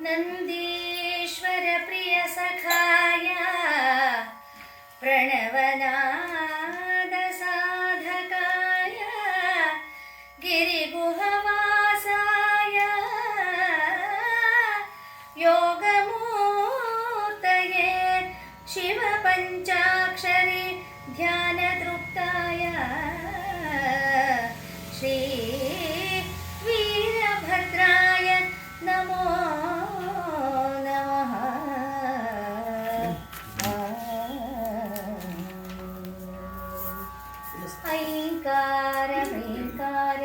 ನಂದೀಶ್ವರ ಪ್ರಿಯ ಸಖಾಯ ಪ್ರಣವನಾದ ಸಾಧಕಾಯ ಗಿರಿಗುಹವಾಸಾಯ ಯೋಗಮೂರ್ತಯೇ ಶಿವ ಪಂಚಾಕ್ಷರಿ ಧ್ಯಾನ ತೃಪ್ತಾಯ ಶ್ರೀ ವೀರಭದ್ರಾಯ ನಮೋ ನಮಃ. ಐಂಕಾರ ಐಂಕಾರ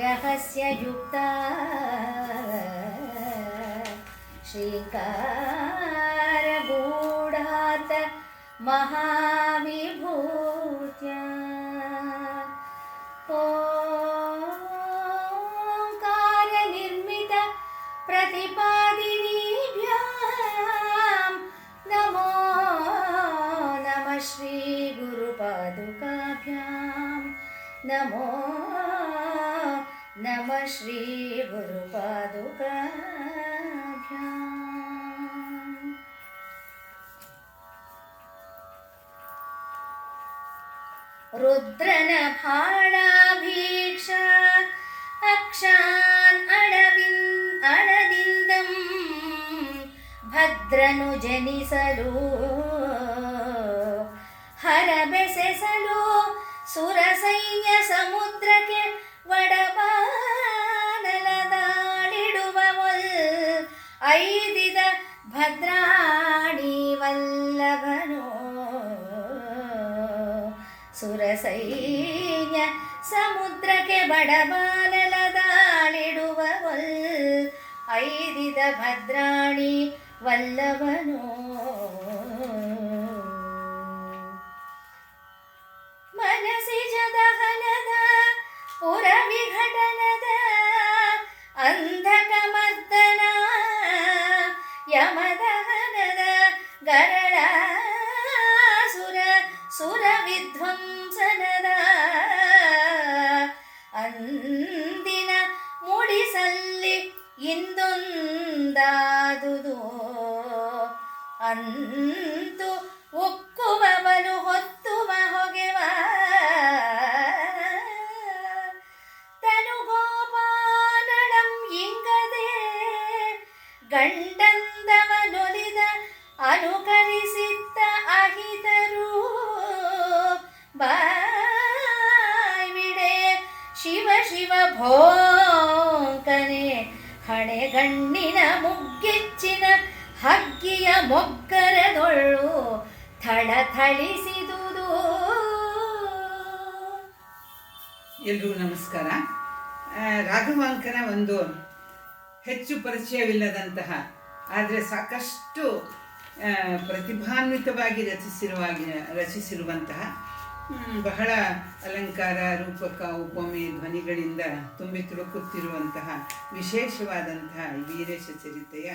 ರಹಸ್ಯಯುಕ್ತ ಶ್ರೀಕಾರ ಗೂಢಾತ ಮಹಾವಿಭೂತ್ಯ ಓಂಕಾರ ನಿರ್ಮಿತ प्रतिपादिनीभ्यां नमो नमः श्री गुरुपादुकाभ्यां नमो नमः श्री गुरुपादुकाभ्यां. रुद्रन भाणाभीक्षा अक्षान् अणದಿಂದಂ ಭದ್ರನು ಜನಿಸಲು ಹರಬೆಸೆಸಲು ಸುರ ಸೈನ್ಯ ಸಮುದ್ರಕ್ಕೆ ಒಡಬಾನಲದಾಡಿಡುವವಲ್ ಐದಿದ ಭದ್ರಾಣಿ ವಲ್ಲಭನು ಸುರ ಸೈನ್ಯ ಸಮುದ್ರಕ್ಕೆ ಬಡಬಾನಲದಾಳಿಡುವವಲ್ ಐದಿದ ಭದ್ರಾಣಿ ವಲ್ಲಭನು ಮನಸಿಜ ದಹನದ ಪುರ ವಿಘಟನದ ಅಂಧಕಮರ್ದನ ಯಮದಹನದ ಗರಳ ಸುರ ವಿಧ್ವಂಸನದ ಅಂದಿನ ಮುಡಿಸಲ್ಲಿ ಇಂದೊಂದಾದುದು ಅಂತು ಉಕ್ಕುವವನು ಹೊತ್ತುವ ಹೊಗೆವ ತನುಗೋಪಾನಳಂ ಇಂಗದೆ ಗಂಡಂದವನೊಲಿದ ಅನುಕರಿಸಿದ್ದ ಅಹಿತರು ಬಾಯ್ವಿಡೆ ಶಿವ ಶಿವ ಭೋಂಕನೆ ಹಣೆಗಣ್ಣಿನ ಮುಗ್ಗೆಚ್ಚಿನ ಹಗ್ಗಿಯ ಮೊಗ್ಗರದೊಳ್ಳು ಥಳಥಳಿಸಿದುದು. ಎಲ್ರಿಗೂ ನಮಸ್ಕಾರ. ರಾಘವಾಂಕನ ಒಂದು ಹೆಚ್ಚು ಪರಿಚಯವಿಲ್ಲದಂತಹ ಆದರೆ ಸಾಕಷ್ಟು ಪ್ರತಿಭಾನ್ವಿತವಾಗಿ ರಚಿಸಿರುವಂತಹ ಬಹಳ ಅಲಂಕಾರ, ರೂಪಕ, ಉಪಮೆ, ಧ್ವನಿಗಳಿಂದ ತುಂಬಿ ತುಳುಕುತ್ತಿರುವಂತಹ ವಿಶೇಷವಾದಂತಹ ವೀರೇಶ ಚರಿತೆಯ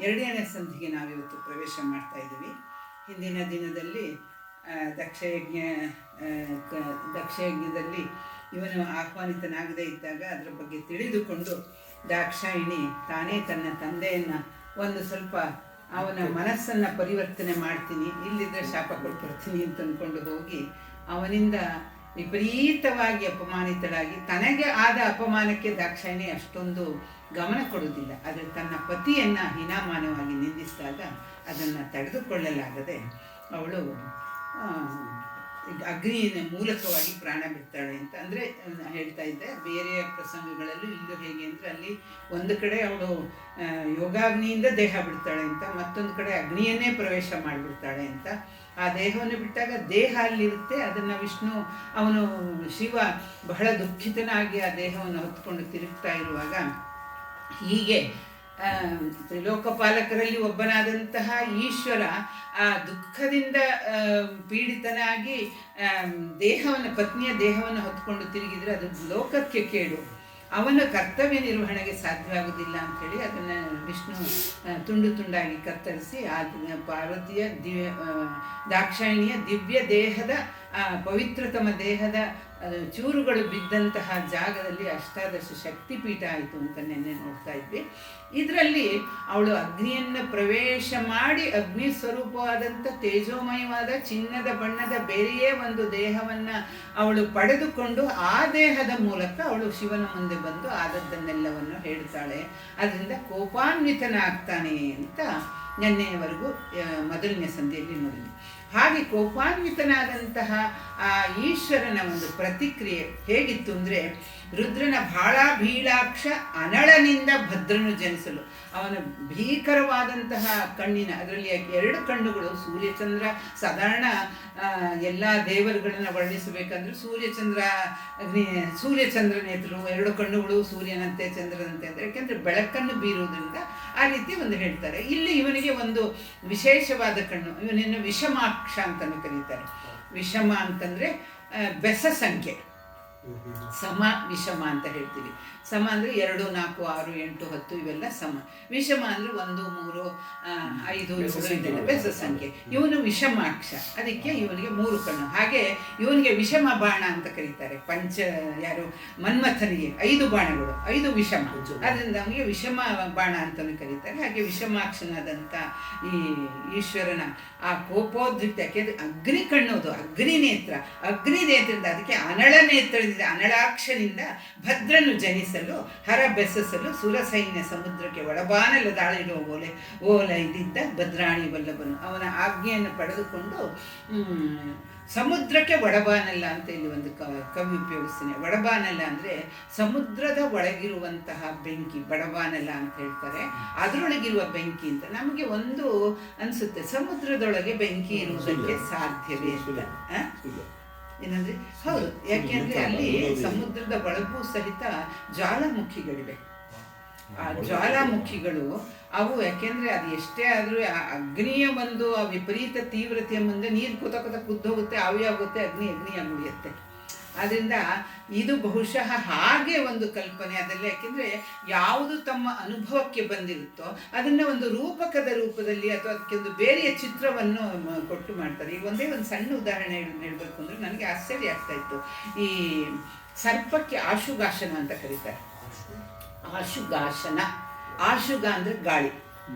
2ನೇ ಸಂಧಿಗೆ ನಾವಿವತ್ತು ಪ್ರವೇಶ ಮಾಡ್ತಾ ಇದ್ದೀವಿ. ಹಿಂದಿನ ದಿನದಲ್ಲಿ ದಕ್ಷಯಜ್ಞದಲ್ಲಿ ಇವನು ಆಹ್ವಾನಿತನಾಗದೇ ಇದ್ದಾಗ ಅದರ ಬಗ್ಗೆ ತಿಳಿದುಕೊಂಡು ದಾಕ್ಷಾಯಿಣಿ ತಾನೇ ತನ್ನ ತಂದೆಯನ್ನು ಒಂದು ಸ್ವಲ್ಪ ಅವನ ಮನಸ್ಸನ್ನು ಪರಿವರ್ತನೆ ಮಾಡ್ತೀನಿ, ಇಲ್ಲಿದ್ದರೆ ಶಾಪ ಕೊಟ್ಬಿಡ್ತೀನಿ ಅಂತ ಅಂದ್ಕೊಂಡು ಹೋಗಿ ಅವನಿಂದ ವಿಪರೀತವಾಗಿ ಅಪಮಾನಿತಳಾಗಿ ತನಗೆ ಆದ ಅಪಮಾನಕ್ಕೆ ದಾಕ್ಷಾಯಿಣಿ ಅಷ್ಟೊಂದು ಗಮನ ಕೊಡುವುದಿಲ್ಲ. ಆದರೆ ತನ್ನ ಪತಿಯನ್ನು ಹೀನಾಮಾನವಾಗಿ ನಿಂದಿಸಿದಾಗ ಅದನ್ನು ತಡೆದುಕೊಳ್ಳಲಾಗದೆ ಅವಳು ಅಗ್ನಿಯ ಮೂಲಕವಾಗಿ ಪ್ರಾಣ ಬಿಡ್ತಾಳೆ ಅಂತ ಅಂದರೆ ಹೇಳ್ತಾ ಇದ್ದೆ. ಬೇರೆ ಪ್ರಸಂಗಗಳಲ್ಲೂ ಇಲ್ಲೂ ಹೇಗೆ ಅಂದರೆ ಅಲ್ಲಿ ಒಂದು ಕಡೆ ಅವಳು ಯೋಗಾಗ್ನಿಯಿಂದ ದೇಹ ಬಿಡ್ತಾಳೆ ಅಂತ, ಮತ್ತೊಂದು ಕಡೆ ಅಗ್ನಿಯನ್ನೇ ಪ್ರವೇಶ ಮಾಡಿಬಿಡ್ತಾಳೆ ಅಂತ. ಆ ದೇಹವನ್ನು ಬಿಟ್ಟಾಗ ದೇಹ ಅಲ್ಲಿರುತ್ತೆ, ಅದನ್ನು ಅವನು ಶಿವ ಬಹಳ ದುಃಖಿತನಾಗಿ ಆ ದೇಹವನ್ನು ಹೊತ್ಕೊಂಡು ತಿರುಗ್ತಾ ಇರುವಾಗ ಹೀಗೆ ತ್ರಿಲೋಕಪಾಲಕರಲ್ಲಿ ಒಬ್ಬನಾದಂತಹ ಈಶ್ವರ ಆ ದುಃಖದಿಂದ ಪೀಡಿತನಾಗಿ ಪತ್ನಿಯ ದೇಹವನ್ನು ಹೊತ್ಕೊಂಡು ತಿರುಗಿದರೆ ಅದು ಲೋಕಕ್ಕೆ ಕೇಡು, ಅವನ ಕರ್ತವ್ಯ ನಿರ್ವಹಣೆಗೆ ಸಾಧ್ಯವಾಗುವುದಿಲ್ಲ ಅಂಥೇಳಿ ಅದನ್ನು ವಿಷ್ಣು ತುಂಡು ತುಂಡಾಗಿ ಕತ್ತರಿಸಿ ಆ ಪಾರ್ವತಿಯ ದಾಕ್ಷಾಯಿಣಿಯ ದಿವ್ಯ ದೇಹದ ಪವಿತ್ರತಮ ದೇಹದ ಚೂರುಗಳು ಬಿದ್ದಂತಹ ಜಾಗದಲ್ಲಿ ಅಷ್ಟಾದಶ ಶಕ್ತಿಪೀಠ ಆಯಿತು ಅಂತ ನೆನ್ನೆ ನೋಡ್ತಾ ಇದ್ವಿ. ಇದರಲ್ಲಿ ಅವಳು ಅಗ್ನಿಯನ್ನು ಪ್ರವೇಶ ಮಾಡಿ ಅಗ್ನಿ ಸ್ವರೂಪವಾದಂಥ ತೇಜೋಮಯವಾದ ಚಿನ್ನದ ಬಣ್ಣದ ಬೇರೆಯೇ ಒಂದು ದೇಹವನ್ನು ಅವಳು ಪಡೆದುಕೊಂಡು ಆ ದೇಹದ ಮೂಲಕ ಅವಳು ಶಿವನ ಮುಂದೆ ಬಂದು ಆದದ್ದನ್ನೆಲ್ಲವನ್ನು ಹೇಳ್ತಾಳೆ. ಅದರಿಂದ ಕೋಪಾನ್ವಿತನಾಗ್ತಾನೆ ಅಂತ ನೆನ್ನೆಯವರೆಗೂ ಮೊದಲನೇ ಸಂಧಿಯಲ್ಲಿ ನೋಡಿದ್ವಿ. ಹಾಗೆ ಕೋಪಾನ್ವಿತನಾದಂತಹ ಆ ಈಶ್ವರನ ಒಂದು ಪ್ರತಿಕ್ರಿಯೆ ಹೇಗಿತ್ತು ಅಂದರೆ, ರುದ್ರನ ಭಾಳಾಭೀಳಾಕ್ಷ ಅನಳನಿಂದ ಭದ್ರನು ಜನಿಸಲು, ಅವನ ಭೀಕರವಾದಂತಹ ಕಣ್ಣಿನ, ಅದರಲ್ಲಿ 2 ಕಣ್ಣುಗಳು, ಸೂರ್ಯಚಂದ್ರ. ಸಾಧಾರಣ ಎಲ್ಲ ದೇವರುಗಳನ್ನು ವರ್ಣಿಸಬೇಕಂದ್ರೆ ಸೂರ್ಯಚಂದ್ರ ನೇತೃ 2 ಕಣ್ಣುಗಳು ಸೂರ್ಯನಂತೆ ಚಂದ್ರನಂತೆ ಅಂದರೆ, ಯಾಕೆಂದರೆ ಬೆಳಕನ್ನು ಬೀರುವುದರಿಂದ ಆ ರೀತಿ ಒಂದು ಹೇಳ್ತಾರೆ. ಇಲ್ಲಿ ಇವನಿಗೆ ಒಂದು ವಿಶೇಷವಾದ ಕಣ್ಣು, ಇವನನ್ನು ವಿಷಮಾಕ್ಷ ಅಂತಲೂ ಕರೀತಾರೆ. ವಿಷಮ ಅಂತಂದರೆ ಬೆಸ ಸಂಖ್ಯೆ, ಸಮ ವಿಷಮ ಅಂತ ಹೇಳ್ತೀವಿ. ಸಮ ಅಂದರೆ 2, 4, 6, 8, 10 ಇವೆಲ್ಲ ಸಮ. ವಿಷಮ ಅಂದರೆ 1, 3, 5, 7 ಇದೆಲ್ಲ ಬೆಸ ಸಂಖ್ಯೆ. ಇವನು ವಿಷಮಾಕ್ಷ, ಅದಕ್ಕೆ ಇವನಿಗೆ 3 ಕಣ್ಣು. ಹಾಗೆ ಇವನಿಗೆ ವಿಷಮ ಬಾಣ ಅಂತ ಕರೀತಾರೆ. ಮನ್ಮಥನಿಗೆ 5 ಬಾಣಗಳು, 5 ವಿಷಮ, ಅದರಿಂದ ಅವನಿಗೆ ವಿಷಮ ಬಾಣ ಅಂತಲೂ ಕರೀತಾರೆ. ಹಾಗೆ ವಿಷಮಾಕ್ಷನಾದಂಥ ಈ ಈಶ್ವರನ ಆ ಕೋಪೋದ್ರಿಕ್ತ, ಯಾಕೆಂದರೆ ಅಗ್ನಿ ಕಣ್ಣೋದು, ಅಗ್ನಿ ನೇತ್ರದಿಂದ ಅದಕ್ಕೆ ಅನಳ ನೇತ್ರದಿಂದ, ಅನಳಾಕ್ಷನಿಂದ ಭದ್ರನು ಜನಿಸಲು ಹರ ಬೆಸಸಲು ಸುರಸೈನ್ಯ ಸಮುದ್ರಕ್ಕೆ ಒಡಬಾನಲು ದಾಳಿಡುವ ಓಲ ಇದ್ದಿದ್ದ ಭದ್ರಾಣಿ ವಲ್ಲಭನು. ಅವನ ಆಜ್ಞೆಯನ್ನು ಪಡೆದುಕೊಂಡು ಸಮುದ್ರಕ್ಕೆ ಒಡಬಾನಲ್ಲ ಅಂತ ಇಲ್ಲಿ ಒಂದು ಕವಿ ಉಪಯೋಗಿಸ್ತಾನೆ. ಒಡಬಾನಲ್ಲ ಅಂದರೆ ಸಮುದ್ರದ ಒಳಗಿರುವಂತಹ ಬೆಂಕಿ, ಬಡಬಾನಲ್ಲ ಅಂತ ಹೇಳ್ತಾರೆ. ಅದರೊಳಗಿರುವ ಬೆಂಕಿ ಅಂತ ನಮಗೆ ಒಂದು ಅನಿಸುತ್ತೆ, ಸಮುದ್ರದೊಳಗೆ ಬೆಂಕಿ ಇರುವುದಕ್ಕೆ ಸಾಧ್ಯವೇ ಇಲ್ಲ. ಏನಂದ್ರೆ ಹೌದು, ಯಾಕೆಂದ್ರೆ ಅಲ್ಲಿ ಸಮುದ್ರದ ಒಳಗೂ ಸಹಿತ ಜ್ವಾಲಾಮುಖಿಗಳಿವೆ. ಆ ಜ್ವಾಲಾಮುಖಿಗಳು ಅವು ಯಾಕೆಂದ್ರೆ ಅದು ಎಷ್ಟೇ ಆದರೂ ಆ ಅಗ್ನಿಯ ಒಂದು ಆ ವಿಪರೀತ ತೀವ್ರತೆಯ ಮುಂದೆ ನೀರು ಕುದ್ದೋಗುತ್ತೆ, ಆವಿಯಾಗುತ್ತೆ, ಅಗ್ನಿ ಉಳಿಯುತ್ತೆ. ಆದ್ದರಿಂದ ಇದು ಬಹುಶಃ ಹಾಗೆ ಒಂದು ಕಲ್ಪನೆ ಅದಲ್ಲ. ಯಾಕೆಂದರೆ ಯಾವುದು ತಮ್ಮ ಅನುಭವಕ್ಕೆ ಬಂದಿರುತ್ತೋ ಅದನ್ನು ಒಂದು ರೂಪಕದ ರೂಪದಲ್ಲಿ ಅಥವಾ ಅದಕ್ಕೆ ಒಂದು ಬೇರೆಯ ಚಿತ್ರವನ್ನು ಕೊಟ್ಟು ಮಾಡ್ತಾರೆ. ಈಗ ಒಂದೇ ಒಂದು ಸಣ್ಣ ಉದಾಹರಣೆ ಹೇಳಬೇಕು ಅಂದರೆ ನನಗೆ ಆಶ್ಚರ್ಯ ಆಗ್ತಾ ಇತ್ತು. ಈ ಸರ್ಪಕ್ಕೆ ಆಶುಗಾಶನ ಅಂತ ಕರೀತಾರೆ. ಆಶುಗ ಅಂದರೆ ಗಾಳಿ.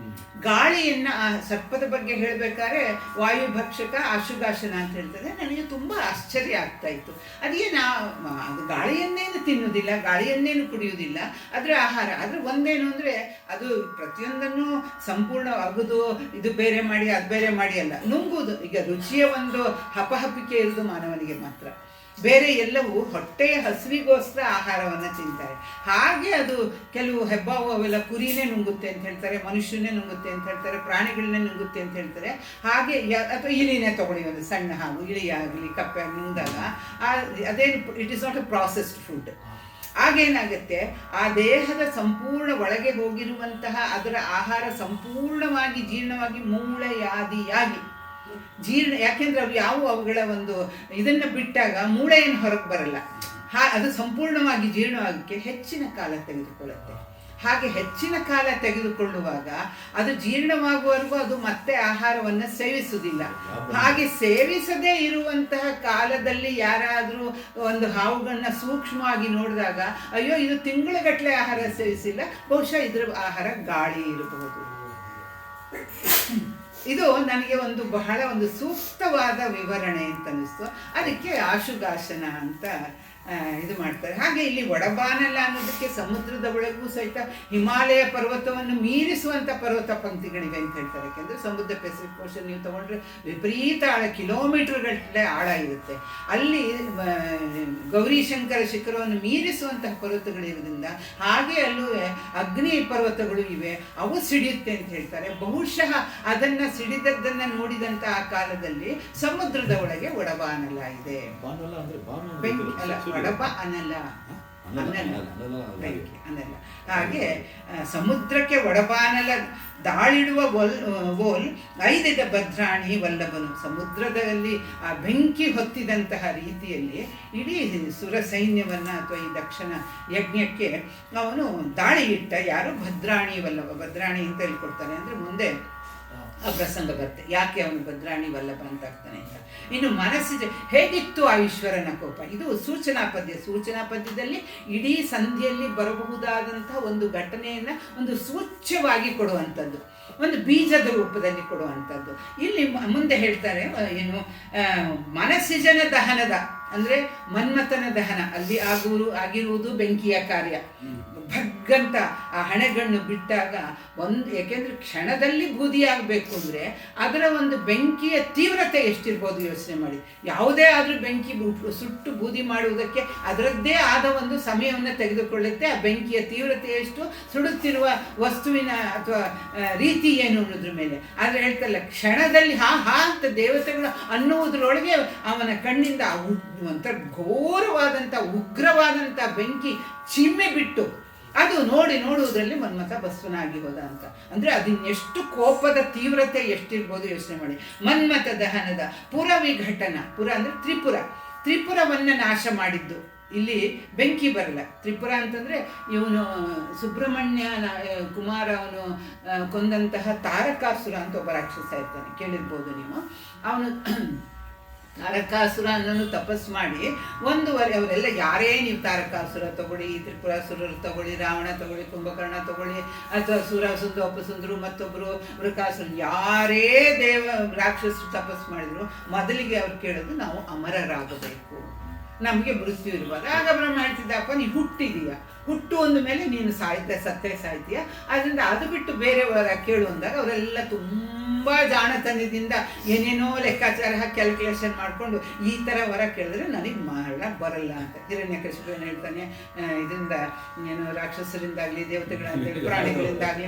ಗಾಳಿಯನ್ನು ಆ ಸರ್ಪದ ಬಗ್ಗೆ ಹೇಳಬೇಕಾದ್ರೆ ವಾಯುಭಕ್ಷಕ ಆಶುಗಾಶನ ಅಂತ ಹೇಳ್ತದೆ. ನನಗೆ ತುಂಬ ಆಶ್ಚರ್ಯ ಆಗ್ತಾ ಇತ್ತು. ಅದು ಗಾಳಿಯನ್ನೇನು ತಿನ್ನುವುದಿಲ್ಲ, ಗಾಳಿಯನ್ನೇನು ಕುಡಿಯುವುದಿಲ್ಲ, ಅದರ ಆಹಾರ. ಆದರೆ ಒಂದೇನು ಅಂದರೆ ಅದು ಪ್ರತಿಯೊಂದನ್ನು ಸಂಪೂರ್ಣ ಅಗುದು ಇದು ಬೇರೆ ಮಾಡಿ ಅದು ಬೇರೆ ಮಾಡಿ ಅಲ್ಲ, ನುಂಗುವುದು. ಈಗ ರುಚಿಯ ಒಂದು ಹಪಹಪಿಕೆ ಇರುವುದು ಮಾನವನಿಗೆ ಮಾತ್ರ. ಬೇರೆ ಎಲ್ಲವೂ ಹೊಟ್ಟೆಯ ಹಸಿವಿಗೋಸ್ಕರ ಆಹಾರವನ್ನು ತಿಂತಾರೆ. ಹಾಗೆ ಅದು ಕೆಲವು ಹೆಬ್ಬಾವು ಅವೆಲ್ಲ ಕುರಿನೇ ನುಂಗುತ್ತೆ ಅಂತ ಹೇಳ್ತಾರೆ, ಮನುಷ್ಯನೇ ನುಂಗುತ್ತೆ ಅಂತ ಹೇಳ್ತಾರೆ, ಪ್ರಾಣಿಗಳನ್ನೇ ನುಂಗುತ್ತೆ ಅಂತ ಹೇಳ್ತಾರೆ. ಹಾಗೆ ಅಥವಾ ಇಲಿನೇ ತಗೊಳ್ಳಿ, ಒಂದು ಸಣ್ಣ ಹಾವು ಇಲಿ ಆಗಲಿ ಕಪ್ಪೆ ಆಗಿ ನುಂಗಿದಾಗ ಅದೇನು it is not a processed food. ಆಗೇನಾಗುತ್ತೆ, ಆ ದೇಹದ ಸಂಪೂರ್ಣ ಒಳಗೆ ಹೋಗಿರುವಂತಹ ಅದರ ಆಹಾರ ಸಂಪೂರ್ಣವಾಗಿ ಜೀರ್ಣವಾಗಿ ಮೂಳೆಯಾದಿಯಾಗಿ ಯಾಕೆಂದ್ರೆ ಅವುಗಳ ಒಂದು ಇದನ್ನು ಬಿಟ್ಟಾಗ ಮೂಳೆ ಏನು ಹೊರಗೆ ಬರಲ್ಲ. ಅದು ಸಂಪೂರ್ಣವಾಗಿ ಜೀರ್ಣವಾಗಕ್ಕೆ ಹೆಚ್ಚಿನ ಕಾಲ ತೆಗೆದುಕೊಳ್ಳುತ್ತೆ. ಹಾಗೆ ಹೆಚ್ಚಿನ ಕಾಲ ತೆಗೆದುಕೊಳ್ಳುವಾಗ ಅದು ಜೀರ್ಣವಾಗುವವರೆಗೂ ಅದು ಮತ್ತೆ ಆಹಾರವನ್ನು ಸೇವಿಸುವುದಿಲ್ಲ. ಹಾಗೆ ಸೇವಿಸದೇ ಇರುವಂತಹ ಕಾಲದಲ್ಲಿ ಯಾರಾದರೂ ಒಂದು ಹಾವುಗಳನ್ನ ಸೂಕ್ಷ್ಮವಾಗಿ ನೋಡಿದಾಗ, ಅಯ್ಯೋ ಇದು ತಿಂಗಳಗಟ್ಟಲೆ ಆಹಾರ ಸೇವಿಸಿಲ್ಲ, ಬಹುಶಃ ಇದರ ಆಹಾರ ಗಾಳಿ ಇರಬಹುದು. ಇದು ನನಗೆ ಬಹಳ ಸೂಕ್ತವಾದ ವಿವರಣೆ ಅಂತ ಅನ್ನಿಸ್ತು. ಅದಕ್ಕೆ ಆಶುಗಾಶನ ಅಂತ ಇದು ಮಾಡ್ತಾರೆ. ಹಾಗೆ ಇಲ್ಲಿ ಒಡಬಾನಲ್ಲ ಅನ್ನೋದಕ್ಕೆ ಸಮುದ್ರದ ಒಳಗೂ ಸಹಿತ ಹಿಮಾಲಯ ಪರ್ವತವನ್ನು ಮೀರಿಸುವಂಥ ಪರ್ವತ ಪಂಕ್ತಿಗಳಿವೆ ಅಂತ ಹೇಳ್ತಾರೆ. ಯಾಕೆಂದರೆ ಸಮುದ್ರ ಪೆಸಿಫಿಕ್ ಓಷನ್ ನೀವು ತಗೊಂಡ್ರೆ ವಿಪರೀತ ಆಳ, ಕಿಲೋಮೀಟರ್ಗಟ್ಟಲೆ ಆಳ ಇರುತ್ತೆ. ಅಲ್ಲಿ ಗೌರಿಶಂಕರ ಶಿಖರವನ್ನು ಮೀರಿಸುವಂತಹ ಪರ್ವತಗಳಿರೋದ್ರಿಂದ ಹಾಗೆ ಅಲ್ಲೂ ಅಗ್ನಿ ಪರ್ವತಗಳು ಇವೆ, ಅವು ಸಿಡಿಯುತ್ತೆ ಅಂತ ಹೇಳ್ತಾರೆ. ಬಹುಶಃ ಅದನ್ನು ಸಿಡಿದದ್ದನ್ನು ನೋಡಿದಂಥ ಆ ಕಾಲದಲ್ಲಿ ಸಮುದ್ರದ ಒಳಗೆ ಒಡಬಾನಲ ಇದೆ. ಒಡಬ ಅನಲ, ಬೆಂಕಿ ಅನಲ. ಹಾಗೆ ಸಮುದ್ರಕ್ಕೆ ಒಡಬಾನಲ ದಾಳಿಡುವ ಓಲ್ ಐದಿದ ಭದ್ರಾಣಿ ವಲ್ಲಭನು. ಸಮುದ್ರದಲ್ಲಿ ಆ ಬೆಂಕಿ ಹೊತ್ತಿದಂತಹ ರೀತಿಯಲ್ಲಿ ಇಡೀ ಸುರ ಸೈನ್ಯವನ್ನು ಅಥವಾ ಈ ದಕ್ಷಿಣ ಯಜ್ಞಕ್ಕೆ ಅವನು ದಾಳಿ ಇಟ್ಟ. ಯಾರು? ಭದ್ರಾಣಿ ವಲ್ಲಭ. ಭದ್ರಾಣಿ ಅಂತ ಹೇಳ್ಕೊಡ್ತಾರೆ ಅಂದರೆ ಮುಂದೆ ಆ ಪ್ರಸಂಗ ಬರುತ್ತೆ, ಯಾಕೆ ಅವನು ಭದ್ರಾಣಿ ವಲ್ಲಭ ಅಂತ ಆಗ್ತಾನೆ ಅಂತ. ಇನ್ನು ಮನಸ್ಸಿಗೆ ಹೇಗಿತ್ತು ಆ ಈಶ್ವರನ ಕೋಪ, ಇದು ಸೂಚನಾ ಪದ್ಯ. ಸೂಚನಾ ಪದ್ಯದಲ್ಲಿ ಇಡೀ ಸಂಧಿಯಲ್ಲಿ ಬರಬಹುದಾದಂತಹ ಒಂದು ಘಟನೆಯನ್ನು ಒಂದು ಸೂಚ್ಯವಾಗಿ ಕೊಡುವಂಥದ್ದು, ಒಂದು ಬೀಜದ ರೂಪದಲ್ಲಿ ಕೊಡುವಂಥದ್ದು. ಇಲ್ಲಿ ಮುಂದೆ ಹೇಳ್ತಾರೆ ಏನು, ಮನಸ್ಸಿಜನ ದಹನದ ಅಂದರೆ ಮನ್ಮಥನ ದಹನ, ಅಲ್ಲಿ ಆಗಿರುವುದು ಬೆಂಕಿಯ ಕಾರ್ಯ. ಭಗ್ಗಂತ ಆ ಹಣೆಗಣ್ಣು ಬಿಟ್ಟಾಗ ಯಾಕೆಂದ್ರೆ ಕ್ಷಣದಲ್ಲಿ ಬೂದಿ ಆಗಬೇಕು ಅಂದರೆ ಅದರ ಒಂದು ಬೆಂಕಿಯ ತೀವ್ರತೆ ಎಷ್ಟಿರ್ಬೋದು ಯೋಚನೆ ಮಾಡಿ. ಯಾವುದೇ ಆದರೂ ಬೆಂಕಿ ಸುಟ್ಟು ಬೂದಿ ಮಾಡುವುದಕ್ಕೆ ಅದರದ್ದೇ ಆದ ಒಂದು ಸಮಯವನ್ನು ತೆಗೆದುಕೊಳ್ಳುತ್ತೆ. ಆ ಬೆಂಕಿಯ ತೀವ್ರತೆ ಎಷ್ಟು, ಸುಡುತ್ತಿರುವ ವಸ್ತುವಿನ ಅಥವಾ ರೀತಿ ಏನು ಅನ್ನೋದ್ರ ಮೇಲೆ. ಆದರೆ ಹೇಳ್ತಲ್ಲ, ಕ್ಷಣದಲ್ಲಿ ಹಾ ಅಂತ ದೇವತೆಗಳು ಅನ್ನುವುದರೊಳಗೆ ಅವನ ಕಣ್ಣಿಂದ ಒಂಥರ ಘೋರವಾದಂಥ ಉಗ್ರವಾದಂಥ ಬೆಂಕಿ ಚಿಮ್ಮೆ ಬಿಟ್ಟು ಅದು ನೋಡುವುದರಲ್ಲಿ ಮನ್ಮಥ ಭಸ್ಮನಾಗಿ ಹೋದ ಅಂತ. ಅಂದರೆ ಅದನ್ನೆಷ್ಟು ಕೋಪದ ತೀವ್ರತೆ ಎಷ್ಟಿರ್ಬೋದು ಯೋಚನೆ ಮಾಡಿ. ಮನ್ಮಥ ದಹನದ ಪುರ ವಿಘಟನ, ಪುರ ಅಂದರೆ ತ್ರಿಪುರವನ್ನು ನಾಶ ಮಾಡಿದ್ದು. ಇಲ್ಲಿ ಬೆಂಕಿ ಬರಲ್ಲ. ತ್ರಿಪುರ ಅಂತಂದರೆ ಇವನು ಸುಬ್ರಹ್ಮಣ್ಯ ಕುಮಾರ ಅವನು ಕೊಂದಂತಹ ತಾರಕಾಸುರ ಅಂತ ಒಬ್ಬ ರಾಕ್ಷಸ ಇರ್ತಾನೆ, ಕೇಳಿರ್ಬೋದು ನೀವು. ಅವನು ತಾರಕಾಸುರ ಅನ್ನೋನು ತಪಸ್ಸು ಮಾಡಿ ಅವರೆಲ್ಲ ಯಾರೇ ನೀವು ತಾರಕಾಸುರ ತಗೊಳ್ಳಿ, ತ್ರಿಪುರಾಸುರರು ತಗೊಳ್ಳಿ, ರಾವಣ ತಗೊಳ್ಳಿ, ಕುಂಭಕರ್ಣ ತಗೊಳ್ಳಿ, ಅಥವಾ ಸುರಾಸುಂದ ಉಪಸುಂದರು ಮತ್ತೊಬ್ಬರು ವೃಕಾಸುರ, ಯಾರೇ ರಾಕ್ಷಸರು ತಪಸ್ಸು ಮಾಡಿದ್ರು ಮೊದಲಿಗೆ ಅವ್ರು ಕೇಳೋದು ನಾವು ಅಮರರಾಗಬೇಕು, ನಮಗೆ ಮೃತ್ಯು ಇರ್ಬಾರ್ದು. ಆಗ ಬ್ರಹ್ಮ ಹೇಳ್ತಿದ್ದಪ್ಪ, ನೀನು ಹುಟ್ಟು ಅಂದ ಮೇಲೆ ನೀನು ಸತ್ತೇ ಸಾಯ್ತೀಯ, ಅದರಿಂದ ಅದು ಬಿಟ್ಟು ಬೇರೆಯವರ ಕೇಳು ಅಂದಾಗ ಅವರೆಲ್ಲ ತುಂಬ ಜಾಣತನದಿಂದ ಏನೇನೋ ಲೆಕ್ಕಾಚಾರ ಹಾಕಿ ಕ್ಯಾಲ್ಕುಲೇಷನ್ ಮಾಡಿಕೊಂಡು ಈ ಥರ ವರ ಕೇಳಿದ್ರೆ ನನಗೆ ಮಾಡಕ್ಕೆ ಬರಲ್ಲ ಅಂತ. ಹಿರಣ್ಯಕಶಿಪು ಏನು ಹೇಳ್ತಾನೆ, ಇದರಿಂದ ಏನು ರಾಕ್ಷಸರಿಂದಾಗಲಿ ದೇವತೆಗಳಾಗಲಿ ಪ್ರಾಣಿಗಳಿಂದಾಗಲಿ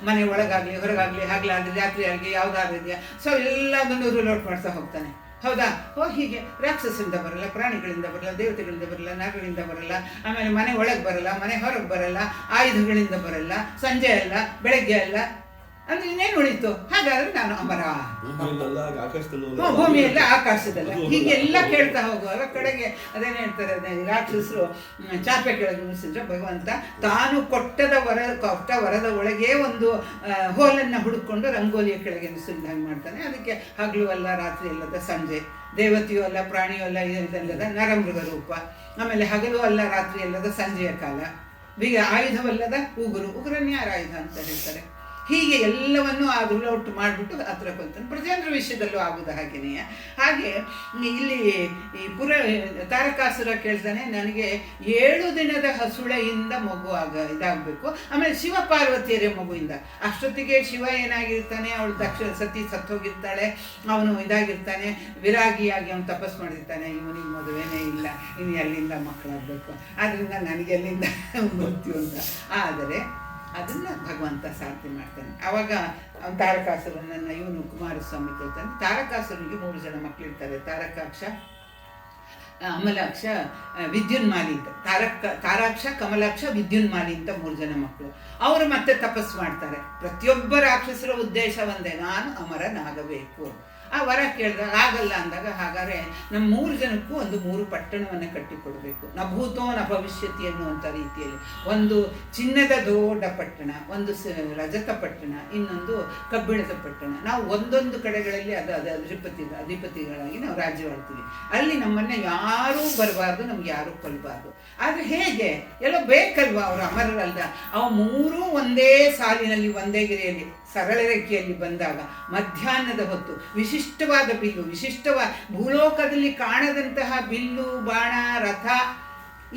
ಮನೆ ಒಳಗಾಗಲಿ ಹೊರಗಾಗಲಿ ಹಗಲಾಗಲಿ ರಾತ್ರಿ ಆಗಲಿ ಯಾವುದಾಗಿದೆಯಾ ಸೊ ಎಲ್ಲದನ್ನು ರೂಲ್ ಔಟ್ ಮಾಡ್ತಾ ಹೋಗ್ತಾನೆ. ಹೌದಾ, ಹೀಗೆ ರಾಕ್ಷಸರಿಂದ ಬರಲ್ಲ, ಪ್ರಾಣಿಗಳಿಂದ ಬರಲ್ಲ, ದೇವತೆಗಳಿಂದ ಬರಲ್ಲ, ನರಗಳಿಂದ ಬರಲ್ಲ, ಆಮೇಲೆ ಮನೆ ಒಳಗೆ ಬರಲ್ಲ, ಮನೆ ಹೊರಗೆ ಬರಲ್ಲ, ಆಯುಧಗಳಿಂದ ಬರಲ್ಲ, ಸಂಜೆ ಅಲ್ಲ ಬೆಳಗ್ಗೆ ಅಲ್ಲ, ಅಂದ್ರೆ ಇನ್ನೇನು ಉಳಿತು? ಹಾಗಾದ್ರೆ ನಾನು ಅಮರ, ಭೂಮಿಯಲ್ಲ ಆಕಾಶದಲ್ಲ, ಹೀಗೆಲ್ಲ ಕೇಳ್ತಾ ಹೋಗುವಾಗ ಕಡೆಗೆ ಅದೇನು ಹೇಳ್ತಾರೆ, ರಾಕ್ಷಸರು ಚಾಪೆ ಕೆಳಗೆ ಉಳಿಸಿದ್ರೆ ಭಗವಂತ ತಾನು ಕೊಟ್ಟ ವರದ ಒಳಗೆ ಒಂದು ಹೋಲನ್ನು ಹುಡುಕೊಂಡು ರಂಗೋಲಿಯ ಕೆಳಗೆ ನುಸಿಲ್ದಂಗೆ ಮಾಡ್ತಾನೆ. ಅದಕ್ಕೆ ಹಗಲು ಅಲ್ಲ ರಾತ್ರಿ ಅಲ್ಲದ ಸಂಜೆ, ದೇವತೆಯೂ ಅಲ್ಲ ಪ್ರಾಣಿಯೂ ಅಲ್ಲ ಇದಲ್ಲದ ನರಮೃಗ ರೂಪ, ಆಮೇಲೆ ಹಗಲು ಅಲ್ಲ ರಾತ್ರಿ ಅಲ್ಲದ ಸಂಜೆಯ ಕಾಲ, ಆಯುಧವಲ್ಲದ ಉಗುರನ್ನ ಯಾರ ಆಯುಧ ಅಂತ ಹೇಳ್ತಾರೆ. ಹೀಗೆ ಎಲ್ಲವನ್ನೂ ಆ ರೂಲ್ ಔಟ್ ಮಾಡಿಬಿಟ್ಟು ಹತ್ರ ಕೊಲ್ತಾನೆ. ಪ್ರಜೇಂದ್ರ ವಿಷಯದಲ್ಲೂ ಆಗುವುದು ಹಾಗೆಯೇ. ಹಾಗೆ ಇಲ್ಲಿ ಈ ತಾರಕಾಸುರ ಕೇಳ್ತಾನೆ, ನನಗೆ 7 ದಿನದ ಹಸುಳೆಯಿಂದ ಮಗು ಇದಾಗಬೇಕು, ಆಮೇಲೆ ಶಿವ ಪಾರ್ವತಿಯರೇ ಮಗುವಿಂದ. ಅಷ್ಟೊತ್ತಿಗೆ ಶಿವ ಏನಾಗಿರ್ತಾನೆ, ಅವಳು ಸತಿ ಸತ್ತೋಗಿರ್ತಾಳೆ, ಅವನು ಇದಾಗಿರ್ತಾನೆ, ವಿರಾಗಿಯಾಗಿ ಅವನು ತಪಸ್ಸು ಮಾಡಿರ್ತಾನೆ, ಇವನಿಗೆ ಮದುವೆನೇ ಇಲ್ಲ, ಇನ್ನು ಎಲ್ಲಿಂದ ಮಕ್ಕಳಾಗಬೇಕು, ಆದ್ದರಿಂದ ನನಗೆ ಎಲ್ಲಿಂದ ಮೃತ್ಯು ಅಂತ. ಆದರೆ ಅದನ್ನು ಭಗವಂತ ಸಾಧನೆ ಮಾಡ್ತಾನೆ. ಆವಾಗ ತಾರಕಾಸುರನನ್ನು ಇವನು ಕುಮಾರಸ್ವಾಮಿ ಕೊಡ್ತಾನೆ. ತಾರಕಾಸುರನಿಗೆ 3 ಜನ ಮಕ್ಕಳಿರ್ತಾರೆ, ತಾರಕಾಕ್ಷ, ಅಮಲಾಕ್ಷ, ವಿದ್ಯುನ್ಮಾಲಿ ಅಂತ. ತಾರಾಕ್ಷ, ಕಮಲಾಕ್ಷ, ವಿದ್ಯುನ್ಮಾಲಿ ಅಂತ 3 ಜನ ಮಕ್ಕಳು. ಅವರು ಮತ್ತೆ ತಪಸ್ಸು ಮಾಡ್ತಾರೆ. ಪ್ರತಿಯೊಬ್ಬ ರಾಕ್ಷಸರ ಉದ್ದೇಶ ಒಂದೇ, ನಾನು ಅಮರನಾಗಬೇಕು. ಆ ವರ ಕೇಳಿದಾಗ ಆಗಲ್ಲ ಅಂದಾಗ, ಹಾಗಾದರೆ ನಮ್ಮ 3 ಜನಕ್ಕೂ ಒಂದು 3 ಪಟ್ಟಣವನ್ನು ಕಟ್ಟಿಕೊಡಬೇಕು, ನ ಭೂತೋ ನ ಭವಿಷ್ಯತಿ ಅನ್ನುವಂಥ ರೀತಿಯಲ್ಲಿ. ಒಂದು ಚಿನ್ನದ ದೊಡ್ಡ ಪಟ್ಟಣ, ಒಂದು ರಜತ ಪಟ್ಟಣ, ಇನ್ನೊಂದು ಕಬ್ಬಿಣದ ಪಟ್ಟಣ. ನಾವು ಒಂದೊಂದು ಕಡೆಗಳಲ್ಲಿ ಅದು ಅಧಿಪತಿಗಳಾಗಿ ನಾವು ರಾಜ್ಯವಾಡ್ತೀವಿ. ಅಲ್ಲಿ ನಮ್ಮನ್ನು ಯಾರೂ ಬರಬಾರ್ದು, ನಮ್ಗೆ ಯಾರೂ ಕೊಲ್ಲಬಾರ್ದು. ಆದರೆ ಹೇಗೆ ಎಲ್ಲೋ ಬೇಕಲ್ವ, ಅವರು ಅಮರರಲ್ದ. ಅವು 3 ಒಂದೇ ಸಾಲಿನಲ್ಲಿ ಒಂದೇ ಗೆರೆಯಲ್ಲಿ ಸರಳ ರೇಖೆಯಲ್ಲಿ ಬಂದಾಗ ಮಧ್ಯಾಹ್ನದ ಹೊತ್ತು ವಿಶಿಷ್ಟವಾದ ಬಿಲ್ಲು, ಭೂಲೋಕದಲ್ಲಿ ಕಾಣದಂತಹ ಬಿಲ್ಲು, ಬಾಣ, ರಥ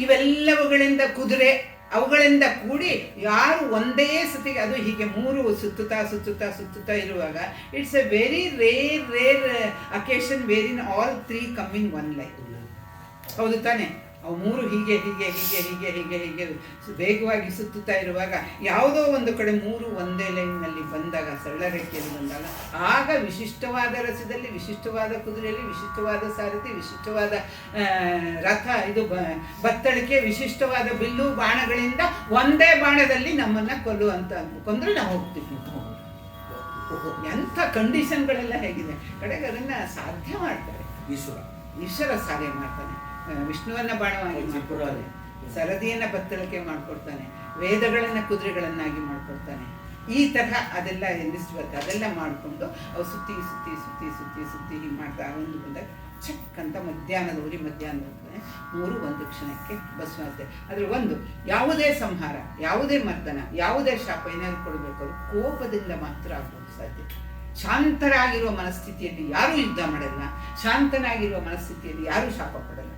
ಇವೆಲ್ಲವುಗಳಿಂದ, ಕುದುರೆ ಅವುಗಳಿಂದ ಕೂಡಿ ಯಾರು ಒಂದೇ ಸತಿಗೆ, ಅದು ಹೀಗೆ 3 ಸುತ್ತುತ್ತಾ ಇರುವಾಗ, it's a very rare occasion wherein all 3 come in one life. ಹೌದು ತಾನೆ? ಅವು 3 ಹೀಗೆ ವೇಗವಾಗಿ ಸುತ್ತುತ್ತಾ ಇರುವಾಗ ಯಾವುದೋ ಒಂದು ಕಡೆ 3 ಒಂದೇ ಲೈನ್ನಲ್ಲಿ ಬಂದಾಗ, ಸರಳ ರೇಖೆಯಲ್ಲಿ ಬಂದಾಗ, ಆಗ ವಿಶಿಷ್ಟವಾದ ರಸದಲ್ಲಿ, ವಿಶಿಷ್ಟವಾದ ಕುದುರೆಯಲ್ಲಿ, ವಿಶಿಷ್ಟವಾದ ಸಾರಥಿ, ವಿಶಿಷ್ಟವಾದ ರಥ, ಇದು ಬತ್ತಳಿಕೆ, ವಿಶಿಷ್ಟವಾದ ಬಿಲ್ಲು, ಬಾಣಗಳಿಂದ ಒಂದೇ ಬಾಣದಲ್ಲಿ ನಮ್ಮನ್ನು ಕೊಂದರೆ ನಾವು ಹೋಗ್ತೀವಿ. ಎಂಥ ಕಂಡೀಷನ್ಗಳೆಲ್ಲ ಹೇಗಿದೆ. ಕಡೆಗೆ ಅದನ್ನು ಸಾಧ್ಯ ಮಾಡ್ತಾರೆ ಈಶ್ವರ ಸಾಧ್ಯ ಮಾಡ್ತಾನೆ. ವಿಷ್ಣುವನ್ನ ಬಾಣವಾಗಿ ಮಾಡ್ಕೊಡ್ತಾನೆ, ಸರದಿಯನ್ನು ಬತ್ತಳಿಕೆ ಮಾಡಿಕೊಡ್ತಾನೆ, ವೇದಗಳನ್ನು ಕುದುರೆಗಳನ್ನಾಗಿ ಮಾಡಿಕೊಡ್ತಾನೆ, ಈ ತರಹ ಅದೆಲ್ಲ ಎಲ್ಲಿಸ್ಬೇಕು ಅದೆಲ್ಲ ಮಾಡಿಕೊಂಡು ಅವು ಸುತ್ತಿ ಸುತ್ತಿ ಸುತ್ತಿ ಸುತ್ತಿ ಸುತ್ತಿ ಹೀಗೆ ಮಾಡ್ತಾ ಒಂದು ಬಂದಾಗ ಚಕ್ ಅಂತ ಮಧ್ಯಾಹ್ನದ 3 ಒಂದು ಕ್ಷಣಕ್ಕೆ ಬಸವಾಗುತ್ತೆ. ಆದರೆ ಒಂದು ಯಾವುದೇ ಸಂಹಾರ, ಯಾವುದೇ ಮರ್ದನ, ಯಾವುದೇ ಶಾಪ ಏನಾದ್ರು ಕೊಡಬೇಕಾದ್ರು ಕೋಪದಿಂದ ಮಾತ್ರ ಆಗೋದು ಸಾಧ್ಯ. ಶಾಂತರಾಗಿರುವ ಮನಸ್ಥಿತಿಯಲ್ಲಿ ಯಾರೂ ಯುದ್ಧ ಮಾಡಲ್ಲ, ಶಾಂತನಾಗಿರುವ ಮನಸ್ಥಿತಿಯಲ್ಲಿ ಯಾರೂ ಶಾಪ ಕೊಡಲ್ಲ.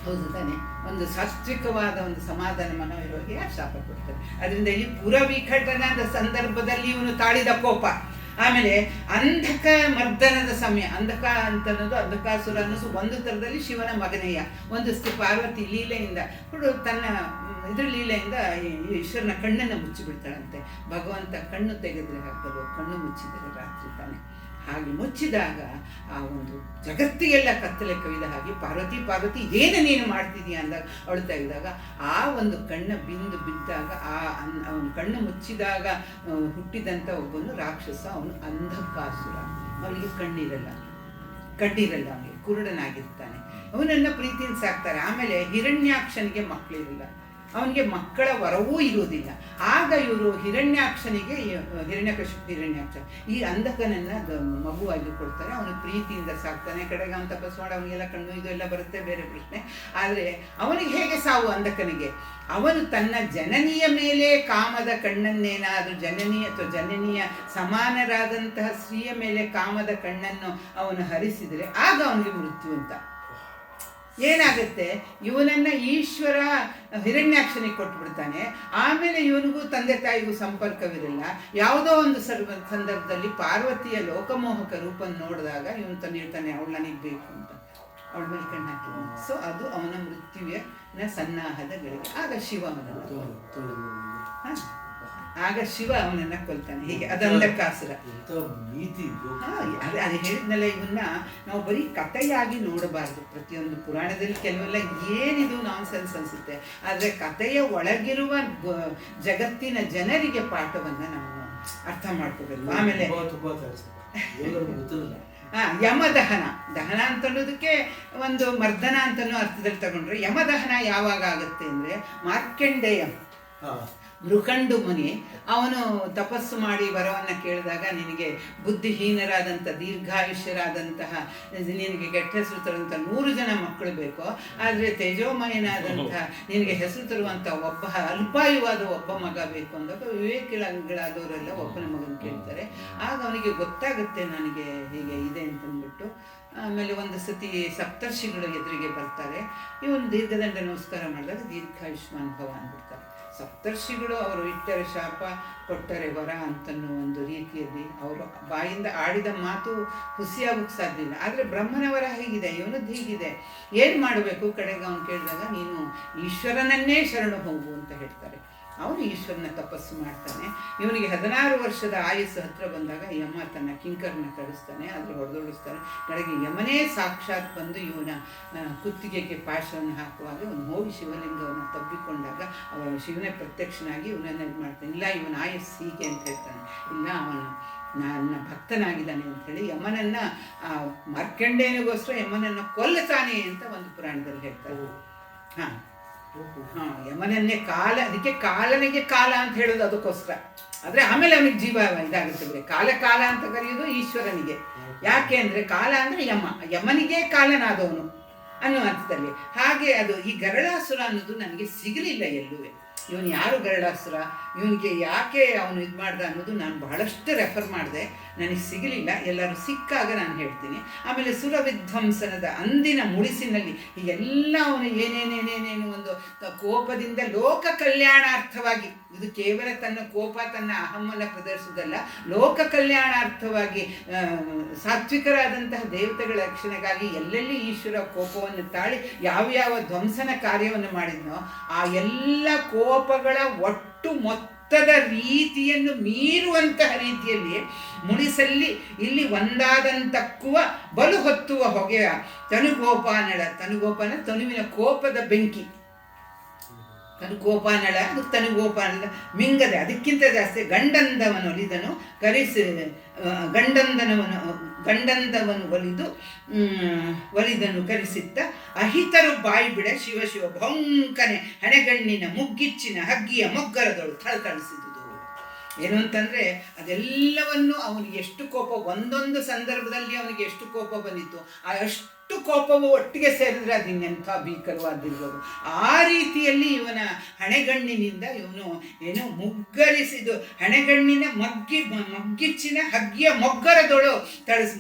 ಹೌದು ತಾನೆ? ಒಂದು ಸಾತ್ವಿಕವಾದ ಒಂದು ಸಮಾಧಾನ ಮನೋ ಇರುವಾಗ ಯಾರು ಶಾಪ ಕೊಡ್ತಾರೆ? ಅದರಿಂದ ಈ ಪುರವಿಘಟನದ ಸಂದರ್ಭದಲ್ಲಿ ಇವನು ತಾಳಿದ ಕೋಪ, ಆಮೇಲೆ ಅಂಧಕ ಮರ್ದನದ ಸಮಯ. ಅಂಧಕ ಅಂತನ್ನೋದು, ಅಂಧಕಾಸುರ ಅನ್ನೋದು ಒಂದು ಥರದಲ್ಲಿ ಶಿವನ ಮಗನೆಯ ಒಂದು ಪಾರ್ವತಿ ಲೀಲೆಯಿಂದ ತನ್ನ ಇದ್ರ ಲೀಲೆಯಿಂದ ಈಶ್ವರನ ಕಣ್ಣನ್ನು ಮುಚ್ಚಿಬಿಡ್ತಾಳಂತೆ. ಭಗವಂತ ಕಣ್ಣು ತೆಗೆದ್ರೆ ಹಾಕಲು ಕಣ್ಣು ಮುಚ್ಚಿದರೆ ರಾತ್ರಿ ತಾನೆ. ಹಾಗೆ ಮುಚ್ಚಿದಾಗ ಆ ಒಂದು ಜಗತ್ತಿಗೆಲ್ಲ ಕತ್ತಲೆ ಕವಿದ ಹಾಗೆ ಪಾರ್ವತಿ ಪಾರ್ವತಿ ಇದೇನು ನೀನು ಮಾಡ್ತಿದೀಯ ಅಂದಾಗ ಅವಳು ತೆಗೆದಾಗ ಆ ಒಂದು ಕಣ್ಣ ಬಿಂದು ಬಿದ್ದಾಗ ಅವನು ಕಣ್ಣು ಮುಚ್ಚಿದಾಗ ಹುಟ್ಟಿದಂಥ ಒಬ್ಬನು ರಾಕ್ಷಸ, ಅವನು ಅಂಧಕಾಸುರ. ಅವನಿಗೆ ಕಣ್ಣಿರಲ್ಲ, ಅವನಿಗೆ ಕುರುಡನಾಗಿರ್ತಾನೆ. ಅವನನ್ನ ಪ್ರೀತಿಯಿಂದ ಸಾಕ್ತಾರೆ. ಆಮೇಲೆ ಹಿರಣ್ಯಾಕ್ಷನಿಗೆ ಮಕ್ಕಳಿರಲ್ಲ, ಅವನಿಗೆ ಮಕ್ಕಳ ವರವೂ ಇರುವುದಿಲ್ಲ. ಆಗ ಇವರು ಹಿರಣ್ಯಾಕ್ಷನಿಗೆ ಹಿರಣ್ಯಾಕ್ಷ ಈ ಅಂಧಕನನ್ನ ಮಗುವಾಗಿ ಕೊಡ್ತಾರೆ. ಅವನು ಪ್ರೀತಿಯಿಂದ ಸಾಕ್ತಾನೆ. ಕಡೆಗೆ ಅವನು ತಪಸ್ಸು ಮಾಡಿ ಅವನಿಗೆಲ್ಲ ಕಣ್ಣು ಇದು ಎಲ್ಲ ಬರುತ್ತೆ, ಬೇರೆ ಪ್ರಶ್ನೆ. ಆದರೆ ಅವನಿಗೆ ಹೇಗೆ ಸಾವು ಅಂಧಕನಿಗೆ? ಅವನು ತನ್ನ ಜನನಿಯ ಮೇಲೆ ಕಾಮದ ಕಣ್ಣನ್ನೇನಾದರೂ ಜನನಿಯ ಅಥವಾ ಜನನಿಯ ಸಮಾನರಾದಂತಹ ಸ್ತ್ರೀಯ ಮೇಲೆ ಕಾಮದ ಕಣ್ಣನ್ನು ಅವನು ಹರಿಸಿದರೆ ಆಗ ಅವನಿಗೆ ಮೃತ್ಯು ಅಂತ. ಏನಾಗುತ್ತೆ, ಇವನನ್ನ ಈಶ್ವರ ಹಿರಣ್ಯಾಕ್ಷನಿಗೆ ಕೊಟ್ಬಿಡ್ತಾನೆ. ಆಮೇಲೆ ಇವನಿಗೂ ತಂದೆ ತಾಯಿಗೂ ಸಂಪರ್ಕವಿರಲ್ಲ. ಯಾವುದೋ ಒಂದು ಸಂದರ್ಭದಲ್ಲಿ ಪಾರ್ವತಿಯ ಲೋಕಮೋಹಕ ರೂಪನ್ನು ನೋಡಿದಾಗ ಇವನು ತಾನು ಹೇಳ್ತಾನೆ, ಅವಳು ನನಗೆ ಬೇಕು ಅಂತ, ಅವಳ ಮೇಲೆ ಕಣ್ಣು ಹಾಕಿದ್ದಾನೆ. ಸೊ ಅದು ಅವನ ಮೃತ್ಯುವಿನ ಸನ್ನಾಹದ ಗಳಿಗೆ. ಆಗ ಶಿವ ಅವನನ್ನ ಕೊಲ್ತಾನೆ. ಹೀಗೆ ಅದಂಧಕಾಸುರ. ಅದು ಹೇಳಿದ್ನಲ್ಲ, ಇವನ್ನ ನಾವು ಬರೀ ಕಥೆಯಾಗಿ ನೋಡಬಾರ್ದು. ಪ್ರತಿಯೊಂದು ಪುರಾಣದಲ್ಲಿ ಕೆಲವೆಲ್ಲ ಏನಿದು ನಾನ್ಸೆನ್ಸ್ ಅನ್ಸುತ್ತೆ, ಆದರೆ ಕಥೆಯ ಒಳಗಿರುವ ಜಗತ್ತಿನ ಜನರಿಗೆ ಪಾಠವನ್ನ ನಾವು ಅರ್ಥ ಮಾಡ್ಕೋಬೇಕು. ಆಮೇಲೆ ದಹನ ಅಂತನ್ನೋದಕ್ಕೆ ಒಂದು ಮರ್ದನ ಅಂತನೂ ಅರ್ಥದಲ್ಲಿ ತಗೊಂಡ್ರೆ, ಯಮದಹನ ಯಾವಾಗ ಆಗುತ್ತೆ ಅಂದ್ರೆ ಮಾರ್ಕಂಡೇಯ ಮೃಕಂಡು ಮುನಿ ಅವನು ತಪಸ್ಸು ಮಾಡಿ ವರವನ್ನು ಕೇಳಿದಾಗ, ನಿನಗೆ ಬುದ್ಧಿಹೀನರಾದಂಥ ದೀರ್ಘಾಯುಷ್ಯರಾದಂತಹ ನಿನಗೆ ಕೆಟ್ಟ ಹೆಸರು ತರುವಂಥ 100 ಜನ ಮಕ್ಕಳು ಬೇಕು, ಆದರೆ ತೇಜೋಮಯನಾದಂತಹ ನಿನಗೆ ಹೆಸರು ತರುವಂಥ ಒಬ್ಬ ಅಲ್ಪಾಯುವಾದ ಒಬ್ಬ ಮಗ ಬೇಕು ಅಂದಾಗ ವಿವೇಕಿಗಳಾದವರೆಲ್ಲ ಒಬ್ಬನ ಮಗನ ಕೇಳ್ತಾರೆ. ಆಗ ಅವನಿಗೆ ಗೊತ್ತಾಗುತ್ತೆ ನನಗೆ ಹೀಗೆ ಇದೆ ಅಂತಂದ್ಬಿಟ್ಟು. ಆಮೇಲೆ ಒಂದು ಸತಿ ಸಪ್ತರ್ಷಿಗಳು ಎದುರಿಗೆ ಬರ್ತಾರೆ. ಇವನು ದೀರ್ಘದಂಡ ನಮಸ್ಕಾರ ಮಾಡಿದಾಗ ದೀರ್ಘಾಯುಷ್ಮಾನ್ ಭವ ಅಂದ್ಬಿಡ್ತಾರೆ. ಸಪ್ತರ್ಷಿಗಳು ಅವರು ಇಟ್ಟರೆ ಶಾಪ, ಕೊಟ್ಟರೆ ವರ ಅಂತನ್ನೋ ಒಂದು ರೀತಿಯಲ್ಲಿ ಅವರು ಬಾಯಿಂದ ಆಡಿದ ಮಾತು ಹುಸಿಯಾಗೋಕ್ಕೆ ಸಾಧ್ಯ ಇಲ್ಲ. ಆದರೆ ಬ್ರಹ್ಮನ ವರ ಹೇಗಿದೆ, ಇವನದ್ದು ಹೀಗಿದೆ, ಏನು ಮಾಡಬೇಕು? ಕಡೆಗೆ ಅವನು ಕೇಳಿದಾಗ, ನೀನು ಈಶ್ವರನನ್ನೇ ಶರಣು ಹೋಗು ಅಂತ ಹೇಳ್ತಾರೆ. ಅವನು ಈಶ್ವರನ ತಪಸ್ಸು ಮಾಡ್ತಾನೆ. ಇವನಿಗೆ 16 ವರ್ಷದ ಆಯಸ್ಸು ಹತ್ರ ಬಂದಾಗ ಯಮ ತನ್ನ ಕಿಂಕರನ್ನ ಕಳಿಸ್ತಾನೆ, ಆದರೆ ಹೊಡೆದೋಡಿಸ್ತಾನೆ. ಕಡೆಗೆ ಯಮನೇ ಸಾಕ್ಷಾತ್ ಬಂದು ಇವನ ಕುತ್ತಿಗೆಗೆ ಪಾಶವನ್ನು ಹಾಕುವಾಗ ಇವನು ಹೋಗಿ ಶಿವಲಿಂಗವನ್ನು ತಬ್ಬಿಕೊಂಡಾಗ ಶಿವನೇ ಪ್ರತ್ಯಕ್ಷನಾಗಿ ಇವನನ್ನು ಇದು ಮಾಡ್ತಾನೆ. ಇಲ್ಲ, ಇವನ ಆಯಸ್ಸು ಹೀಗೆ ಅಂತ ಹೇಳ್ತಾನೆ. ಇಲ್ಲ, ಅವನು ನನ್ನ ಭಕ್ತನಾಗಿದ್ದಾನೆ ಅಂಥೇಳಿ ಯಮನನ್ನ ಮಾರ್ಕಂಡೇಯನಿಗೋಸ್ಕರ ಯಮನನ್ನು ಕೊಲ್ಲುತ್ತಾನೆ ಅಂತ ಒಂದು ಪುರಾಣದಲ್ಲಿ ಹೇಳ್ತಾರೆ. ಯಮನನ್ನೇ ಅದಕ್ಕೆ ಕಾಲನಿಗೆ ಕಾಲ ಅಂತ ಹೇಳೋದು ಅದಕ್ಕೋಸ್ಕರ. ಆದರೆ ಆಮೇಲೆ ಅವನಿಗೆ ಜೀವ ಇದಾಗುತ್ತೆ. ಕಾಲ ಅಂತ ಕರೆಯೋದು ಈಶ್ವರನಿಗೆ. ಯಾಕೆ ಅಂದರೆ ಕಾಲ ಅಂದರೆ ಯಮನಿಗೆ ಕಾಲನಾದವನು ಅನ್ನೋ ಅರ್ಥದಲ್ಲಿ. ಹಾಗೆ ಅದು ಈ ಗರಳಾಸುರ ಅನ್ನೋದು ನನಗೆ ಸಿಗಲಿಲ್ಲ ಎಲ್ಲೂ. ಇವನು ಯಾರು ಗರಳಾಸುರ, ಇವನಿಗೆ ಯಾಕೆ ಅವನು ಇದು ಮಾಡ್ದ ಅನ್ನೋದು ನಾನು ಬಹಳಷ್ಟು ರೆಫರ್ ಮಾಡಿದೆ, ನನಗೆ ಸಿಗಲಿಲ್ಲ. ಎಲ್ಲರೂ ಸಿಕ್ಕಾಗ ನಾನು ಹೇಳ್ತೀನಿ. ಆಮೇಲೆ ಸುರ ವಿಧ್ವಂಸನದ ಅಂದಿನ ಮುಳಿಸಿನಲ್ಲಿ ಎಲ್ಲ ಅವನು ಏನೇನೇನೇನೇನು ಒಂದು ಕೋಪದಿಂದ ಲೋಕ ಕಲ್ಯಾಣಾರ್ಥವಾಗಿ, ಇದು ಕೇವಲ ತನ್ನ ಕೋಪ ತನ್ನ ಅಹಮ್ಮನ್ನು ಪ್ರದರ್ಶಿಸೋದಲ್ಲ, ಲೋಕ ಕಲ್ಯಾಣಾರ್ಥವಾಗಿ ಸಾತ್ವಿಕರಾದಂತಹ ದೇವತೆಗಳ ರಕ್ಷಣೆಗಾಗಿ ಎಲ್ಲೆಲ್ಲಿ ಈಶ್ವರ ಕೋಪವನ್ನು ತಾಳಿ ಯಾವ ಧ್ವಂಸನ ಕಾರ್ಯವನ್ನು ಮಾಡಿದ್ನೋ ಆ ಎಲ್ಲ ಕೋಪಗಳ ಒಟ್ಟು ಮೊತ್ತದ ರೀತಿಯನ್ನು ಮೀರುವಂತಹ ರೀತಿಯಲ್ಲಿ ಮುಳಿಸಲ್ಲಿ ಇಲ್ಲಿ ಒಂದಾದಂತಕ್ಕುವ ಬಲು ಹೊತ್ತುವ ಹೊಗೆಯ ತನುಗೋಪಾನಳ ತನುವಿನ ಕೋಪದ ಬೆಂಕಿ. ತನುಗೋಪಾನಳ ಅದು ತನುಗೋಪಾನದ ಮಿಂಗದೆ, ಅದಕ್ಕಿಂತ ಜಾಸ್ತಿ ಗಂಡಂದವನು ಒಲಿದನು ಗಂಡಂದವನು ಒಲಿದನು ಕರೆಸಿತ್ತ ಅಹಿತರು ಬಾಯಿ ಬಿಡ ಶಿವ ಭೌಂಕನೆ ಹಣೆಗಣ್ಣಿನ ಮುಗ್ಗಿಚ್ಚಿನ ಹಗ್ಗಿಯ ಮೊಗ್ಗರದಳು ಥಳಥಳಿಸಿದುದು. ಏನು ಅಂತಂದರೆ ಅದೆಲ್ಲವನ್ನು ಅವನಿಗೆ ಎಷ್ಟು ಕೋಪ, ಒಂದೊಂದು ಸಂದರ್ಭದಲ್ಲಿ ಅವನಿಗೆ ಎಷ್ಟು ಕೋಪ ಬಂದಿತ್ತು, ಆ ಅಷ್ಟು ಕೋಪವು ಒಟ್ಟಿಗೆ ಸೇರಿದ್ರೆ ಅದು ಇನ್ನೆಂಥ ಭೀಕರವಾದಿರ್ಬೋದು. ಆ ರೀತಿಯಲ್ಲಿ ಇವನ ಹಣೆಗಣ್ಣಿನಿಂದ ಇವನು ಏನು ಮುಗ್ಗರಿಸಿದು, ಹಣೆಗಣ್ಣಿನ ಮೊಗ್ಗಿಚ್ಚಿನ ಹಗ್ಗಿಯ ಮೊಗ್ಗರದೊಳು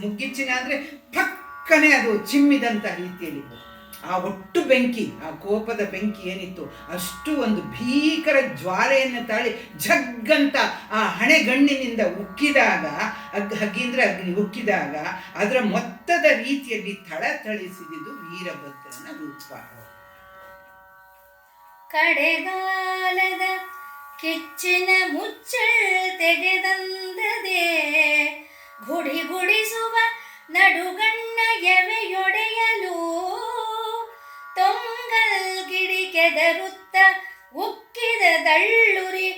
ಮುಗ್ಗಿಚ್ಚಿನ ಅಂದರೆ ಪಕ್ಕನೆ ಅದು ಚಿಮ್ಮಿದಂಥ ರೀತಿಯಲ್ಲಿ ಆ ಒಟ್ಟು ಬೆಂಕಿ, ಆ ಕೋಪದ ಬೆಂಕಿ ಏನಿತ್ತು ಅಷ್ಟು ಒಂದು ಭೀಕರ ಜ್ವಾಲೆಯನ್ನು ತಾಳಿ ಜಗ್ಗಂತ ಆ ಹಣೆಗಣ್ಣಿನಿಂದ ಉಕ್ಕಿದಾಗ, ಹಗ್ಗಿ ಅಂದರೆ ಅಗ್ನಿ ಉಕ್ಕಿದಾಗ ಅದರ ಮೊತ್ತದ ರೀತಿಯಲ್ಲಿ ಥಳಥಳಿಸಿದುದು ವೀರಭದ್ರನ ರೂಪ. ಕಡೆಗಾಲದ ಕಿಚ್ಚಿನ ಮುಚ್ಚಳ್ ತೆಗೆದಂದದೆ ಗುಡಿಸುವ ನಡುಗಣ್ಣ ಎವೆಯೊಡೆಯಲು ತೊಂಗಲ್ಗಿಡಿ ಕೆದರುತ್ತ ಉಕ್ಕಿದ ದಳ್ಳುರಿ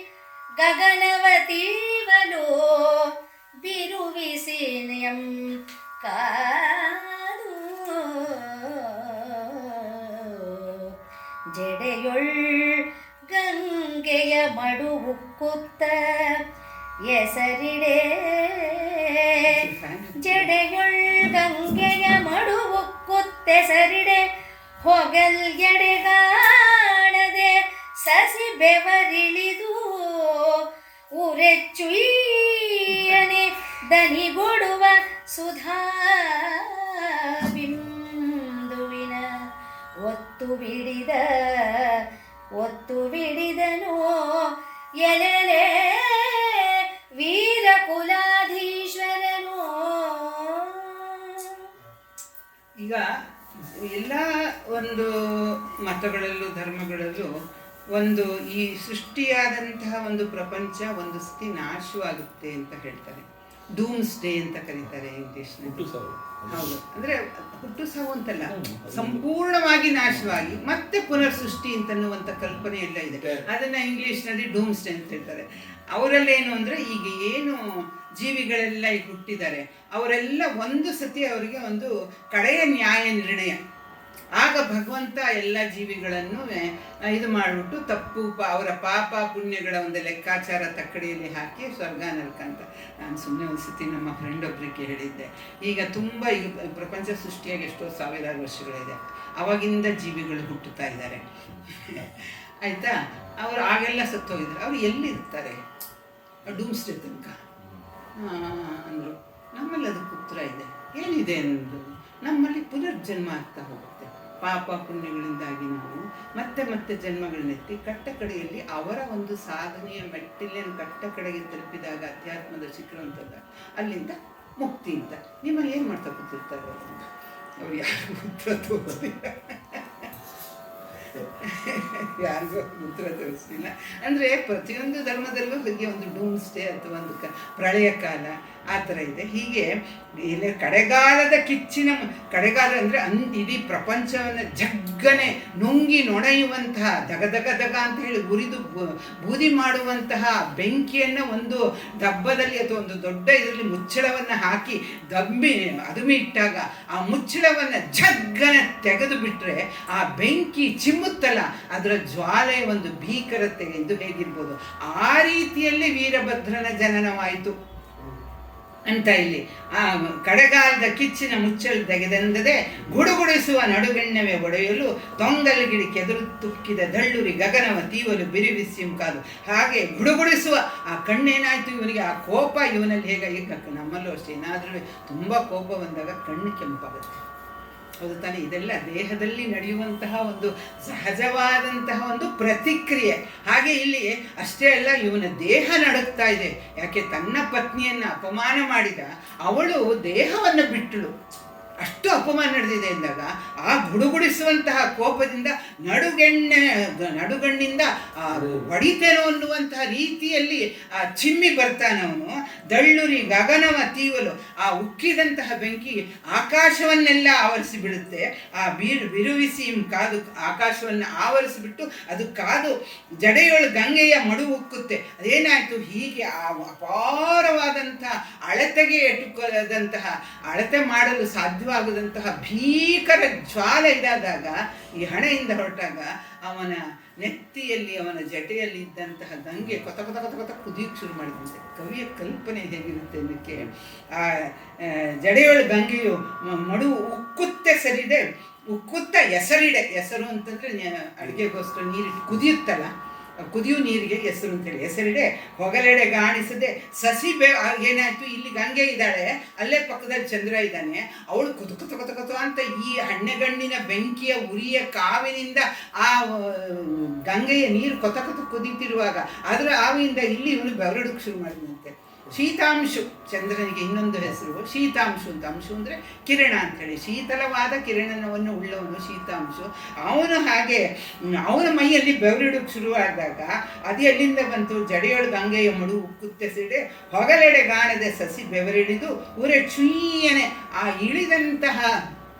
ಗಗನವ ತೀವಲು ಬಿರುವಿಸಿನಯಂ ಕಾದು ಜಡೆಯೊಳ್ ಗಂಗೆಯ ಮಡು ಉಕ್ಕುತ್ತ ಎಸರಿಡೆ ಜಡೆಯೊಳ್ ಗಂಗೆಯ ಮಡು ಉಕ್ಕುತ್ತೆಸರಿಡೆ ಹೊಗಲ್ ಎಡೆಗಾಣದೆ ಸಸಿ ಬೆವರಿಳಿದು ಉರೆಚ್ಚುಯ್ಯನೆ ದನಿಗೊಡುವ ಸುಧಾ ಬಿಂದುವಿನ ಒತ್ತು ಬಿಡಿದನು ಎಲೆಲೆ ವೀರ ಕುಲಾಧೀಶ್ವರನು. ಈಗ ಎಲ್ಲ ಒಂದು ಮತಗಳಲ್ಲೂ ಧರ್ಮಗಳಲ್ಲೂ ಒಂದು ಈ ಸೃಷ್ಟಿಯಾದಂತಹ ಒಂದು ಪ್ರಪಂಚ ಒಂದು ಸ್ಥಿತಿ ನಾಶವಾಗುತ್ತೆ ಅಂತ ಹೇಳ್ತಾರೆ. ಡೂಮ್ಸ್ ಡೇ ಅಂತ ಕರೀತಾರೆ ಇಂಗ್ಲಿಷ್ನಲ್ಲಿ. ಹೌದು, ಅಂದರೆ ಹುಟ್ಟು ಸಾವು ಅಂತಲ್ಲ, ಸಂಪೂರ್ಣವಾಗಿ ನಾಶವಾಗಿ ಮತ್ತೆ ಪುನರ್ ಸೃಷ್ಟಿ ಅಂತನ್ನುವಂಥ ಕಲ್ಪನೆ ಎಲ್ಲ ಇದೆ. ಅದನ್ನು ಇಂಗ್ಲೀಷ್ನಲ್ಲಿ ಡೂಮ್ಸ್ ಡೇ ಅಂತ ಹೇಳ್ತಾರೆ. ಅವರಲ್ಲೇನು ಅಂದರೆ ಈಗ ಏನು ಜೀವಿಗಳೆಲ್ಲ ಈಗ ಹುಟ್ಟಿದ್ದಾರೆ ಅವರೆಲ್ಲ ಒಂದು ಸತಿ ಅವರಿಗೆ ಒಂದು ಕಡೆಯ ನ್ಯಾಯ ನಿರ್ಣಯ. ಆಗ ಭಗವಂತ ಎಲ್ಲ ಜೀವಿಗಳನ್ನು ಇದು ಮಾಡಿಬಿಟ್ಟು ಅವರ ಪಾಪ ಪುಣ್ಯಗಳ ಒಂದು ಲೆಕ್ಕಾಚಾರ ತಕ್ಕಡಿಯಲ್ಲಿ ಹಾಕಿ ಸ್ವರ್ಗ ನರಕ ಅಂತ. ನಾನು ಸುಮ್ಮನೆ ಒಂದು ಸತಿ ನಮ್ಮ ಫ್ರೆಂಡ್ ಒಬ್ಬರಿಗೆ ಹೇಳಿದ್ದೆ, ಈಗ ತುಂಬ ಈಗ ಪ್ರಪಂಚ ಸೃಷ್ಟಿಯಾಗಿ ಎಷ್ಟೋ ಸಾವಿರಾರು ವರ್ಷಗಳಿದೆ, ಅವಾಗಿಂದ ಜೀವಿಗಳು ಹುಟ್ಟುತ್ತಾ ಇದ್ದಾರೆ ಆಯಿತಾ. ಅವರು ಆಗೆಲ್ಲ ಸತ್ತೋಗಿದ್ದಾರೆ, ಅವರು ಎಲ್ಲಿರ್ತಾರೆ ಡೂಮ್ಸ್ ಡೇ ತನಕ ಅಂದರು. ನಮ್ಮಲ್ಲಿ ಅದಕ್ಕೆ ಉತ್ತರ ಇದೆ. ಏನಿದೆ ಅಂದರು, ನಮ್ಮಲ್ಲಿ ಪುನರ್ಜನ್ಮ ಆಗ್ತಾ ಹೋಗುತ್ತೆ. ಪಾಪ ಪುಣ್ಯಗಳಿಂದಾಗಿ ನಾವು ಮತ್ತೆ ಮತ್ತೆ ಜನ್ಮಗಳನ್ನೆತ್ತಿ ಕಟ್ಟ ಕಡೆಯಲ್ಲಿ ಅವರ ಒಂದು ಸಾಧನೆಯ ಮೆಟ್ಟಿಲಿನ ಕಟ್ಟ ಕಡೆಗೆ ತಲುಪಿದಾಗ ಅಧ್ಯಾತ್ಮದ ಶಿಖರವಂತದ ಅಲ್ಲಿಂದ ಮುಕ್ತಿ ಅಂತ. ನಿಮ್ಮಲ್ಲಿ ಏನು ಮಾಡ್ತಾ ಕೂತಿರ್ತಾರೆ ಅವ್ರು ಯಾರಿಗೂ ಉತ್ತರ ತೋರಿಸ್ತಿಲ್ಲ ಯಾರಿಗೂ ಉತ್ತರ ತೋರಿಸ್ತಿಲ್ಲ. ಅಂದರೆ ಪ್ರತಿಯೊಂದು ಧರ್ಮದಲ್ಲೂ ಹೀಗೆ ಒಂದು ಡೂಮ್ಸ್ ಡೇ ಅಥವಾ ಒಂದು ಪ್ರಳಯ ಕಾಲ ಆ ಥರ ಇದೆ. ಹೀಗೆ ಇಲ್ಲಿ ಕಡೆಗಾಲದ ಕಿಚ್ಚಿನ ಕಡೆಗಾಲ ಅಂದರೆ ಇಡೀ ಪ್ರಪಂಚವನ್ನು ಜಗ್ಗನೆ ನುಂಗಿ ನೊಣೆಯುವಂತಹ ದಗ ಅಂತ ಹೇಳಿ ಉರಿದು ಬೂದಿ ಮಾಡುವಂತಹ ಬೆಂಕಿಯನ್ನು ಒಂದು ದಬ್ಬದಲ್ಲಿ ಅಥವಾ ಒಂದು ದೊಡ್ಡ ಇದರಲ್ಲಿ ಮುಚ್ಚಳವನ್ನು ಹಾಕಿ ಅದುಮಿ ಇಟ್ಟಾಗ ಆ ಮುಚ್ಚಳವನ್ನು ಜಗ್ಗನೆ ತೆಗೆದು ಬಿಟ್ಟರೆ ಆ ಬೆಂಕಿ ಚಿಮ್ಮುತ್ತಲ್ಲ, ಅದರ ಜ್ವಾಲೆ ಒಂದು ಭೀಕರತೆ ಎಂದು ಹೇಗಿರ್ಬೋದು. ಆ ರೀತಿಯಲ್ಲಿ ವೀರಭದ್ರನ ಜನನವಾಯಿತು ಅಂತ ಇಲ್ಲಿ ಆ ಕಡೆಗಾಲದ ಕಿಚ್ಚಿನ ಮುಚ್ಚಲು ತೆಗೆದಂದದೆ ಗುಡುಗುಡಿಸುವ ನಡುಗಣ್ಣವೇ ಒಡೆಯಲು ತೊಂಗಲ್ಗಿಡಿ ಕೆದರು ತುಕ್ಕಿದ ದಳ್ಳುರಿ ಗಗನವ ತೀವಲು ಬಿರಿಬಿಸಿಂ ಕಾದು. ಹಾಗೆ ಗುಡುಗುಡಿಸುವ ಆ ಕಣ್ಣೇನಾಯಿತು ಇವನಿಗೆ, ಆ ಕೋಪ ಇವನಲ್ಲಿ ಹೇಗಾಗಿ ನಮ್ಮಲ್ಲೂ ಅಷ್ಟೇ ಏನಾದರೂ ತುಂಬ ಕೋಪ ಬಂದಾಗ ಕಣ್ಣು ಕೆಂಪಾಗುತ್ತೆ. ಹೌದು ತಾನೆ? ಇದೆಲ್ಲ ದೇಹದಲ್ಲಿ ನಡೆಯುವಂತಹ ಒಂದು ಸಹಜವಾದಂತಹ ಒಂದು ಪ್ರತಿಕ್ರಿಯೆ. ಹಾಗೆ ಇಲ್ಲಿ ಅಷ್ಟೇ ಅಲ್ಲ, ಇವನ ದೇಹ ನಡುಗ್ತಾ ಇದೆ. ಯಾಕೆ? ತನ್ನ ಪತ್ನಿಯನ್ನು ಅಪಮಾನ ಮಾಡಿದ ಅವಳು ದೇಹವನ್ನು ಬಿಟ್ಟಳು. ಅಷ್ಟು ಅಪಮಾನ ನಡೆದಿದೆ ಎಂದಾಗ ಆ ಗುಡುಗುಡಿಸುವಂತಹ ಕೋಪದಿಂದ ನಡುಗಣ್ಣಿಂದ ಹೊಡಿತೇನೋ ಅನ್ನುವಂತಹ ರೀತಿಯಲ್ಲಿ ಆ ಚಿಮ್ಮಿ ಬರ್ತಾನವನು. ದಳ್ಳುರಿ ಗಗನವ ತೀವಲು, ಆ ಉಕ್ಕಿದಂತಹ ಬೆಂಕಿ ಆಕಾಶವನ್ನೆಲ್ಲ ಆವರಿಸಿ ಬಿಡುತ್ತೆ. ಆ ಬಿರುವಿಸಿ ಕಾದು ಆಕಾಶವನ್ನು ಆವರಿಸಿಬಿಟ್ಟು ಅದು ಕಾದು ಜಡೆಯೊಳು ಗಂಗೆಯ ಮಡು ಉಕ್ಕುತ್ತೆ. ಅದೇನಾಯಿತು? ಹೀಗೆ ಆ ಅಪಾರವಾದಂತಹ ಅಳತೆಗೆ ಎಟುಕದಂತಹ, ಅಳತೆ ಮಾಡಲು ಸಾಧ್ಯ ಸಿದ್ಧವಾಗದಂತಹ ಭೀಕರ ಜ್ವಾಲೆ ಇದಾದಾಗ, ಈ ಹಣೆಯಿಂದ ಹೊರಟಾಗ ಅವನ ನೆತ್ತಿಯಲ್ಲಿ, ಅವನ ಜಟೆಯಲ್ಲಿ ಇದ್ದಂತಹ ಗಂಗೆ ಕೊತ ಕೊತ ಕೊತ ಕೊತ ಕುದಿಯೋಕ್ಕೆ ಶುರು ಮಾಡಿದಂತೆ. ಕವಿಯ ಕಲ್ಪನೆ ಹೇಗಿರುತ್ತೆ ಅನ್ನೋಕ್ಕೆ, ಆ ಜಡೆಯೊಳ ಗಂಗೆಯು ಮಡು ಉಕ್ಕುತ್ತೆ ಸರಿದೆ, ಉಕ್ಕುತ್ತ ಎಸರಿಡೆ. ಎಸರು ಅಂತಂದರೆ ಅಡುಗೆಗೋಸ್ಕರ ನೀರಿಟ್ಟು ಕುದಿಯುತ್ತಲ್ಲ, ಕುದಿಯು ನೀರಿಗೆ ಹೆಸರು ಅಂತೇಳಿ. ಹೆಸರಿಡೆ ಹೊಗಲೆಡೆ ಗಾಣಿಸದೆ ಸಸಿ ಏನಾಯ್ತು, ಇಲ್ಲಿ ಗಂಗೆ ಇದ್ದಾಳೆ, ಅಲ್ಲೇ ಪಕ್ಕದಲ್ಲಿ ಚಂದ್ರ ಇದ್ದಾನೆ, ಅವಳು ಕುತು ಕುತು ಕುತು ಕುತು ಅಂತ ಈ ಹಣ್ಣೆಗಣ್ಣಿನ ಬೆಂಕಿಯ ಉರಿಯ ಕಾವಿನಿಂದ ಆ ಗಂಗೆಯ ನೀರು ಕೊತ ಕೊತ ಕುದೀತಿರುವಾಗ ಅದರ ಆವಿಯಿಂದ ಇಲ್ಲಿ ಇವನು ಬೆವರಡಕ್ಕೆ ಶುರು ಮಾಡಿದಂತೆ. ಶೀತಾಂಶು, ಚಂದ್ರನಿಗೆ ಇನ್ನೊಂದು ಹೆಸರು ಶೀತಾಂಶು ಅಂತ. ಅಂಶು ಅಂದರೆ ಕಿರಣ ಅಂಥೇಳಿ, ಶೀತಲವಾದ ಕಿರಣವನ್ನು ಉಳ್ಳವನು ಶೀತಾಂಶು. ಅವನು ಹಾಗೆ ಅವನ ಮೈಯಲ್ಲಿ ಬೆವರಿಡೋಕ್ಕೆ ಶುರುವಾದಾಗ ಅದು ಎಲ್ಲಿಂದ ಬಂತು? ಜಡೆಯೊಳು ಗಂಗೆಯ ಮಡು ಉಕ್ಕುತ್ತೆ ಸಿಡೆ ಹೊಗಲೆಡೆ ಗಾಣದೆ ಸಸಿ ಬೆವರಿಡಿದು ಊರೇ ಚುಯ್ಯನೆ. ಆ ಇಳಿದಂತಹ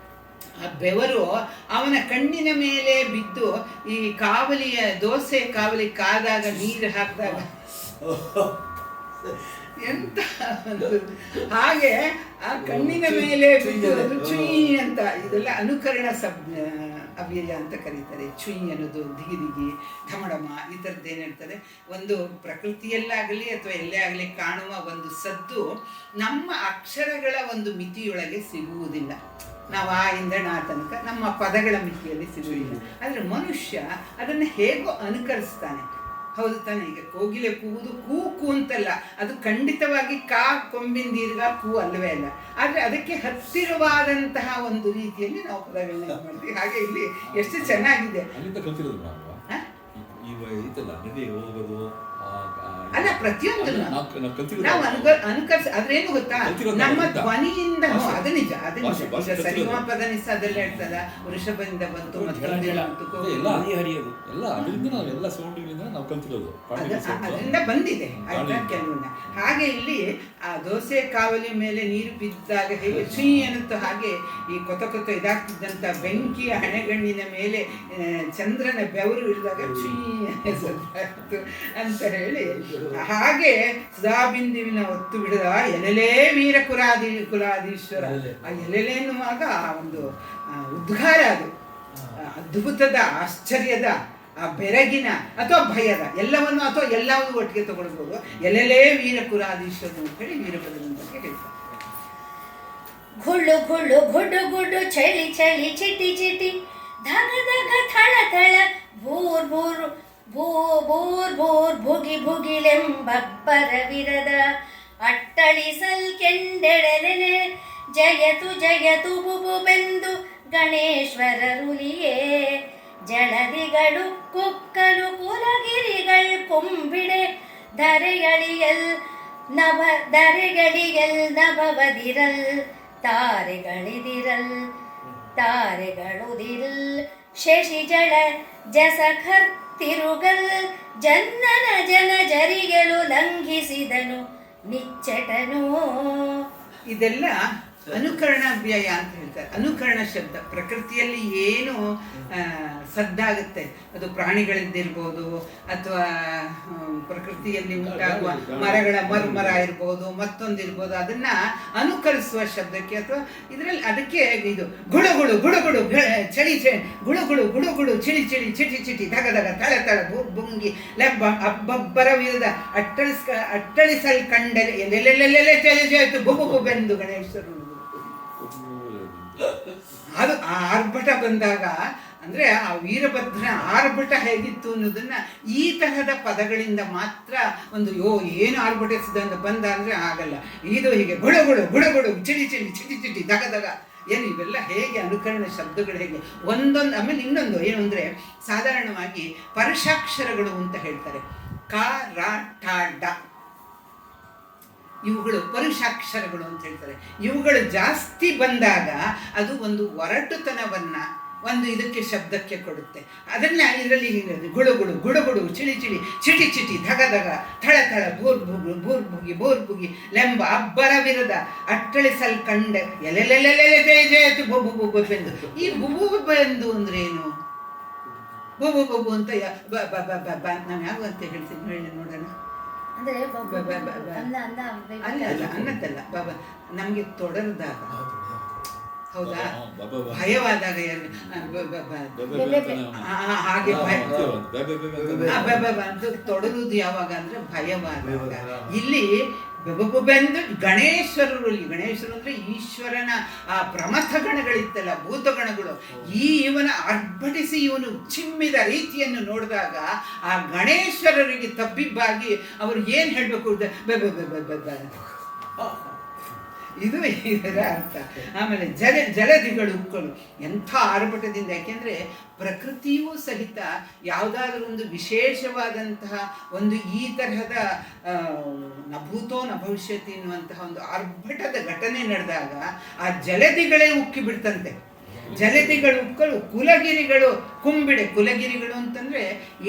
ಆ ಬೆವರು ಅವನ ಕಣ್ಣಿನ ಮೇಲೆ ಬಿದ್ದು, ಈ ಕಾವಲಿಯ ದೋಸೆ ಕಾವಲಿ ಕಾದಾಗ ನೀರು ಹಾಕಿದಾಗ ಎಂತ ಹಾಗೆ ಆ ಕಣ್ಣಿನ ಮೇಲೆ ಬಿದ್ದು ಚುಯಿ ಅಂತ. ಇದೆಲ್ಲ ಅನುಕರಣ ಅವ್ಯಯ ಅಂತ ಕರೀತಾರೆ. ಚುಯಿ ಅನ್ನೋದು ದಿಗಿ ದಿಗಿ, ಢಮಢಮ, ಈ ಥರದ್ದು ಏನಿರ್ತದೆ, ಒಂದು ಪ್ರಕೃತಿಯಲ್ಲಾಗಲಿ ಅಥವಾ ಎಲ್ಲೇ ಆಗಲಿ ಕಾಣುವ ಒಂದು ಸದ್ದು ನಮ್ಮ ಅಕ್ಷರಗಳ ಒಂದು ಮಿತಿಯೊಳಗೆ ಸಿಗುವುದಿಲ್ಲ. ನಾವು ಆ ಇಂದ ನಾ ತನಕ ನಮ್ಮ ಪದಗಳ ಮಿತಿಯಲ್ಲಿ ಸಿಗುವುದಿಲ್ಲ. ಆದರೆ ಮನುಷ್ಯ ಅದನ್ನು ಹೇಗೋ ಅನುಕರಿಸ್ತಾನೆ. ಹೌದು ತಾನೆ? ಈಗ ಕೋಗಿಲೆ ಕೂವುದು ಕೂ ಅಂತಲ್ಲ, ಅದು ಖಂಡಿತವಾಗಿ ಕಾ ಕೊಂಬಿನ ದೀರ್ಘ ಕೂ ಅಲ್ಲವೇ ಅಲ್ಲ. ಆದರೆ ಅದಕ್ಕೆ ಹತ್ತಿರವಾದಂತಹ ಒಂದು ರೀತಿಯಲ್ಲಿ ನಾವು ಪದಗಳನ್ನ ಮಾಡ್ತೀವಿ. ಹಾಗೆ ಇಲ್ಲಿ ಎಷ್ಟು ಚೆನ್ನಾಗಿದೆ. ಅಲ್ಲ, ಪ್ರತಿಯೊಂದನ್ನು ನಾವು ಅನುಕರಿಸ. ಅದ್ರೇನು ಗೊತ್ತಾ, ನಮ್ಮ ಧ್ವನಿಯಿಂದ ಅದು ನಿಜ, ಅದು ನಿಜ. ಈಗ ಸರಿಗಮ ಪದ ನಿಸ ಅದೆಲ್ಲ ಹೇಳ್ತದ, ವೃಷಭದಿಂದ ಬಂತು, ಅದರಿಂದ ಬಂದಿದೆ ಆಯ್ತಾ ಕೆಲವನ್ನ. ಹಾಗೆ ಇಲ್ಲಿ ಆ ದೋಸೆ ಕಾವಲಿ ಮೇಲೆ ನೀರು ಬಿದ್ದಾಗ ಹೇಗೆ ಶ್ರೀ ಅನ್ನುತ್ತೋ, ಹಾಗೆ ಈ ಕೊತ ಕೊತ ಇದಾಗ್ತಿದ್ದಂಥ ಬೆಂಕಿಯ ಹಣೆಗಣ್ಣಿನ ಮೇಲೆ ಚಂದ್ರನ ಬೆವರು ಇಳಿದಾಗ ಶ್ರೀ ಅಂತ ಹೇಳಿ, ಹಾಗೆ ಸುಧಾಬಿಂದುವಿನ ಒತ್ತು ಬಿಡದ ಎಲೆಲೇ ವೀರ ಕುಲಾಧೀಶ್ವರ. ಆ ಎಲೆಲೆ ಎನ್ನುವಾಗ ಆ ಒಂದು ಉದ್ಗಾರ, ಅದು ಅದ್ಭುತದ, ಆಶ್ಚರ್ಯದ, ಆ ಬೆರಗಿನ ಅಥವಾ ಭಯದ ಎಲ್ಲವನ್ನು ಅಥವಾ ಎಲ್ಲವನ್ನೂ ಒಟ್ಟಿಗೆ ತಗೊಳ್ಬೋದು. ಎಲೆಲೇ ವೀರ ಕುಲಾಧೀಶ್ವರ ಅಂತ ಹೇಳಿ ವೀರಪದದ ಬಗ್ಗೆ ಹೇಳ್ತಾರೆ. ಘುಳ್ಳು ಘುಳ್ಳು ಗುಡ್ಡು ಗುಡ್ಡು ಚಳಿ ಚಳಿ ಚಿಟಿ ಚಿಟಿ ಧಗ ಧಗ ಥಳ ಥಳ ಭೂರ್ ಭೂರ್ ಭೂರ್ ಭೂರ್ ಭುಗಿ ಭುಗಿಲೆಂಬಬ್ಬರ ವಿರದ ಅಟ್ಟಳಿಸಲ್ ಕೆಂಡೆಡಲೆನೆ ಜಯತು ಜಯತು ಬುಬುಬೆಂದು ಗಣೇಶ್ವರ ರುಲಿಯೇ ಜಳದಿಗಳು ಕುಕ್ಕಲು ಕುಲಗಿರಿಗಳು ಕುಂಬಿಡೆ ಧರೆಗಳಿಯಲ್ ನಭವದಿರಲ್ ತಾರೆಗಳಿದಿರಲ್ ತಾರೆಗಳುದಿರಲ್ ಶಶಿ ಜಳ ಜಸಖರ್ ತಿರುಗಲ್ ಜನ್ನನ ಜನ ಜರಿಗೆಲು ಲಂಘಿಸಿದನು ನಿಚ್ಚಟನು. ಇದೆಲ್ಲ ಅನುಕರಣಾವ್ಯಯ ಅಂತ ಹೇಳ್ತಾರೆ. ಅನುಕರಣ ಶಬ್ದ ಪ್ರಕೃತಿಯಲ್ಲಿ ಏನು ಸದ್ದಾಗುತ್ತೆ, ಅದು ಪ್ರಾಣಿಗಳಿದ್ದಿರ್ಬೋದು ಅಥವಾ ಪ್ರಕೃತಿಯಲ್ಲಿ ಉಂಟಾಗುವ ಮರಗಳ ಮರ್ಮರ ಇರ್ಬೋದು, ಮತ್ತೊಂದಿರ್ಬೋದು, ಅದನ್ನ ಅನುಕರಿಸುವ ಶಬ್ದಕ್ಕೆ ಅಥವಾ ಇದರಲ್ಲಿ ಅದಕ್ಕೆ ಇದು ಗುಳುಗುಳು ಗುಳುಗುಳು ಚಳಿ ಗುಳುಗುಳು ಗುಳುಗುಳು ಚಿಳಿ ಚಿಳಿ ಚಿಟಿ ಚಿಟಿ ಧಗ ಧಗ ತಳ ತಳ ಬುಂಗಿ ಲೆಬ್ಬ ಅಬ್ಬಬ್ಬರ ವಿರುದ್ಧ ಅಟ್ಟಳಿಸಲ್ ಕಂಡಲೆ ಎಲ್ಲೆಲ್ಲೆಲ್ಲೆಲ್ಲೆ ಚಳಿಜಾಯ್ತು ಬೊಬ್ಬು ಬೊಬ್ಬೆಂದು ಗಣೇಶರು. ಅದು ಆ ಆರ್ಭಟ ಬಂದಾಗ, ಅಂದರೆ ಆ ವೀರಭದ್ರನ ಆರ್ಭಟ ಹೇಗಿತ್ತು ಅನ್ನೋದನ್ನ ಈ ತರಹದ ಪದಗಳಿಂದ ಮಾತ್ರ ಒಂದು ಏನು ಆರ್ಭಟಿಸಿದ ಅಂತ ಬಂದ ಅಂದರೆ ಆಗಲ್ಲ. ಇದು ಹೀಗೆ ಗುಳುಗುಳು ಗುಳುಗುಳು ಚಿಡಿ ಚಿಡಿ ಚಿಟಿ ಚಿಟಿ ದಗ ದಗ, ಏನು ಇವೆಲ್ಲ ಹೇಗೆ ಅನುಕರಣ ಶಬ್ದಗಳು ಹೇಗೆ ಒಂದೊಂದು. ಆಮೇಲೆ ಇನ್ನೊಂದು ಏನು ಅಂದರೆ, ಸಾಧಾರಣವಾಗಿ ಪರಶಾಕ್ಷರಗಳು ಅಂತ ಹೇಳ್ತಾರೆ. ಕ ರ ಠ ಡ ಇವುಗಳು ಪರುಷಾಕ್ಷರಗಳು ಅಂತ ಹೇಳ್ತಾರೆ. ಇವುಗಳು ಜಾಸ್ತಿ ಬಂದಾಗ ಅದು ಒಂದು ಒರಟುತನವನ್ನ ಒಂದು ಇದಕ್ಕೆ ಶಬ್ದಕ್ಕೆ ಕೊಡುತ್ತೆ. ಅದನ್ನ ಇದರಲ್ಲಿ ಗುಳುಗುಳು ಗುಡುಗುಡು ಚಿಳಿ ಚಿಳಿ ಚಿಟಿ ಚಿಟಿ ಧಗ ಧಗ ಥಳ ಥಳ ಭೂರ್ ಭುಗಿ ಲೆಂಬ ಅಬ್ಬರ ವಿರದ ಅಟ್ಟಳಿಸಲ್ ಕಂಡ ಎಲೆಲೆಲೆಲೆ ಜಯತು ಬೊಬ್ಬು ಬೊಬ್ಬೆಂದು. ಈ ಬುಬು ಬೆಂದು ಅಂದ್ರೆ ಏನು? ಬೊಬ್ಬು ಬೊಬ್ಬು ಅಂತ ನಾವು ಯಾವ ಅಂತ ಹೇಳ್ತೀನಿ ಹೇಳಿ ನೋಡೋಣ. ಅಂದ್ರೆ ಅಲ್ಲ ಅನ್ನದ್ದಲ್ಲ ಬಾಬಾ, ನಮಗೆ ತೊಡರ್ದಾಗ ಹೌದಾ? ಭಯವಾದಾಗ ಹಾಗೆ ಅಂತ ತೊಡರುದು ಯಾವಾಗ ಅಂದ್ರೆ ಭಯವಾದಾಗ. ಇಲ್ಲಿ ಬೆಬೆಂದು ಗಣೇಶ್ವರರು ಅಂದ್ರೆ ಈಶ್ವರನ ಆ ಪ್ರಮಥ ಗಣಗಳಿತ್ತಲ್ಲ, ಭೂತಗಣಗಳು, ಇವನ ಅರ್ಭಟಿಸಿ ಇವನು ಚಿಮ್ಮಿದ ರೀತಿಯನ್ನು ನೋಡಿದಾಗ ಆ ಗಣೇಶ್ವರರಿಗೆ ತಬ್ಬಿಬ್ಬಾಗಿ ಅವರು ಏನ್ ಹೇಳ್ಬೇಕು, ಇದು ಇದರ ಅರ್ಥ. ಆಮೇಲೆ ಜಲಧಿಗಳು ಉಕ್ಕಳು ಎಂಥ ಆರ್ಭಟದಿಂದ, ಯಾಕೆಂದ್ರೆ ಪ್ರಕೃತಿಯೂ ಸಹಿತ ಯಾವುದಾದ್ರೂ ಒಂದು ವಿಶೇಷವಾದಂತಹ ಒಂದು ಈ ತರಹದ ನಭೂತೋ ನ ಭವಿಷ್ಯತಿ ಎನ್ನುವಂತಹ ಒಂದು ಆರ್ಭಟದ ಘಟನೆ ನಡೆದಾಗ ಆ ಜಲಧಿಗಳೇ ಉಕ್ಕಿ ಬಿಡ್ತಂತೆ. ಜಲಧಿಗಳು ಉಕ್ಕಳು, ಕುಲಗಿರಿಗಳು ಕುಂಬಿಡೆ. ಕುಲಗಿರಿಗಳು ಅಂತಂದ್ರೆ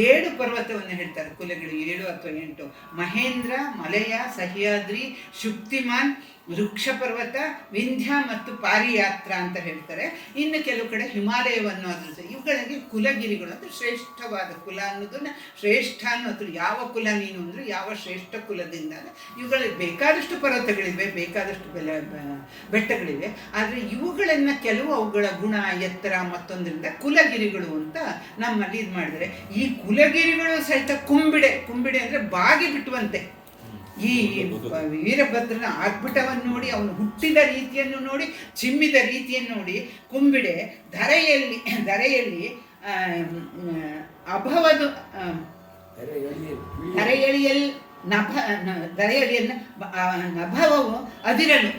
7 ಪರ್ವತವನ್ನು ಹೇಳ್ತಾರೆ. ಕುಲಗಿರಿ 7 ಅಥವಾ 8: ಮಹೇಂದ್ರ, ಮಲಯ, ಸಹ್ಯಾದ್ರಿ, ಶುಕ್ತಿಮಾನ್, ವೃಕ್ಷ ಪರ್ವತ, ವಿಂಧ್ಯ ಮತ್ತು ಪಾರಿಯಾತ್ರ ಅಂತ ಹೇಳ್ತಾರೆ. ಇನ್ನು ಕೆಲವು ಕಡೆ ಹಿಮಾಲಯವನ್ನು ಅದ್ರ ಇವುಗಳಿಗೆ ಕುಲಗಿರಿಗಳು ಅಂದ್ರೆ ಶ್ರೇಷ್ಠವಾದ ಕುಲ ಅನ್ನೋದನ್ನ, ಶ್ರೇಷ್ಠ ಅನ್ನೋದು ಯಾವ ಕುಲ ನೀನು ಅಂದ್ರೆ ಯಾವ ಶ್ರೇಷ್ಠ ಕುಲದಿಂದ. ಇವುಗಳಿಗೆ ಬೇಕಾದಷ್ಟು ಪರ್ವತಗಳಿವೆ, ಬೇಕಾದಷ್ಟು ಬೆಟ್ಟಗಳಿವೆ. ಆದರೆ ಇವುಗಳನ್ನ ಕೆಲವು ಅವುಗಳ ಗುಣ, ಎತ್ತರ ಮತ್ತೊಂದರಿಂದ ಕುಲಗಿರಿಗಳು ಅಂತ ನಮ್ಮಲ್ಲಿ ಇದು ಮಾಡಿದರೆ, ಈ ಕುಲಗಿರಿಗಳು ಸಹಿತ ಕುಂಬಿಡೆ ಅಂದ್ರೆ ಬಾಗಿ ಬಿಟ್ಟುವಂತೆ. ಈ ವೀರಭದ್ರನ ಆರ್ಭಟವನ್ನು ನೋಡಿ, ಅವನು ಹುಟ್ಟಿದ ರೀತಿಯನ್ನು ನೋಡಿ, ಚಿಮ್ಮಿದ ರೀತಿಯನ್ನು ನೋಡಿ ಕುಂಬಿಡೆ ಧರೆಯಲ್ಲಿ ಅಭವದು ಧರೆಯಳಿಯಲ್ಲಿ ಧರೆಯಡಿಯನ್ನು ನಭವವು ಅದಿರಲು,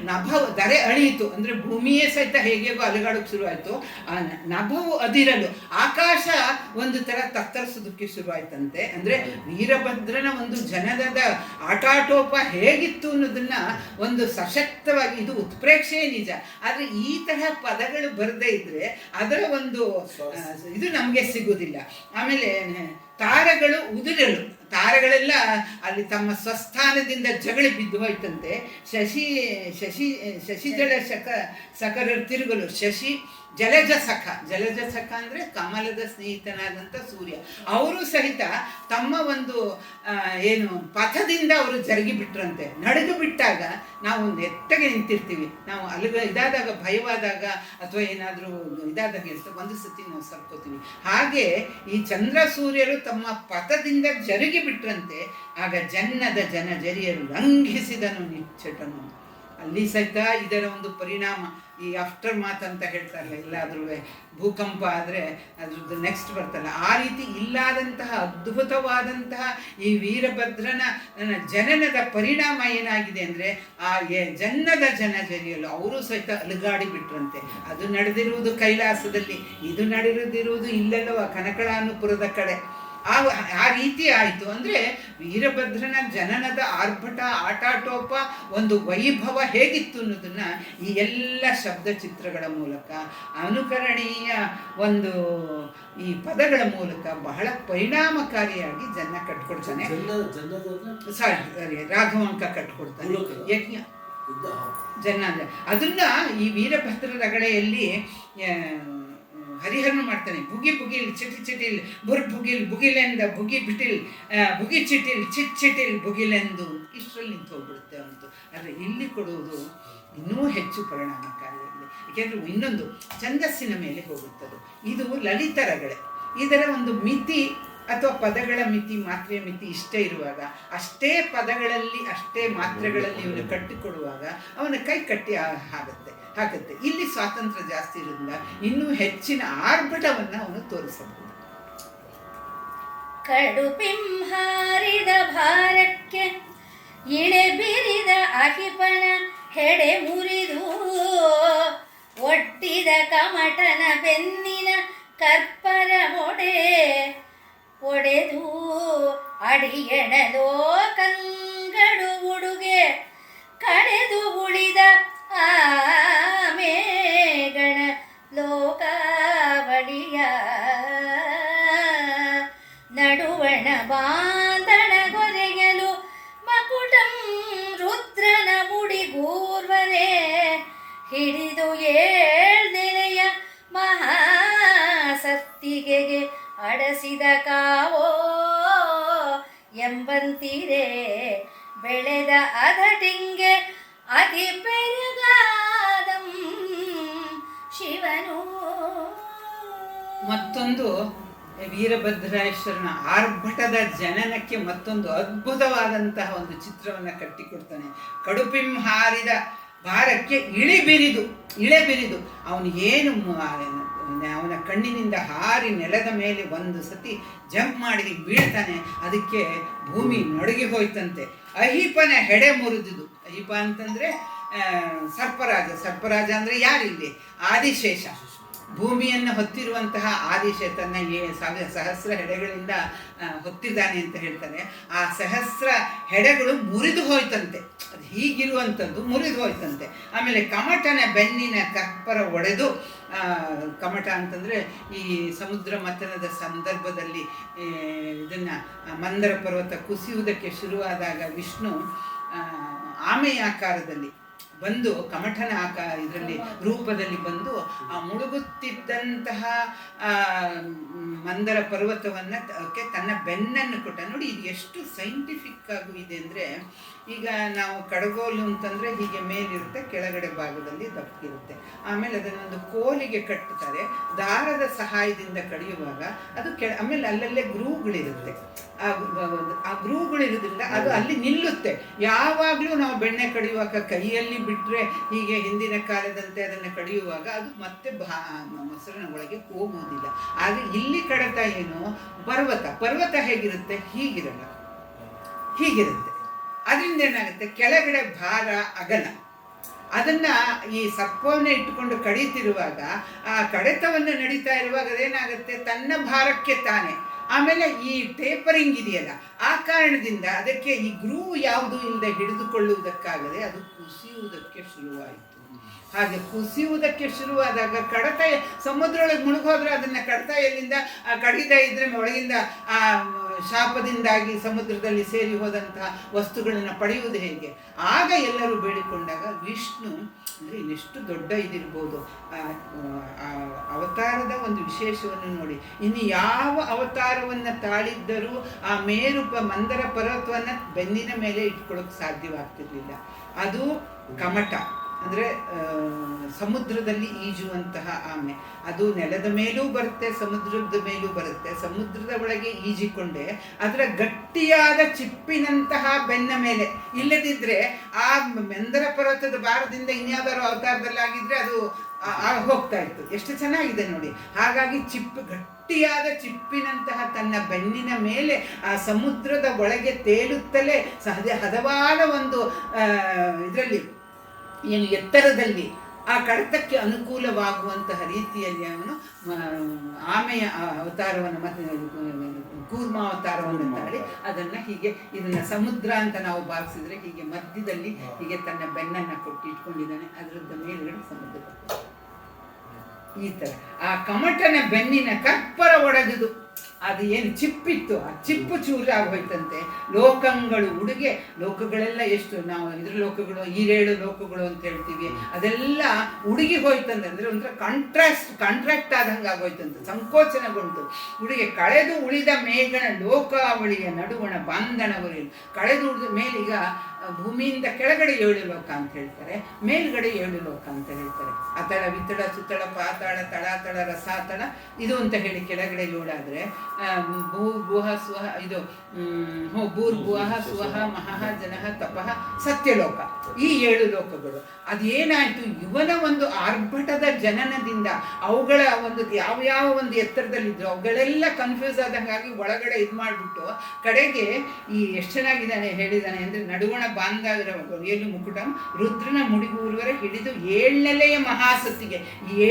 ಧರೆ ಅಳಿಯಿತು ಅಂದ್ರೆ ಭೂಮಿಯೇ ಸಹಿತ ಹೇಗೇಗೋ ಅಲುಗಾಡೋಕೆ ಶುರುವಾಯಿತು. ಆ ನಭವು ಅದಿರಲು, ಆಕಾಶ ಒಂದು ತರ ತತ್ತರಿಸೋದಕ್ಕೆ ಶುರುವಾಯ್ತಂತೆ. ಅಂದ್ರೆ ವೀರಭದ್ರನ ಒಂದು ಜನನದ ಆಟಾಟೋಪ ಹೇಗಿತ್ತು ಅನ್ನೋದನ್ನ ಒಂದು ಸಶಕ್ತವಾಗಿ, ಇದು ಉತ್ಪ್ರೇಕ್ಷೆ ನಿಜ, ಆದ್ರೆ ಈ ತರಹ ಪದಗಳು ಬರದೇ ಇದ್ರೆ ಅದರ ಒಂದು ಇದು ನಮ್ಗೆ ಸಿಗುವುದಿಲ್ಲ. ಆಮೇಲೆ ತಾರಗಳು ಉದುರಲು, ತಾರಗಳೆಲ್ಲ ಅಲ್ಲಿ ತಮ್ಮ ಸ್ವಸ್ಥಾನದಿಂದ ಜಗಳಿ ಬಿದ್ದು ಹೋಯ್ತಂತೆ. ಶಶಿಜಳ ಸಕರ ತಿರುಗಲು, ಜಲಜ ಸಖ ಅಂದ್ರೆ ಕಮಲದ ಸ್ನೇಹಿತನಾದಂಥ ಸೂರ್ಯ, ಅವರು ಸಹಿತ ತಮ್ಮ ಒಂದು ಏನು ಪಥದಿಂದ ಅವರು ಜರುಗಿ ಬಿಟ್ರಂತೆ. ನಡುಗು ಬಿಟ್ಟಾಗ ನಾವು ಒಂದು ಎತ್ತಗೆ ನಿಂತಿರ್ತೀವಿ, ನಾವು ಇದಾದಾಗ, ಭಯವಾದಾಗ ಅಥವಾ ಏನಾದರೂ ಇದಾದಾಗ ಒಂದು ಸತಿ ನಾವು ಸರ್ಕೋತೀವಿ. ಹಾಗೆ ಈ ಚಂದ್ರ ಸೂರ್ಯರು ತಮ್ಮ ಪಥದಿಂದ ಜರುಗಿ ಬಿಟ್ರಂತೆ. ಆಗ ಜನ್ನದ ಜನ ಜರಿಯರು ಲಂಘಿಸಿದನು ನಿಚ್ಚಟನು. ಅಲ್ಲಿ ಸಹಿತ ಇದರ ಒಂದು ಪರಿಣಾಮ, ಈ ಆಫ್ಟರ್ ಮಾತ್ ಅಂತ ಹೇಳ್ತಾರಲ್ಲ, ಎಲ್ಲಾದ್ರೂ ಭೂಕಂಪ ಆದರೆ ಅದ್ರದ್ದು ನೆಕ್ಸ್ಟ್ ಬರ್ತಲ್ಲ, ಆ ರೀತಿ ಇಲ್ಲಾದಂತಹ ಅದ್ಭುತವಾದಂತಹ ಈ ವೀರಭದ್ರನ ಜನನದ ಪರಿಣಾಮ ಏನಾಗಿದೆ ಅಂದರೆ, ಆ ಜನ್ನದ ಜನ ಜರಿಯಲು ಅವರು ಸಹಿತ ಅಲುಗಾಡಿ ಬಿಟ್ರಂತೆ. ಅದು ನಡೆದಿರುವುದು ಕೈಲಾಸದಲ್ಲಿ, ಇದು ನಡೆದಿರುವುದು ಇಲ್ಲೆಲ್ಲವ ಕನಕಳಾನುಪುರದ ಕಡೆ. ಆ ರೀತಿ ಆಯಿತು. ಅಂದರೆ ವೀರಭದ್ರನ ಜನನದ ಆರ್ಭಟ, ಆಟಾಟೋಪ, ಒಂದು ವೈಭವ ಹೇಗಿತ್ತು ಅನ್ನೋದನ್ನ ಈ ಎಲ್ಲ ಶಬ್ದ ಚಿತ್ರಗಳ ಮೂಲಕ, ಅನುಕರಣೀಯ ಒಂದು ಈ ಪದಗಳ ಮೂಲಕ ಬಹಳ ಪರಿಣಾಮಕಾರಿಯಾಗಿ ಜನ ಕಟ್ಕೊಡ್ತಾನೆ. ರಾಘವಾಂಕ ಕಟ್ಕೊಡ್ತಾನೆ. ಯಜ್ಞ ಜನ ಅದನ್ನ ಈ ವೀರಭದ್ರ ರಗಳೆಯಲ್ಲಿ ಹರಿಹರನು ಮಾಡ್ತಾನೆ. ಬುಗಿ ಬುಗಿಲ್ ಚಿಟಿಲ್ ಚಿಟಿಲ್ ಬುರ್ ಬುಗಿಲ್ ಬುಗಿಲೆಂದ ಬುಗಿ ಬಿಟಿಲ್ ಬುಗಿ ಚಿಟಿಲ್ ಚಿಟ್ ಚಿಟಿಲ್ ಬುಗಿಲೆಂದು, ಇಷ್ಟರಲ್ಲಿ ನಿಂತು ಹೋಗ್ಬಿಡುತ್ತೆ ಅವತ್ತು. ಆದರೆ ಇಲ್ಲಿ ಕೊಡುವುದು ಇನ್ನೂ ಹೆಚ್ಚು ಪರಿಣಾಮಕಾರಿಯಾಗಿದೆ. ಏಕೆಂದರೆ ಇನ್ನೊಂದು ಛಂದಸ್ಸಿನ ಮೇಲೆ ಹೋಗುತ್ತದೆ. ಇದು ಲಲಿತರಗಳೆ, ಇದರ ಒಂದು ಮಿತಿ ಅಥವಾ ಪದಗಳ ಮಿತಿ, ಮಾತ್ರೆಯ ಮಿತಿ ಇಷ್ಟೇ ಇರುವಾಗ, ಅಷ್ಟೇ ಪದಗಳಲ್ಲಿ ಅಷ್ಟೇ ಮಾತ್ರೆಗಳಲ್ಲಿ ಇವನು ಕಟ್ಟಿಕೊಡುವಾಗ ಅವನ ಕೈ ಕಟ್ಟಿ ಹಾಕುತ್ತೆ. ಇಲ್ಲಿ ಸ್ವಾತಂತ್ರ್ಯ ಜಾಸ್ತಿ ಇರೋದ್ರಿಂದ ಇನ್ನೂ ಹೆಚ್ಚಿನ ಆರ್ಭಟವನ್ನು ಅವನು ತೋರಿಸಬಹುದು. ಕಡುಪಿಂಹಾರಿದ ಭಾರಕ್ಕೆ ಇಳೆ ಬಿರಿದ ಅಹಿಪನ ಹೆಡೆ ಮುರಿದು ಒಟ್ಟಿದ ಕಮಟನ ಬೆನ್ನಿನ ಕರ್ಪರ ಒಡೆದು ಅಡಿಯಣಲೋ ಕಂಗಡು ಉಡುಗೆ ಕಡೆದು ಉಳಿದ ಆಮೇಗಣ ಲೋಕಾವಳಿಯ ನಡುವಣ ಬಾಂಧಣ ಗೊರೆಯಲು ಮಕುಟಂ ರುದ್ರನ ಮುಡಿಗೂರ್ವನೆ ಹಿಡಿದು ಏಳ್ನೆಲೆಯ ಮಹಾಸತ್ತಿಗೆಗೆ ಅಡಸಿದ ಕಾವೋ ಎಂಬಂತಿರೆ ಬೆಳೆದ ಅಧಟಿಂಗೆ ಅತಿ ಪೆರುಗಾದಂ ಶಿವನು. ಮತ್ತೊಂದು ವೀರಭದ್ರೇಶ್ವರನ ಆರ್ಭಟದ ಜನನಕ್ಕೆ ಮತ್ತೊಂದು ಅದ್ಭುತವಾದಂತಹ ಒಂದು ಚಿತ್ರವನ್ನು ಕಟ್ಟಿಕೊಡ್ತಾನೆ. ಕಡುಪಿಂ ಹಾರಿದ ಭಾರಕ್ಕೆ ಇಳೆಬಿರಿದು ಅವನು ಏನು ಅವನ ಕಣ್ಣಿನಿಂದ ಹಾರಿ ನೆಲದ ಮೇಲೆ ಒಂದು ಸತಿ ಜಂಪ್ ಮಾಡಿ ಬೀಳ್ತಾನೆ. ಅದಕ್ಕೆ ಭೂಮಿ ನಡುಗಿ ಹೋಯ್ತಂತೆ. ಅಹಿಪನ ಹೆಡೆ ಮುರಿದುದು. ಅಹಿಪ ಅಂತಂದ್ರೆ ಸರ್ಪರಾಜ ಅಂದ್ರೆ ಯಾರಿಲ್ಲಿ? ಆದಿಶೇಷ. ಭೂಮಿಯನ್ನು ಹೊತ್ತಿರುವಂತಹ ಆದಿಶೇಷ ತನ್ನ ಸಹಸ್ರ ಹೆಡೆಗಳಿಂದ ಹೊತ್ತಿದ್ದಾನೆ ಅಂತ ಹೇಳ್ತಾನೆ. ಆ ಸಹಸ್ರ ಹೆಡೆಗಳು ಮುರಿದು ಹೋಯ್ತಂತೆ. ಅದು ಹೀಗಿರುವಂಥದ್ದು ಮುರಿದು ಹೋಯ್ತಂತೆ. ಆಮೇಲೆ ಕಮಟನ ಬೆನ್ನಿನ ಕಪ್ಪರ ಒಡೆದು, ಕಮಟ ಅಂತಂದರೆ ಈ ಸಮುದ್ರ ಮಥನದ ಸಂದರ್ಭದಲ್ಲಿ ಇದನ್ನು ಮಂದರ ಪರ್ವತ ಕುಸಿಯುವುದಕ್ಕೆ ಶುರುವಾದಾಗ ವಿಷ್ಣು ಆಮೆಯ ಆಕಾರದಲ್ಲಿ ಬಂದು ಕಮಠನ ಇದರಲ್ಲಿ ರೂಪದಲ್ಲಿ ಬಂದು ಆ ಮುಳುಗುತ್ತಿದ್ದಂತಹ ಮಂದರ ಪರ್ವತವನ್ನು ತನ್ನ ಬೆನ್ನನ್ನು ಕೊಟ್ಟ. ನೋಡಿ ಇದು ಎಷ್ಟು ಸೈಂಟಿಫಿಕ್ ಆಗೂ ಇದೆ ಅಂದರೆ, ಈಗ ನಾವು ಕಡಗೋಲು ಅಂತಂದರೆ ಹೀಗೆ ಮೇಲಿರುತ್ತೆ, ಕೆಳಗಡೆ ಭಾಗದಲ್ಲಿ ದಪ್ಪಿರುತ್ತೆ. ಆಮೇಲೆ ಅದನ್ನೊಂದು ಕೋಲಿಗೆ ಕಟ್ಟುತ್ತಾರೆ. ದಾರದ ಸಹಾಯದಿಂದ ಕಡಿಯುವಾಗ ಅದು ಆಮೇಲೆ ಅಲ್ಲಲ್ಲೇ ಗ್ರೂಗಳಿರುತ್ತೆ. ಆ ಗ್ರೂಗಳಿರೋದ್ರಿಂದ ಅದು ಅಲ್ಲಿ ನಿಲ್ಲುತ್ತೆ. ಯಾವಾಗಲೂ ನಾವು ಬೆಣ್ಣೆ ಕಡಿಯುವಾಗ ಕೈಯಲ್ಲಿ ಬಿಟ್ಟರೆ ಹೀಗೆ ಹಿಂದಿನ ಕಾಲದಂತೆ ಅದನ್ನು ಕಡಿಯುವಾಗ ಅದು ಮತ್ತೆ ಮೊಸರಿನ ಒಳಗೆ ಹೋಗುವುದಿಲ್ಲ. ಆದರೆ ಇಲ್ಲಿ ಕಡತ ಏನು, ಪರ್ವತ ಹೇಗಿರುತ್ತೆ? ಹೀಗಿರುತ್ತೆ. ಅದರಿಂದ ಏನಾಗುತ್ತೆ, ಕೆಳಗಡೆ ಭಾರ ಅಗಲ. ಅದನ್ನ ಈ ಸರ್ಪವನ್ನೇ ಇಟ್ಟುಕೊಂಡು ಕಡಿತಿರುವಾಗ ಆ ಕಡೆತವನ್ನು ನಡೀತಾ ಇರುವಾಗ ಅದೇನಾಗುತ್ತೆ, ತನ್ನ ಭಾರಕ್ಕೆ ತಾನೆ. ಆಮೇಲೆ ಈ ಟೇಪರಿಂಗ್ ಇದೆಯಲ್ಲ, ಆ ಕಾರಣದಿಂದ ಅದಕ್ಕೆ ಈ ಗ್ರೂ ಯಾವುದು ಇಲ್ಲದೆ ಹಿಡಿದುಕೊಳ್ಳುವುದಕ್ಕಾಗದೆ ಅದು ಕುಸಿಯುವುದಕ್ಕೆ ಶುರುವಾಯಿತು. ಹಾಗೆ ಕುಸಿಯುವುದಕ್ಕೆ ಶುರುವಾದಾಗ ಕಡತ ಸಮುದ್ರೊಳಗೆ ಮುಳುಗೋದ್ರೆ ಅದನ್ನು ಕಡತ ಎಲ್ಲಿಂದ ಕಡಿದ ಇದ್ರೆ ಒಳಗಿಂದ ಆ ಶಾಪದಿಂದಾಗಿ ಸಮುದ್ರದಲ್ಲಿ ಸೇರಿ ಹೋದಂತಹ ವಸ್ತುಗಳನ್ನು ಪಡೆಯುವುದು ಹೇಗೆ? ಆಗ ಎಲ್ಲರೂ ಬೇಡಿಕೊಂಡಾಗ ವಿಷ್ಣು ಅಂದರೆ ಇನ್ನೆಷ್ಟು ದೊಡ್ಡ ಇದಿರ್ಬೋದು, ಅವತಾರದ ಒಂದು ವಿಶೇಷವನ್ನು ನೋಡಿ. ಇನ್ನು ಯಾವ ಅವತಾರವನ್ನು ತಾಳಿದ್ದರೂ ಆ ಮಂದರ ಪರ್ವತವನ್ನು ಬೆನ್ನಿನ ಮೇಲೆ ಇಟ್ಕೊಳ್ಳೋಕೆ ಸಾಧ್ಯವಾಗ್ತಿರ್ಲಿಲ್ಲ. ಅದು ಕಮಟ ಅಂದರೆ ಸಮುದ್ರದಲ್ಲಿ ಈಜುವಂತಹ ಆಮೆ. ಅದು ನೆಲದ ಮೇಲೂ ಬರುತ್ತೆ, ಸಮುದ್ರದ ಮೇಲೂ ಬರುತ್ತೆ. ಸಮುದ್ರದ ಒಳಗೆ ಈಜಿಕೊಂಡೆ ಅದರ ಗಟ್ಟಿಯಾದ ಚಿಪ್ಪಿನಂತಹ ಬೆನ್ನ ಮೇಲೆ. ಇಲ್ಲದಿದ್ದರೆ ಆ ಮಂದರ ಪರ್ವತದ ಭಾರದಿಂದ ಇನ್ಯಾವುದಾದ್ರು ಅವತಾರದಲ್ಲಾಗಿದ್ದರೆ ಅದು ಹೋಗ್ತಾ ಇತ್ತು. ಎಷ್ಟು ಚೆನ್ನಾಗಿದೆ ನೋಡಿ. ಹಾಗಾಗಿ ಗಟ್ಟಿಯಾದ ಚಿಪ್ಪಿನಂತಹ ತನ್ನ ಬೆನ್ನಿನ ಮೇಲೆ ಆ ಸಮುದ್ರದ ಒಳಗೆ ತೇಲುತ್ತಲೇ ಹದವಾದ ಒಂದು ಇದರಲ್ಲಿ ಏನು ಎತ್ತರದಲ್ಲಿ ಆ ಕಡತಕ್ಕೆ ಅನುಕೂಲವಾಗುವಂತಹ ರೀತಿಯಲ್ಲಿ ಅವನು ಆಮೆಯ ಅವತಾರವನ್ನು ಮತ್ತು ಕೂರ್ಮ ಅವತಾರವನ್ನು ತಾಳಿ ಅದನ್ನು ಹೀಗೆ ಇದನ್ನು ಸಮುದ್ರ ಅಂತ ನಾವು ಭಾವಿಸಿದ್ರೆ ಹೀಗೆ ಮಧ್ಯದಲ್ಲಿ ಹೀಗೆ ತನ್ನ ಬೆನ್ನನ್ನು ಇಟ್ಕೊಂಡಿದ್ದಾನೆ. ಅದರದ್ದು ಮೇಲ್ಗಡೆ ಸಮುದ್ರ. ಈ ಥರ ಆ ಕಮಟನ ಬೆನ್ನಿನ ಕಪ್ಪರ ಒಡೆದುದು. ಅದು ಏನು ಚಿಪ್ಪಿತ್ತು, ಆ ಚಿಪ್ಪು ಚೂರಾಗೋಯ್ತಂತೆ. ಲೋಕಗಳು ಉಡುಗೆ, ಲೋಕಗಳೆಲ್ಲ ಎಷ್ಟು ನಾವು ಇದ್ರ ಲೋಕಗಳು, ಈರೇಳು ಲೋಕಗಳು ಅಂತ ಹೇಳ್ತೀವಿ, ಅದೆಲ್ಲ ಉಡುಗಿ ಹೋಯ್ತಂತೆ. ಅಂದರೆ ಒಂಥರ ಕಾಂಟ್ರಾಕ್ಟ್ ಆದಂಗೆ ಆಗೋಯ್ತಂತೆ, ಸಂಕೋಚನಗೊಂಡು ಉಡುಗೆ. ಕಳೆದು ಉಳಿದ ಮೇಘನ ಲೋಕಾವಳಿಯ ನಡುವಣ ಬಾಂಧನವರಿಲ್ಲ. ಕಳೆದು ಉಳಿದ ಮೇಲೀಗ ಭೂಮಿಯಿಂದ ಕೆಳಗಡೆ 7 ಲೋಕ ಅಂತ ಹೇಳ್ತಾರೆ, ಮೇಲ್ಗಡೆ 7 ಲೋಕ ಅಂತ ಹೇಳ್ತಾರೆ. ಅತಳ ವಿತಳ ಸುತಳ ಪಾತಾಳ ತಳಾತಳ ರಸಾತಳ ಇದು ಅಂತ ಹೇಳಿ ಕೆಳಗಡೆ 7 ಆದರೆ ಭೂರ್ಭುವ ಸ್ವಹ ಇದು ಭೂರ್ಭುವಃ ಸ್ವಹ ಮಹಃ ಜನಃ ತಪಃ ಸತ್ಯಲೋಕ, ಈ 7 ಲೋಕಗಳು. ಅದೇನಾಯಿತು, ಇವನ ಒಂದು ಆರ್ಭಟದ ಜನನದಿಂದ ಅವುಗಳ ಒಂದು ಯಾವ ಒಂದು ಎತ್ತರದಲ್ಲಿದ್ರು ಅವುಗಳೆಲ್ಲ ಕನ್ಫ್ಯೂಸ್ ಆದಂಗಾಗಿ ಒಳಗಡೆ ಇದು ಮಾಡಿಬಿಟ್ಟು ಕಡೆಗೆ ಈ ಎಷ್ಟು ಚೆನ್ನಾಗಿದ್ದಾನೆ ಹೇಳಿದ್ದಾನೆ ಅಂದರೆ, ನಡುವಣ ಬಾಂಧವರ ಏಳು ಮುಕುಟಂ ರುದ್ರನ ಮುಡಿಗೂರುವರೆ ಹಿಡಿದು 7ನೆಲೆಯ ಮಹಾಸತಿಗೆ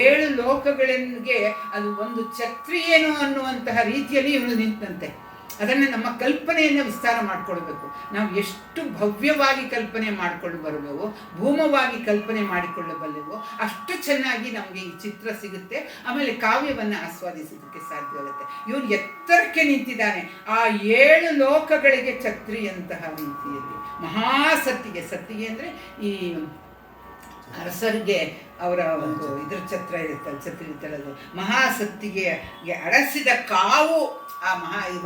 7 ಲೋಕಗಳಿಗೆ ಅದು ಒಂದು ಛತ್ರಿ ಏನು ಅನ್ನುವಂತಹ ರೀತಿಯಲ್ಲಿ ಇವನು ನಿಂತಂತೆ. ಅದನ್ನು ನಮ್ಮ ಕಲ್ಪನೆಯನ್ನು ವಿಸ್ತಾರ ಮಾಡಿಕೊಳ್ಬೇಕು. ನಾವು ಎಷ್ಟು ಭವ್ಯವಾಗಿ ಕಲ್ಪನೆ ಮಾಡಿಕೊಂಡು ಬರಬೇಕು, ಭೂಮವಾಗಿ ಕಲ್ಪನೆ ಮಾಡಿಕೊಳ್ಳಬಲ್ಲೆವೋ ಅಷ್ಟು ಚೆನ್ನಾಗಿ ನಮಗೆ ಈ ಚಿತ್ರ ಸಿಗುತ್ತೆ. ಆಮೇಲೆ ಕಾವ್ಯವನ್ನು ಆಸ್ವಾದಿಸೋದಕ್ಕೆ ಸಾಧ್ಯವಾಗುತ್ತೆ. ಇವನು ಎತ್ತರಕ್ಕೆ ನಿಂತಿದ್ದಾನೆ, ಆ 7 ಲೋಕಗಳಿಗೆ ಛತ್ರಿಯಂತಹ ರೀತಿಯಲ್ಲಿ ಮಹಾಸತ್ತಿಗೆ. ಸತ್ತಿಗೆ ಅಂದರೆ ಈ ಅರಸರಿಗೆ ಅವರ ಒಂದು ಇದ್ರ ಛತ್ರ ಇರುತ್ತಲ್ಲ, ಛತ್ರಿ ತಳದು ಮಹಾಸತ್ತಿಗೆ ಅರಸಿದ ಕಾವು ಆ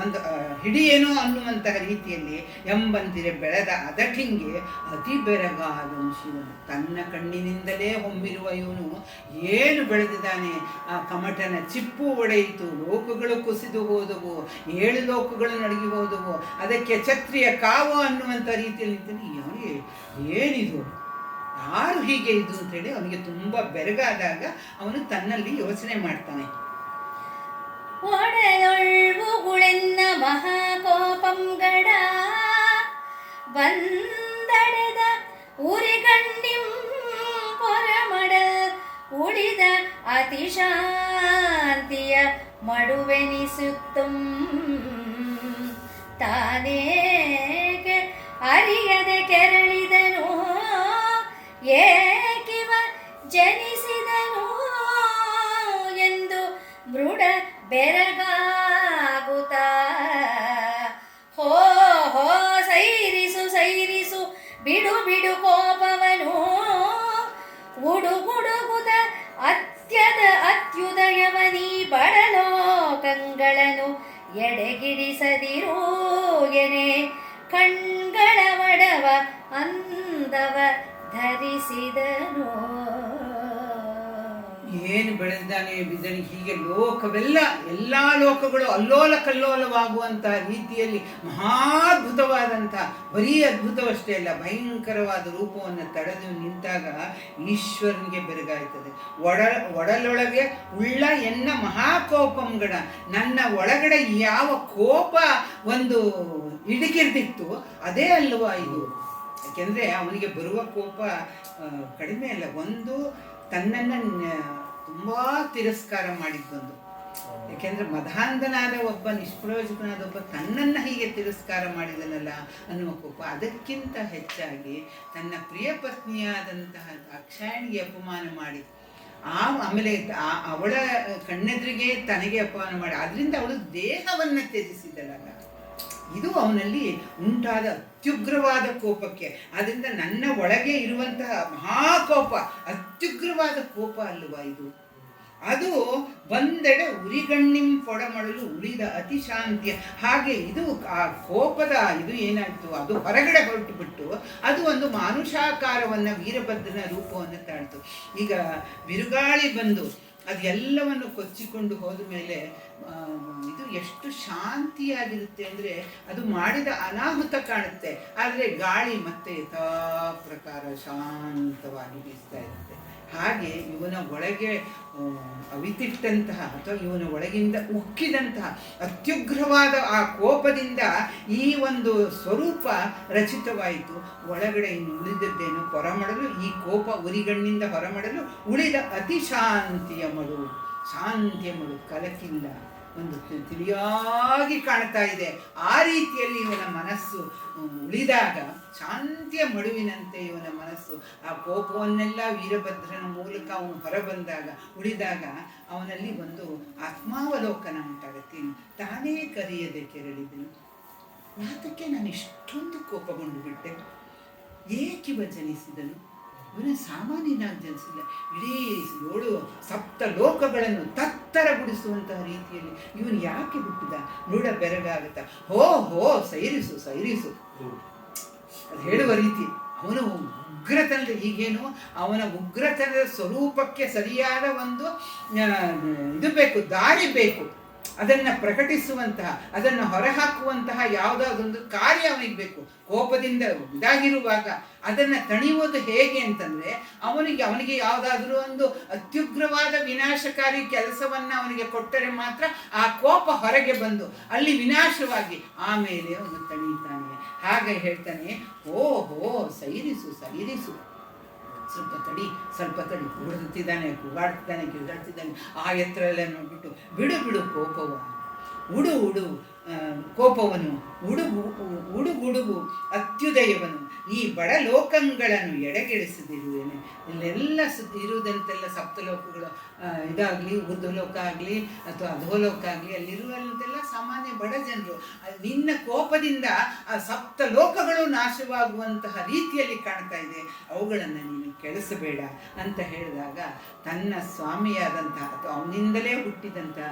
ಒಂದು ಹಿಡಿಯೇನೋ ಅನ್ನುವಂತಹ ರೀತಿಯಲ್ಲಿ ಎಂಬಂತಿರೆ ಬೆಳೆದ ಅದಟಿಂಗೆ ಅತಿ ಬೆರಗಾದನು ಶಿವನು. ತನ್ನ ಕಣ್ಣಿನಿಂದಲೇ ಹೊಮ್ಮಿರುವ ಇವನು ಏನು ಬೆಳೆದಿದ್ದಾನೆ. ಆ ಕಮಟನ ಚಿಪ್ಪು ಒಡೆಯಿತು, ಲೋಕಗಳು ಕುಸಿದು ಹೋದವು, 7 ಲೋಕಗಳು ನಡಗಿ ಹೋದವು, ಅದಕ್ಕೆ ಛತ್ರಿಯ ಕಾವು ಅನ್ನುವಂಥ ರೀತಿಯಲ್ಲಿ ನಿಂತಾನೆ. ಅವನಿಗೆ ಏನಿದು, ಯಾರು ಹೀಗೆ ಇದು ಅಂತೇಳಿ ಅವನಿಗೆ ತುಂಬ ಬೆರಗಾದಾಗ ಅವನು ತನ್ನಲ್ಲಿ ಯೋಚನೆ ಮಾಡ್ತಾನೆ. ಒಡೆಯೊಳ್ವುಗುಳೆನ್ನ ಮಹಾಕೋಪಂಗಡ ಬಂದಡೆದ ಉರಿಗಣ್ಣಿಂ ಪೊರಮಡಲ್ ಉಳಿದ ಅತಿಶಾಂತಿಯ ಮಡುವೆನಿಸುತ್ತಂ ತಾನೇಗೆ ಅರಿಯದೆ ಕೆರಳಿದನು ಏಕಿವ ಜನಿಸಿದನು ಎಂದು ಮೃಡ ಬೆರಗಾಗುತ್ತ ಹೋ ಹೋ ಸೈರಿಸು ಸೈರಿಸು ಬಿಡು ಬಿಡು ಕೋಪವನು ಉಡುಗುಡುಗುದ ಅತ್ಯುದಯವನೀ ಬಡಲೋಕಂಗಳನ್ನು ಎಡೆಗಿಡಿಸದಿರು ಎನೆ ಕಣ್ಗಳ ಒಡವ ಅಂದವ ಧರಿಸಿದನು. ಏನು ಬೆಳೆದಿದ್ದಾನೆ ಬಿದ್ದನಿ. ಹೀಗೆ ಲೋಕವೆಲ್ಲ ಎಲ್ಲ ಲೋಕಗಳು ಅಲ್ಲೋಲ ಕಲ್ಲೋಲವಾಗುವಂತಹ ರೀತಿಯಲ್ಲಿ ಮಹಾದ್ಭುತವಾದಂತಹ, ಬರೀ ಅದ್ಭುತವಷ್ಟೇ ಅಲ್ಲ, ಭಯಂಕರವಾದ ರೂಪವನ್ನು ತಡೆದು ನಿಂತಾಗ ಈಶ್ವರನಿಗೆ ಬೆರಗಾಯ್ತದೆ. ಒಡಲೊಳಗೆ ಉಳ್ಳ ಎನ್ನ ಮಹಾಕೋಪಂಗಡ, ನನ್ನ ಒಳಗಡೆ ಯಾವ ಕೋಪ ಒಂದು ಇಡಿಗಿರ್ದಿತ್ತು ಅದೇ ಅಲ್ವಾ ಇದು. ಯಾಕೆಂದರೆ ಅವನಿಗೆ ಬರುವ ಕೋಪ ಕಡಿಮೆ ಅಲ್ಲ. ಒಂದು ತನ್ನನ್ನು ತುಂಬ ತಿರಸ್ಕಾರ ಮಾಡಿದ್ದೊಂದು. ಯಾಕೆಂದರೆ ಮದಾಂಧನಾದ ಒಬ್ಬ, ನಿಷ್ಪ್ರಯೋಜಕನಾದ ಒಬ್ಬ ತನ್ನನ್ನು ಹೀಗೆ ತಿರಸ್ಕಾರ ಮಾಡಿದನಲ್ಲ ಅನ್ನುವ ಕೋಪ. ಅದಕ್ಕಿಂತ ಹೆಚ್ಚಾಗಿ ತನ್ನ ಪ್ರಿಯ ಪತ್ನಿಯಾದಂತಹ ದಾಕ್ಷಾಯಣಿಗೆ ಅಪಮಾನ ಮಾಡಿ, ಆಮೇಲೆ ಅವಳ ಕಣ್ಣೆದುರಿಗೆ ತನಗೆ ಅಪಮಾನ ಮಾಡಿ, ಅದರಿಂದ ಅವಳು ದೇಹವನ್ನು ತ್ಯಜಿಸಿದಳಲ್ಲ. ಇದು ಅವನಲ್ಲಿ ಉಂಟಾದ ಅತ್ಯುಗ್ರವಾದ ಕೋಪಕ್ಕೆ. ಆದ್ದರಿಂದ ನನ್ನ ಒಳಗೆ ಇರುವಂತಹ ಮಹಾಕೋಪ, ಅತ್ಯುಗ್ರವಾದ ಕೋಪ ಅಲ್ವಾ ಇದು. ಅದು ಬಂದೆಡೆ ಉರಿಗಣ್ಣಿಂ ಪೊಡಮಡಲು ಉಳಿದ ಅತಿಶಾಂತಿಯ. ಹಾಗೆ ಇದು ಆ ಕೋಪದ ಇದು ಏನಾಯಿತು, ಅದು ಹೊರಗಡೆ ಹೊರಟು ಬಿಟ್ಟು ಅದು ಒಂದು ಮಾನುಷಾಕಾರವನ್ನು, ವೀರಭದ್ರನ ರೂಪವನ್ನು ತಾಳ್ತು. ಈಗ ಬಿರುಗಾಳಿ ಬಂದು ಅದೆಲ್ಲವನ್ನು ಕೊಚ್ಚಿಕೊಂಡು ಹೋದ ಮೇಲೆ ಇದು ಎಷ್ಟು ಶಾಂತಿಯಾಗಿರುತ್ತೆ ಅಂದರೆ ಅದು ಮಾಡಿದ ಅನಾಹುತ ಕಾಣುತ್ತೆ, ಆದರೆ ಗಾಳಿ ಮತ್ತೆ ಯಥಾ ಪ್ರಕಾರ ಶಾಂತವಾಗಿ ಬೀಸ್ತಾ ಇರುತ್ತೆ. ಹಾಗೆ ಇವನ ಒಳಗೆ ಅವಿತಿಟ್ಟಂತಹ ಅಥವಾ ಇವನ ಒಳಗಿಂದ ಉಕ್ಕಿದಂತಹ ಅತ್ಯುಗ್ರವಾದ ಆ ಕೋಪದಿಂದ ಈ ಒಂದು ಸ್ವರೂಪ ರಚಿತವಾಯಿತು. ಒಳಗಡೆ ಇನ್ನು ಉಳಿದದ್ದೇನು, ಹೊರಮಡಲು ಈ ಕೋಪ ಉರಿಗಣ್ಣಿಂದ ಹೊರಮಡಲು ಉಳಿದ ಅತಿಶಾಂತಿಯ ಮಡು. ಶಾಂತಿಯ ಮಡು, ಕಲಕಿಲ್ಲ, ಒಂದು ತಿಳಿಯಾಗಿ ಕಾಣ್ತಾ ಇದೆ. ಆ ರೀತಿಯಲ್ಲಿ ಇವನ ಮನಸ್ಸು ಉಳಿದಾಗ, ಶಾಂತಿಯ ಮಡುವಿನಂತೆ ಇವನ ಮನಸ್ಸು, ಆ ಕೋಪವನ್ನೆಲ್ಲ ವೀರಭದ್ರನ ಮೂಲಕ ಅವನು ಹೊರಬಂದಾಗ, ಉಳಿದಾಗ ಅವನಲ್ಲಿ ಒಂದು ಆತ್ಮಾವಲೋಕನ ಉಂಟಾಗತ್ತೆ. ತಾನೇ ಕರೆಯದೆ ಕೆರಳಿದನು. ಯಾತಕ್ಕೆ ನಾನು ಇಷ್ಟೊಂದು ಕೋಪಗೊಂಡು ಬಿಟ್ಟೆ, ಏಕಿವ ಜನಿಸಿದನು. ಇವನು ಸಾಮಾನ್ಯನಾಗಿ ಜನಿಸಿಲ್ಲ, ಇಡೀ 7 ಸಪ್ತ ಲೋಕಗಳನ್ನು ತತ್ತರಗೊಳಿಸುವಂತಹ ರೀತಿಯಲ್ಲಿ ಇವನು ಯಾಕೆ ಹುಟ್ಟಿದ. ಮೃಡ ಬೆರಗಾಗುತ್ತ ಹೋ ಹೋ ಸೈರಿಸು ಸೈರಿಸು ಅದು ಹೇಳುವ ರೀತಿ. ಅವನು ಉಗ್ರತನದ, ಈಗೇನು ಅವನ ಉಗ್ರತನದ ಸ್ವರೂಪಕ್ಕೆ ಸರಿಯಾದ ಒಂದು ಇದು ಬೇಕು, ದಾರಿ ಬೇಕು. ಅದನ್ನು ಪ್ರಕಟಿಸುವಂತಹ, ಅದನ್ನು ಹೊರಹಾಕುವಂತಹ ಯಾವುದಾದೊಂದು ಕಾರ್ಯ ಅವನಿಗೆ ಬೇಕು. ಕೋಪದಿಂದ ಇದಾಗಿರುವಾಗ ಅದನ್ನು ತಣಿಯುವುದು ಹೇಗೆ ಅಂತಂದರೆ, ಅವನಿಗೆ ಯಾವುದಾದ್ರೂ ಒಂದು ಅತ್ಯುಗ್ರವಾದ ವಿನಾಶಕಾರಿ ಕೆಲಸವನ್ನು ಅವನಿಗೆ ಕೊಟ್ಟರೆ ಮಾತ್ರ ಆ ಕೋಪ ಹೊರಗೆ ಬಂದು ಅಲ್ಲಿ ವಿನಾಶವಾಗಿ ಆಮೇಲೆ ಅವನು ತಣೀತಾನೆ. ಹಾಗೆ ಹೇಳ್ತಾನೆ, ಓಹೋ ಸೈರಿಸು ಸೈರಿಸು, ಸ್ವಲ್ಪ ತಡಿ ಕೂಡುತ್ತಿದ್ದಾನೆ, ಕೂಗಾಡ್ತಿದ್ದಾನೆ, ಕಿರುಗಾಡ್ತಿದ್ದಾನೆ. ಆ ಎತ್ತರ ಎಲ್ಲ ನೋಡ್ಬಿಟ್ಟು ಬಿಡು ಬಿಡು ಕೋಪವ, ಕೋಪವನು ಉಡುಗುಡುಗು ಅತ್ಯುದಯವನು ಈ ಬಡ ಲೋಕಗಳನ್ನು ಎಡೆಗೆಳಿಸದಿರುವೇನೆ. ಇಲ್ಲೆಲ್ಲ ಇರುವುದಂತೆಲ್ಲ ಸಪ್ತಲೋಕಗಳು ಇದಾಗಲಿ, ಊರ್ಧ್ವಲೋಕ ಆಗಲಿ ಅಥವಾ ಅಧೋಲೋಕ ಆಗಲಿ, ಅಲ್ಲಿರುವಂತೆಲ್ಲ ಸಾಮಾನ್ಯ ಬಡ ಜನರು. ನಿನ್ನ ಕೋಪದಿಂದ ಆ ಸಪ್ತ ಲೋಕಗಳು ನಾಶವಾಗುವಂತಹ ರೀತಿಯಲ್ಲಿ ಕಾಣ್ತಾ ಇದೆ, ಅವುಗಳನ್ನು ನೀನು ಕೆಡಿಸಬೇಡ ಅಂತ ಹೇಳಿದಾಗ ತನ್ನ ಸ್ವಾಮಿಯಾದಂತಹ ಅಥವಾ ಅವನಿಂದಲೇ ಹುಟ್ಟಿದಂತಹ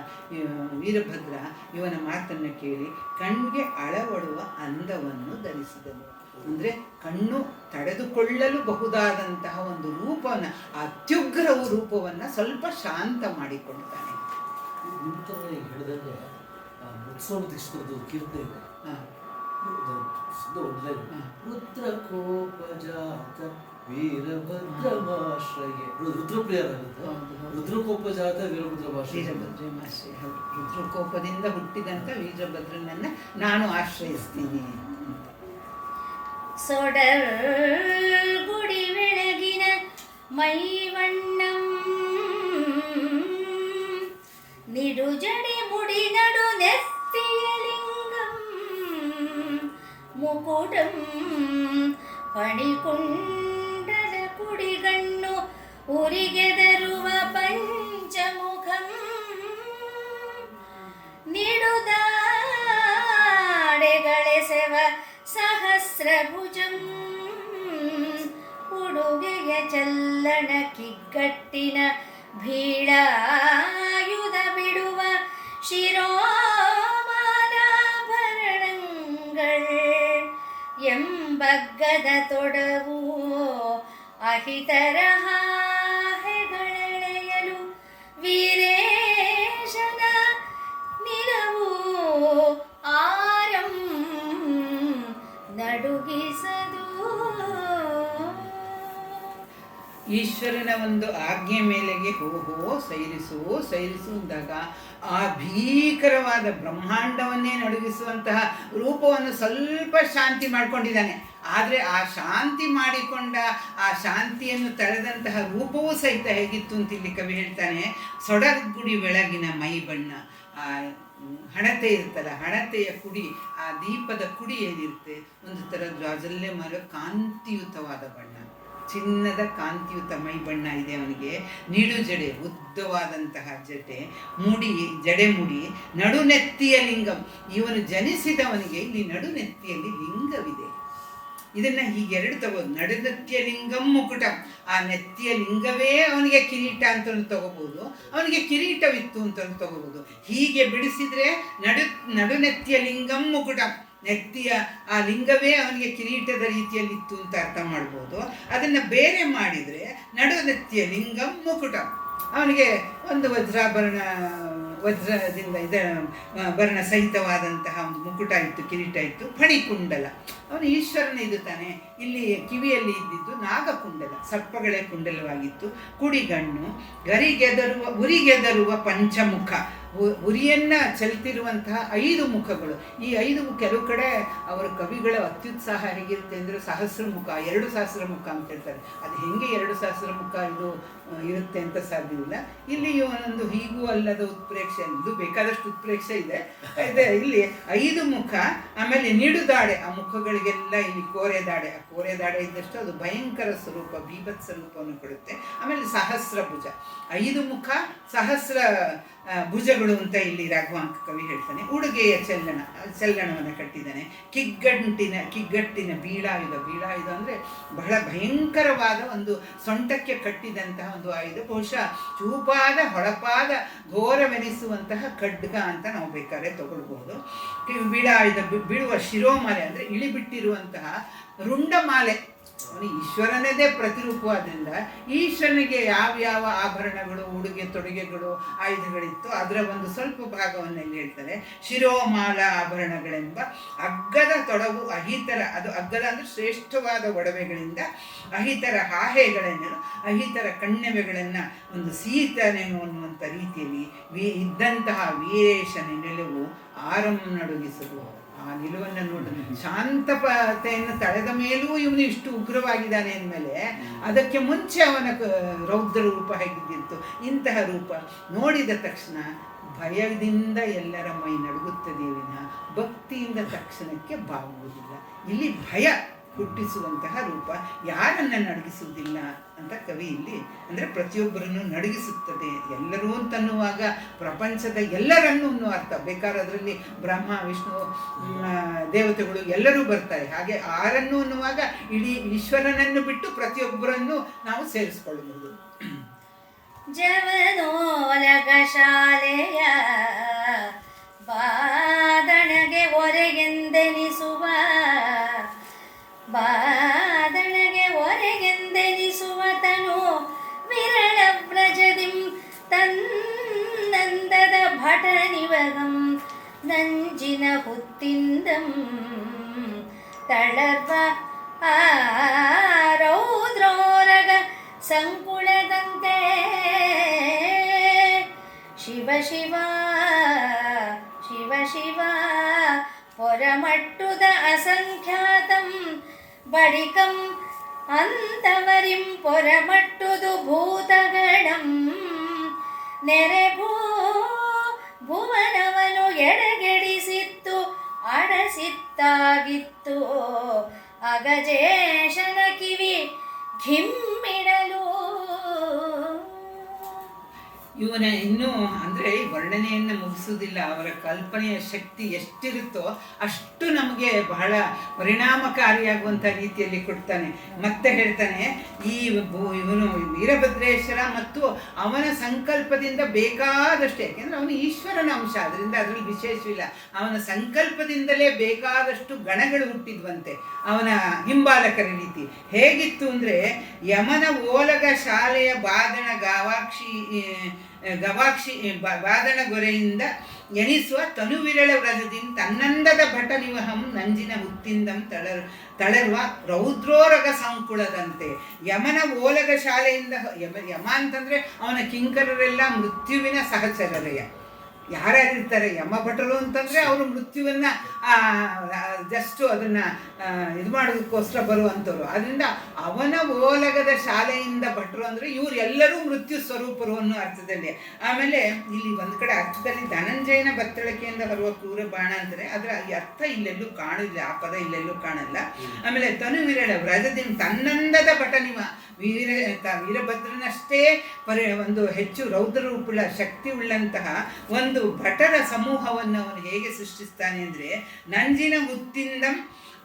ವೀರಭದ್ರ ಇವನ ಮಾತನ್ನು ಕೇಳಿ ಕಣ್ಣಿಗೆ ಅಳವಡುವ ಅಂದವನ್ನು ಧರಿಸಿದನು. ಅಂದರೆ ಕಣ್ಣು ತಡೆದುಕೊಳ್ಳಲು ಬಹುದಾದಂತಹ ಒಂದು ರೂಪವನ್ನು, ಅತ್ಯುಗ್ರ ರೂಪವನ್ನು ಸ್ವಲ್ಪ ಶಾಂತ ಮಾಡಿಕೊಳ್ತಾನೆ. ಹೇಳಿದಂಗೆ ಮುತ್ಸವ ದೀಕ್ಷಿತರದ್ದು ಕೀರ್ತನೆ ಇದೆ. ರುದ್ರ ಕೋಪಜಾತ ವೀರಭದ್ರಮಾಶ್ರಯೇ, ರುದ್ರಪ್ರಿಯರಾಗುತ್ತೆ. ರುದ್ರಕೋಪಜಾತ ವೀರಭದ್ರಮಾಶ್ರಯ, ರುದ್ರಕೋಪದಿಂದ ಹುಟ್ಟಿದಂಥ ವೀರಭದ್ರನನ್ನ ನಾನು ಆಶ್ರಯಿಸ್ತೀನಿ. ಸೊಡರ್ ಗುಡಿ ಬೆಳಗಿನ ಮೈವಣ್ಣಂ ನಿಡುಜಡಿ ಮುಡಿ ನಡು ನೆತ್ತಿಯ ಲಿಂಗಂ ಮುಕುಟಂ ಪಣಿಕೊಂಡಲ ಕುಡಿಗಣ್ಣು ಉರಿಗೆದರುವ ಪಂಚಮುಖಂ ನಿಡುದಾಡೆಗಳೆಸೆವ ಸಹಸ್ರಭುಜಂ ಉಡುಗೆಯ ಚಲ್ಲಣ ಕಿಗ್ಗಟ್ಟಿನ ಭೀಡಾಯುಧ ಬಿಡುವ ಶಿರೋಮಾಲಾಭರಣಗಳ್ ಎಂಬಗ್ಗದ ತೊಡವು ಅಹಿತರ ಹಾಹೆಗಳೆಳೆಯಲು ವೀರೇಶನ ನಿಲವು ಆರಂ ನಡುಗಿಸದು. ಈಶ್ವರನ ಒಂದು ಆಜ್ಞೆ ಮೇಲೆಗೆ ಹೋಗೋ ಸೈರಿಸು ಅಂದಾಗ ಆ ಭೀಕರವಾದ ಬ್ರಹ್ಮಾಂಡವನ್ನೇ ನಡುಗಿಸುವಂತಹ ರೂಪವನ್ನು ಸ್ವಲ್ಪ ಶಾಂತಿ ಮಾಡಿಕೊಂಡಿದ್ದಾನೆ. ಆದರೆ ಆ ಶಾಂತಿ ಮಾಡಿಕೊಂಡ ಆ ಶಾಂತಿಯನ್ನು ತಳೆದಂತಹ ರೂಪವೂ ಸಹಿತ ಹೇಗಿತ್ತು ಅಂತ ಇಲ್ಲಿ ಕವಿ ಹೇಳ್ತಾನೆ. ಸೊಡಗುಡಿ ಬೆಳಗಿನ ಮೈ ಬಣ್ಣ, ಆ ಹಣತೆ ಇರ್ತಲ್ಲ, ಹಣತೆಯ ಕುಡಿ, ಆ ದೀಪದ ಕುಡಿ ಏನಿರುತ್ತೆ, ಒಂದು ಥರ ಜಾಜಲ್ಲೆ ಮರ ಕಾಂತಿಯುತವಾದ ಬಣ್ಣ, ಚಿನ್ನದ ಕಾಂತಿಯುತ ಮೈ ಬಣ್ಣ ಇದೆ ಅವನಿಗೆ. ನಿಡು ಜಡೆ, ಉದ್ದವಾದಂತಹ ಜಡೆ ಮುಡಿ, ಜಡೆ ಮುಡಿ, ನಡುನೆತ್ತಿಯ ಲಿಂಗಂ. ಇವನು ಜನಿಸಿದವನಿಗೆ ಇಲ್ಲಿ ನಡುನೆತ್ತಿಯಲ್ಲಿ ಲಿಂಗವಿದೆ. ಇದನ್ನ ಹೀಗೆರಡು ತಗೋದು, ನಡುನೆತ್ತಿಯ ಲಿಂಗಂ ಮುಕುಟ. ಆ ನೆತ್ತಿಯ ಲಿಂಗವೇ ಅವನಿಗೆ ಕಿರೀಟ ಅಂತ ತಗೋಬಹುದು, ಅವನಿಗೆ ಕಿರೀಟವಿತ್ತು ಅಂತ ತಗೋಬಹುದು. ಹೀಗೆ ಬಿಡಿಸಿದ್ರೆ ನಡುನೆತ್ತಿಯ ಲಿಂಗಂ ಮುಕುಟ, ನೆತ್ತಿಯ ಆ ಲಿಂಗವೇ ಅವನಿಗೆ ಕಿರೀಟದ ರೀತಿಯಲ್ಲಿತ್ತು ಅಂತ ಅರ್ಥ ಮಾಡ್ಬೋದು. ಅದನ್ನು ಬೇರೆ ಮಾಡಿದರೆ ನಡುನೆತ್ತಿಯ ಲಿಂಗಂ ಮುಕುಟ, ಅವನಿಗೆ ಒಂದು ವಜ್ರದಿಂದ ವರ್ಣ ಸಹಿತವಾದಂತಹ ಒಂದು ಮುಕುಟ ಇತ್ತು, ಕಿರೀಟ ಇತ್ತು. ಫಣಿಕುಂಡಲ, ಅವನು ಈಶ್ವರನ ಇದು ತಾನೆ. ಇಲ್ಲಿ ಕಿವಿಯಲ್ಲಿ ಇದ್ದಿದ್ದು ನಾಗಕುಂಡಲ, ಸರ್ಪಗಳೇ ಕುಂಡಲವಾಗಿತ್ತು. ಕುಡಿಗಣ್ಣು, ಉರಿಗೆದರುವ ಪಂಚಮುಖ, ಉರಿಯನ್ನ ಚೆಲ್ತಿರುವಂತಹ 5 ಮುಖಗಳು. ಈ 5 ಕೆಲವು ಕಡೆ ಅವರ ಕವಿಗಳ ಅತ್ಯುತ್ಸಾಹ ಹೇಗಿರುತ್ತೆ ಅಂದರೆ ಸಹಸ್ರಮುಖ, 2 ಸಹಸ್ರಮುಖ ಅಂತ ಹೇಳ್ತಾರೆ. ಅದು ಹೆಂಗೆ 2 ಸಹಸ್ರಮುಖ ಇದು ಇರುತ್ತೆ ಅಂತ ಸಾಧ್ಯವಿಲ್ಲ. ಇಲ್ಲಿ ಒಂದೊಂದು ಹೀಗೂ ಅಲ್ಲದ ಉತ್ಪ್ರೇಕ್ಷೆ, ಇದು ಬೇಕಾದಷ್ಟು ಉತ್ಪ್ರೇಕ್ಷೆ ಇದೆ. ಇಲ್ಲಿ 5 ಮುಖ, ಆಮೇಲೆ ನಿಡುದಾಡೆ, ಆ ಮುಖಗಳಿಗೆಲ್ಲ ಇಲ್ಲಿ ಕೋರೆದಾಡೆ, ಆ ಕೋರೆದಾಡೆ ಇದ್ದಷ್ಟು ಅದು ಭಯಂಕರ ಸ್ವರೂಪ, ಬೀಭತ್ಸ ರೂಪವನ್ನು ಕೊಡುತ್ತೆ. ಆಮೇಲೆ ಸಹಸ್ರ ಭುಜ, 5 ಮುಖ ಸಹಸ್ರ ಭುಜಗಳು ಅಂತ ಇಲ್ಲಿ ರಾಘವಾಂಕ ಕವಿ ಹೇಳ್ತಾನೆ. ಉಡುಗೆಯ ಚಲ್ಲಣವನ್ನು ಕಟ್ಟಿದ್ದಾನೆ. ಕಿಗ್ಗಟ್ಟಿನ ಬೀಳಾಯುಧ ಅಂದರೆ ಬಹಳ ಭಯಂಕರವಾದ ಒಂದು ಸೊಂಟಕ್ಕೆ ಕಟ್ಟಿದಂತಹ ಒಂದು ಆಯುಧ, ಬಹುಶಃ ಚೂಪಾದ ಹೊಳಪಾದ ಘೋರವೆನಿಸುವಂತಹ ಖಡ್ಗ ಅಂತ ನಾವು ಬೇಕಾದ್ರೆ ತಗೊಳ್ಬಹುದು. ಬೀಳಾಯುಧ, ಬೀಳುವ ಶಿರೋಮಾಲೆ ಅಂದರೆ ಇಳಿಬಿಟ್ಟಿರುವಂತಹ ರುಂಡಮಾಲೆ. ಅವನು ಈಶ್ವರನದೇ ಪ್ರತಿರೂಪವಾದ್ರಿಂದ ಈಶ್ವರನಿಗೆ ಯಾವ ಆಭರಣಗಳು, ಉಡುಗೆ ತೊಡುಗೆಗಳು, ಆಯುಧಗಳಿತ್ತು ಅದರ ಒಂದು ಸ್ವಲ್ಪ ಭಾಗವನ್ನು ಇಲ್ಲಿ ಹೇಳ್ತಾರೆ. ಶಿರೋಮಾಲ ಆಭರಣಗಳೆಂಬ ಅಗ್ಗದ ತೊಡಗು ಅಹಿತರ, ಅದು ಅಗ್ಗದ ಅಂದರೆ ಶ್ರೇಷ್ಠವಾದ ಒಡವೆಗಳಿಂದ ಅಹಿತರ ಹಾಹೆಗಳನ್ನು, ಅಹಿತರ ಕಣ್ಣೆವೆಗಳನ್ನು ಒಂದು ಸೀತನೆನು ಅನ್ನುವಂಥ ರೀತಿಯಲ್ಲಿ ಇದ್ದಂತಹ ವೀರೇಶನ ನಿಲುವು ಆರಂ ನಡುಗಿಸಲು. ಆ ನಿಲುವನ್ನು ನೋಡಿ ಶಾಂತತೆಯನ್ನು ತಳೆದ ಮೇಲೂ ಇವನು ಇಷ್ಟು ಉಗ್ರವಾಗಿದ್ದಾನೆ ಅಂದಮೇಲೆ ಅದಕ್ಕೆ ಮುಂಚೆ ಅವನ ರೌದ್ರ ರೂಪ ಹೇಗಿದ್ದಿತ್ತು. ಇಂತಹ ರೂಪ ನೋಡಿದ ತಕ್ಷಣ ಭಯದಿಂದ ಎಲ್ಲರ ಮೈ ನಡುಗುತ್ತದೆ ವಿನ ಭಕ್ತಿಯಿಂದ ತಕ್ಷಣಕ್ಕೆ ಬಾಗುವುದಿಲ್ಲ. ಇಲ್ಲಿ ಭಯ ಹುಟ್ಟಿಸುವಂತಹ ರೂಪ. ಯಾರನ್ನು ನಡಗಿಸುವುದಿಲ್ಲ ಅಂತ ಕವಿ ಇಲ್ಲಿ ಅಂದರೆ ಪ್ರತಿಯೊಬ್ಬರನ್ನು ನಡಗಿಸುತ್ತದೆ. ಎಲ್ಲರೂ ಅಂತನ್ನುವಾಗ ಪ್ರಪಂಚದ ಎಲ್ಲರನ್ನೂ ಅನ್ನೋ ಅರ್ಥ. ಬೇಕಾದ್ರೆ ಅದರಲ್ಲಿ ಬ್ರಹ್ಮ ವಿಷ್ಣು ದೇವತೆಗಳು ಎಲ್ಲರೂ ಬರ್ತಾರೆ. ಹಾಗೆ ಆರನ್ನು ಅನ್ನುವಾಗ ಇಡೀ ಈಶ್ವರನನ್ನು ಬಿಟ್ಟು ಪ್ರತಿಯೊಬ್ಬರನ್ನು ನಾವು ಸೇರಿಸ್ಕೊಳ್ಳಬಹುದು. ಜವನೋಲಗ ಶಾಲೆಯ ಬಾದಣಗೆ ಒರೆಗೆಂದೆನಿಸುವ ತನು ವಿರಳ ವ್ರಜದಿಂ ತನ್ನಂದದ ಭಟನಿವಗಂ ನಂಜಿನ ಹುತ್ತಿಂದಂ ತಳರ್ವ ರೌದ್ರೋರಗ ಸಂಕುಳದಂತೆ ಶಿವ ಶಿವ ಶಿವ ಶಿವ ಪೊರಮಟ್ಟುದ ಅಸಂಖ್ಯಾತಂ ಬಳಿಕಂ ಅಂತವರಿಂ ಪೊರಮಟ್ಟುದು ಭೂತಗಣಂ ನೆರೆಭೂ ಭುವನವನು ಎಡಗೆಡಿಸಿತ್ತು ಅಡಸಿತ್ತಾಗಿತ್ತು ಅಗಜೇಶನ ಕಿವಿ ಘಿಮ್ಮಿಡಲು. ಇವನ ಇನ್ನೂ ಅಂದರೆ ವರ್ಣನೆಯನ್ನು ಮುಗಿಸುವುದಿಲ್ಲ. ಅವರ ಕಲ್ಪನೆಯ ಶಕ್ತಿ ಎಷ್ಟಿರುತ್ತೋ ಅಷ್ಟು ನಮಗೆ ಬಹಳ ಪರಿಣಾಮಕಾರಿಯಾಗುವಂಥ ರೀತಿಯಲ್ಲಿ ಕೊಡ್ತಾನೆ. ಮತ್ತೆ ಹೇಳ್ತಾನೆ, ಇವನು ವೀರಭದ್ರೇಶ್ವರ ಮತ್ತು ಅವನ ಸಂಕಲ್ಪದಿಂದ ಬೇಕಾದಷ್ಟೇ, ಯಾಕೆಂದರೆ ಅವನು ಈಶ್ವರನ ಅಂಶ, ಅದರಿಂದ ಅದರಲ್ಲಿ ವಿಶೇಷವಿಲ್ಲ. ಅವನ ಸಂಕಲ್ಪದಿಂದಲೇ ಬೇಕಾದಷ್ಟು ಗಣಗಳು ಹುಟ್ಟಿದ್ವಂತೆ ಅವನ ಹಿಂಬಾಲಕರ ರೀತಿ. ಹೇಗಿತ್ತು ಅಂದರೆ, ಯಮನ ಓಲಗ ಶಾಲೆಯ ಬಾದಣ ಗವಾಕ್ಷಿ ಬಾದಣಗೊರೆಯಿಂದ ಎಣಿಸುವ ತನುವಿರಳ ವ್ರಜದಿಂದ ತನ್ನಂದದ ಭಟನಿವಹಂ ನಂಜಿನ ಹುತ್ತಿಂದಂ ತಳರುವ ರೌದ್ರೋರಗ ಸಂಕುಳದಂತೆ. ಯಮನ ಓಲಗ ಶಾಲೆಯಿಂದ, ಯಮ ಅಂತಂದರೆ ಅವನ ಕಿಂಕರರೆಲ್ಲ ಮೃತ್ಯುವಿನ ಸಹಚರರೆಯ. ಯಾರ್ಯಾರಿರ್ತಾರೆ ಯಮ ಭಟರು ಅಂತಂದರೆ ಅವರು ಮೃತ್ಯುವನ್ನು ಜಸ್ಟು ಅದನ್ನು ಇದು ಮಾಡೋದಕ್ಕೋಸ್ಕರ ಬರುವಂಥವ್ರು. ಅದರಿಂದ ಅವನ ಓಲಗದ ಶಾಲೆಯಿಂದ ಭಟ್ರು ಅಂದರೆ ಇವರು ಎಲ್ಲರೂ ಮೃತ್ಯು ಸ್ವರೂಪರು ಅನ್ನೋ ಅರ್ಥದಲ್ಲಿ. ಆಮೇಲೆ ಇಲ್ಲಿ ಒಂದು ಕಡೆ ಅರ್ಥದಲ್ಲಿ ಧನಂಜಯನ ಬತ್ತಳಿಕೆಯಿಂದ ಬರುವ ಕ್ರೂರ ಬಾಣ ಅಂತಾರೆ, ಅದರ ಈ ಅರ್ಥ ಇಲ್ಲೆಲ್ಲೂ ಕಾಣಿಲ್ಲ, ಆ ಪದ ಇಲ್ಲೆಲ್ಲೂ ಕಾಣಲ್ಲ. ಆಮೇಲೆ ತನುವಿರಳ ವ್ರಜದಿಂದ ತನ್ನಂದದ ಭಟನಿವ, ವೀರಭದ್ರನಷ್ಟೇ ಒಂದು ಹೆಚ್ಚು ರೌದ್ರರೂಪುಳ್ಳ ಶಕ್ತಿ ಉಳ್ಳಂತಹ ಒಂದು ಭಟರ ಸಮೂಹವನ್ನು ಅವನು ಹೇಗೆ ಸೃಷ್ಟಿಸ್ತಾನೆ ಅಂದರೆ, ನಂಜಿನ ಹುತ್ತಿಂದ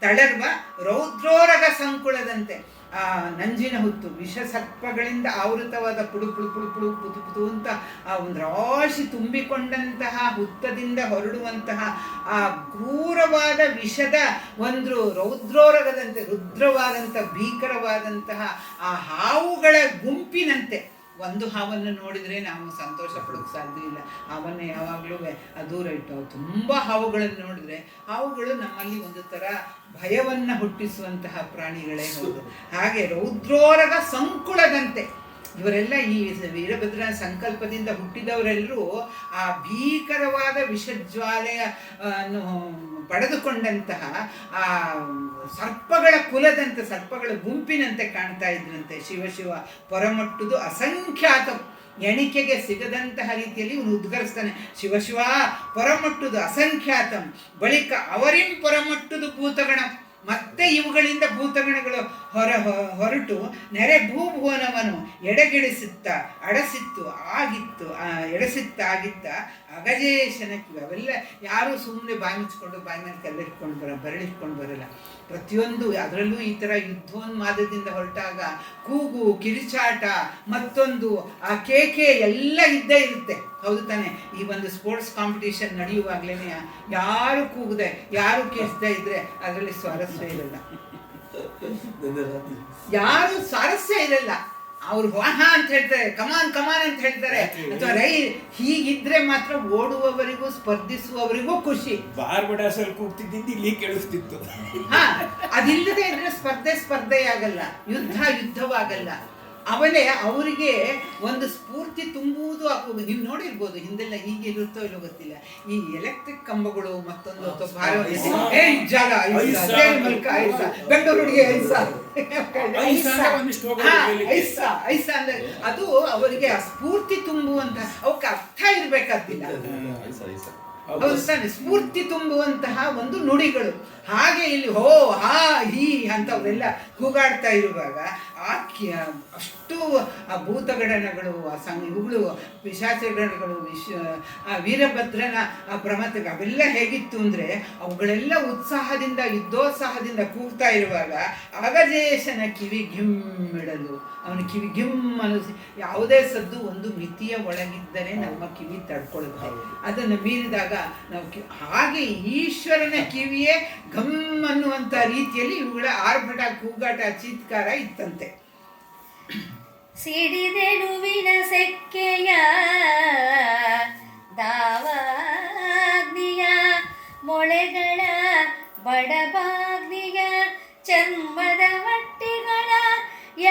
ತಳರ್ವ ರೌದ್ರೋರಗ ಸಂಕುಳದಂತೆ. ಆ ನಂಜಿನ ಹುತ್ತು ವಿಷ ಸರ್ಪಗಳಿಂದ ಆವೃತವಾದ ಪುಡು ಪುಡು ಪುಡು ಪುಡು ಪುತು ಪುತು ಅಂತ ಆ ಒಂದು ರಾಶಿ ತುಂಬಿಕೊಂಡಂತಹ ಹುತ್ತದಿಂದ ಹೊರಡುವಂತಹ ಆ ಕ್ರೂರವಾದ ವಿಷದ ಒಂದು ರೌದ್ರೋರಗದಂತೆ ರುದ್ರವಾದಂಥ ಭೀಕರವಾದಂತಹ ಆ ಹಾವುಗಳ ಗುಂಪಿನಂತೆ. ಒಂದು ಹಾವನ್ನು ನೋಡಿದರೆ ನಾವು ಸಂತೋಷ ಪಡೋಕ್ಕೆ ಸಾಧ್ಯ ಇಲ್ಲ, ಹಾವನ್ನು ಯಾವಾಗಲೂ ದೂರ ಇಟ್ಟು. ತುಂಬ ಹಾವುಗಳನ್ನು ನೋಡಿದರೆ ಹಾವುಗಳು ನಮ್ಮಲ್ಲಿ ಒಂದು ಥರ ಭಯವನ್ನು ಹುಟ್ಟಿಸುವಂತಹ ಪ್ರಾಣಿಗಳೇ ಹೌದು. ಹಾಗೆ ರೌದ್ರೋರಗ ಸಂಕುಳದಂತೆ ಇವರೆಲ್ಲ ಈ ವೀರಭದ್ರ ಸಂಕಲ್ಪದಿಂದ ಹುಟ್ಟಿದವರೆಲ್ಲರೂ ಆ ಭೀಕರವಾದ ವಿಷಜ್ವಾಲೆಯ ಪಡೆದುಕೊಂಡಂತಹ ಆ ಸರ್ಪಗಳ ಕುಲದಂತೆ, ಸರ್ಪಗಳ ಗುಂಪಿನಂತೆ ಕಾಣ್ತಾ ಇದ್ರಂತೆ. ಶಿವ ಶಿವ ಪೊರಮಟ್ಟುದು ಅಸಂಖ್ಯಾತ, ಎಣಿಕೆಗೆ ಸಿಗದಂತಹ ರೀತಿಯಲ್ಲಿ ಇವನು ಉದ್ಗರಿಸ್ತಾನೆ. ಶಿವ ಶಿವ ಪೊರಮಟ್ಟುದು ಅಸಂಖ್ಯಾತಂ ಬಳಿಕ ಅವರಿಂ ಪೊರಮಟ್ಟುದು ಭೂತಗಣ. ಮತ್ತೆ ಇವುಗಳಿಂದ ಭೂತಗಣಗಳು ಹೊರಟು ನೆರೆ ಭೂಭುವನವನ್ನು ಎಡೆಗಿಡಿಸುತ್ತ ಅಡಸಿತ್ತು ಆಗಿತ್ತು ಎಡಸಿತ್ತ ಆಗಿತ್ತ ಅಗಜೇಶನ ಕಿವಿ. ಅವೆಲ್ಲ ಯಾರೂ ಸುಮ್ಮನೆ ಬಾಯಿ ಮುಚ್ಕೊಂಡು ಬಾಯಿ ಮೇಲೆ ಕಲ್ಲಿಟ್ಕೊಂಡು ಬರಳಿಟ್ಕೊಂಡು ಬರಲ್ಲ. ಪ್ರತಿಯೊಂದು ಅದರಲ್ಲೂ ಈ ಥರ ಯುದ್ಧೋನ್ಮಾದದಿಂದ ಹೊರಟಾಗ ಕೂಗು, ಕಿರಿಚಾಟ, ಮತ್ತೊಂದು ಆ ಕೇಕೆ ಎಲ್ಲ ಇದ್ದೇ ಇರುತ್ತೆ. ಹೌದು ತಾನೆ? ಈ ಒಂದು ಸ್ಪೋರ್ಟ್ಸ್ ಕಾಂಪಿಟೇಷನ್ ನಡೆಯುವಾಗಲೇ ಯಾರು ಕೂಗದೆ ಯಾರು ಕಿರಿಸ್ತಾ ಇದ್ರೆ ಅದರಲ್ಲಿ ಸ್ವಾರಸ್ಯ ಇರಲ್ಲ, ಯಾರು ಸ್ವಾರಸ್ಯ ಇರಲ್ಲ. ಅವ್ರು ವಾಹಾ ಅಂತ ಹೇಳ್ತಾರೆ, ಕಮಾನ್ ಕಮಾನ್ ಅಂತ ಹೇಳ್ತಾರೆ. ಅಥವಾ ಹೀಗಿದ್ರೆ ಮಾತ್ರ ಓಡುವವರಿಗೂ ಸ್ಪರ್ಧಿಸುವವರಿಗೂ ಖುಷಿ. ಬಾರ್ಬಡಾಸಲ್ಲಿ ಕೂಗ್ತಿದ್ದಿದ್ದು ಇಲ್ಲಿ ಕೇಳಿಸ್ತಿತ್ತು. ಅದಿಲ್ಲದೆ ಇದ್ರೆ ಸ್ಪರ್ಧೆಯಾಗಲ್ಲ, ಯುದ್ಧವಾಗಲ್ಲ. ಅವನೇ ಅವರಿಗೆ ಒಂದು ಸ್ಫೂರ್ತಿ ತುಂಬುವುದು ಆಗುವುದು. ನೀವು ನೋಡಿರ್ಬೋದು ಹಿಂದೆಲ್ಲ ಹೀಗೆ ಇರುತ್ತೋ ಇಲ್ಲೋ ಗೊತ್ತಿಲ್ಲ, ಈ ಎಲೆಕ್ಟ್ರಿಕ್ ಕಂಬಗಳು ಮತ್ತೊಂದು ಬೆಂಗಳೂರಿಗೆ ಐಸ ಅಂದ್ರೆ ಅದು ಅವರಿಗೆ ಆ ಸ್ಫೂರ್ತಿ ತುಂಬುವಂತ, ಅವಕ್ಕೆ ಅರ್ಥ ಇರ್ಬೇಕಾದಿಲ್ಲ. ಹೌದು ತಾನೆ, ಸ್ಫೂರ್ತಿ ತುಂಬುವಂತಹ ಒಂದು ನುಡಿಗಳು. ಹಾಗೆ ಇಲ್ಲಿ ಹೋ ಹಾ ಹೀ ಅಂತವರೆಲ್ಲ ಕೂಗಾಡ್ತಾ ಇರುವಾಗ ಅಷ್ಟು ಆ ಭೂತಗಣಗಳು, ಇವುಗಳು ಪಿಶಾಚಗಣಗಳು, ಆ ವೀರಭದ್ರನ ಆ ಪ್ರಮಥ ಅವೆಲ್ಲ ಹೇಗಿತ್ತು ಅಂದರೆ ಅವುಗಳೆಲ್ಲ ಉತ್ಸಾಹದಿಂದ ಯುದ್ಧೋತ್ಸಾಹದಿಂದ ಕೂಗ್ತಾ ಇರುವಾಗ ಅಗಜೇಶನ ಕಿವಿ ಗಿಮ್ಮಿಡಲು, ಅವನ ಕಿವಿ ಗಿಮ್ ಅನ್ನಿಸಿ, ಯಾವುದೇ ಸದ್ದು ಒಂದು ಮಿತಿಯ ಒಳಗಿದ್ದರೆ ನಮ್ಮ ಕಿವಿ ತಡ್ಕೊಳ್ಳುತ್ತೆ, ಅದನ್ನು ಮೀರಿದಾಗ ನಾವು ಹಾಗೆ ಈಶ್ವರನ ಕಿವಿಯೇ ಘಮ್ ಅನ್ನುವಂಥ ರೀತಿಯಲ್ಲಿ ಇವುಗಳ ಆರ್ಭಟ, ಕೂಗಾಟ, ಚೀತ್ಕಾರ ಇತ್ತಂತೆ. ಸಿಡಿದೆಳುವಿನ ಸೆಕ್ಕೆಯ ದಾವಾಗ್ನಿಯ ಮೊಳೆಗಳ ಬಡಬಾಗ್ನಿಯ ಚರ್ಮದ ಹೊಟ್ಟಿಗಳ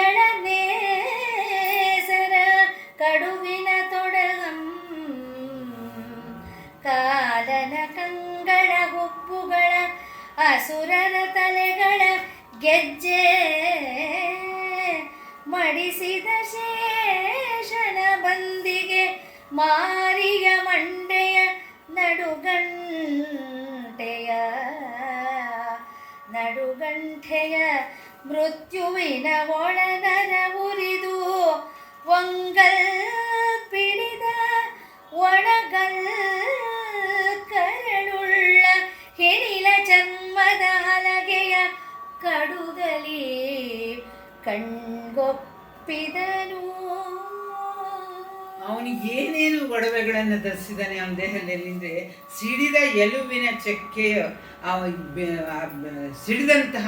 ಎಳನೇಸರ ಕಡುವಿನ ತೊಡಗಂ ಕಾಲನ ಕಂಗಳ ಹುಬ್ಬುಗಳ ಅಸುರರ ತಲೆಗಳ ಗೆಜ್ಜೆ ಮಡಿಸಿದ ಶೇಷನ ಬಂದಿಗೆ ಮಾರಿಯ ಮಂಡೆಯ ನಡುಗಂಠೆಯ ಮೃತ್ಯುವಿನ ಒಳನರ ಉರಿದು ಒಂಗಲ್ ಪಿಡಿದ ಒಣಗಲ್ ಕರಳುಳ್ಳ ಹಿಡಿಲ ಚರ್ಮದ ಹಲಗೆಯ ಕಡುಗಲಿ ಕಣ್ಗೊಪ್ಪಿದನು. ಅವನಿಗೆ ಏನೇನು ಒಡವೆಗಳನ್ನು ಧರಿಸಿದ್ದಾನೆ ಅವನ ದೇಹದಲ್ಲಿ ಅಂದರೆ ಸಿಡಿದ ಎಲುಬಿನ ಚಕ್ಕೆಯ ಸಿಡಿದಂತಹ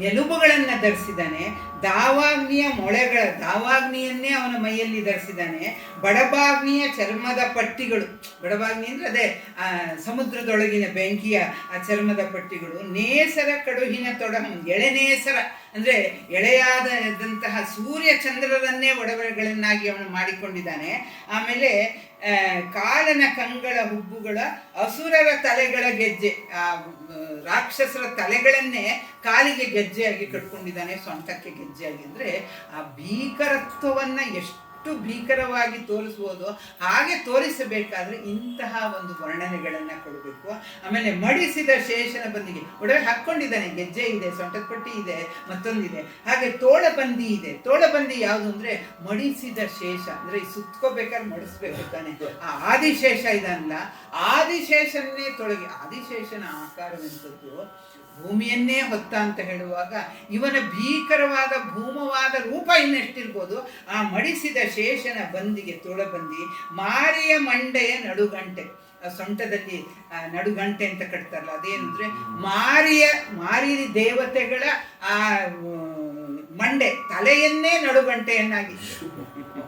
ಎಲುಬುಗಳನ್ನು ಧರಿಸಿದ್ದಾನೆ. ದಾವಾಗ್ನಿಯ ಮೊಳೆಗಳ ದಾವಾಗ್ನಿಯನ್ನೇ ಅವನ ಮೈಯಲ್ಲಿ ಧರಿಸಿದ್ದಾನೆ. ಬಡಬಾಗ್ನಿಯ ಚರ್ಮದ ಪಟ್ಟಿಗಳು, ಬಡಬಾಗ್ನಿ ಅಂದರೆ ಅದೇ ಸಮುದ್ರದೊಳಗಿನ ಬೆಂಕಿಯ ಆ ಚರ್ಮದ ಪಟ್ಟಿಗಳು. ನೇಸರ ಕಡುಹಿನ ತೊಡಹಂ, ಎಳೆನೇಸರ ಅಂದರೆ ಎಳೆಯಾದಂತಹ ಸೂರ್ಯ ಚಂದ್ರರನ್ನೇ ಒಡವೆಗಳನ್ನಾಗಿ ಅವನು ಮಾಡಿಕೊಂಡಿದ್ದಾನೆ. ಆಮೇಲೆ ಕಾಲನ ಕಂಗಳ ಹುಬ್ಬುಗಳ ಅಸುರರ ತಲೆಗಳ ಗೆಜ್ಜೆ, ರಾಕ್ಷಸರ ತಲೆಗಳನ್ನೇ ಕಾಲಿಗೆ ಗೆಜ್ಜೆಯಾಗಿ ಕಟ್ಕೊಂಡಿದ್ದಾನೆ, ಸೊಂಟಕ್ಕೆ ಗೆಜ್ಜೆಯಾಗಿ. ಅಂದರೆ ಆ ಭೀಕರತ್ವವನ್ನು ಎಷ್ಟು ಭೀಕರವಾಗಿ ತೋರಿಸ್ಬೋದು ಹಾಗೆ ತೋರಿಸಬೇಕಾದ್ರೆ ಇಂತಹ ಒಂದು ವರ್ಣನೆಗಳನ್ನು ಕೊಡಬೇಕು. ಆಮೇಲೆ ಮಡಿಸಿದ ಶೇಷನ ಬಂದಿಗೆ, ಒಡವೆ ಹಾಕ್ಕೊಂಡಿದ್ದಾನೆ, ಗೆಜ್ಜೆ ಇದೆ, ಸೊಂಟದ ಪಟ್ಟಿ ಇದೆ, ಮತ್ತೊಂದಿದೆ. ಹಾಗೆ ತೋಳಬಂದಿ ಇದೆ. ತೋಳಬಂದಿ ಯಾವುದು ಅಂದರೆ ಮಡಿಸಿದ ಶೇಷ, ಅಂದರೆ ಸುತ್ಕೋಬೇಕಾದ್ರೆ ಮಡಿಸ್ಬೇಕು ತಾನೆ. ಆ ಆದಿಶೇಷ ಇದಲ್ಲ, ಆದಿಶೇಷನ್ನೇ ತೊಳಗಿ, ಆದಿಶೇಷನ ಆಕಾರವೆಂಥದ್ದು ಭೂಮಿಯನ್ನೇ ಹೊತ್ತ ಅಂತ ಹೇಳುವಾಗ ಇವನ ಭೀಕರವಾದ ಭೂಮವಾದ ರೂಪ ಇನ್ನೆಷ್ಟಿರ್ಬೋದು. ಆ ಮಡಿಸಿದ ಶೇಷನ ಬಂದಿಗೆ ತೋಳಬಂದಿ ಮಾರಿಯ ಮಂಡೆಯ ನಡುಗಂಟೆ, ಸೊಂಟದಲ್ಲಿ ನಡುಗಂಟೆ ಅಂತ ಕಟ್ತಾರಲ್ಲ, ಅದೇನಂದ್ರೆ ಮಾರಿ ದೇವತೆಗಳ ಆ ಮಂಡೆ, ತಲೆಯನ್ನೇ ನಡುಗಂಟೆಯನ್ನಾಗಿ,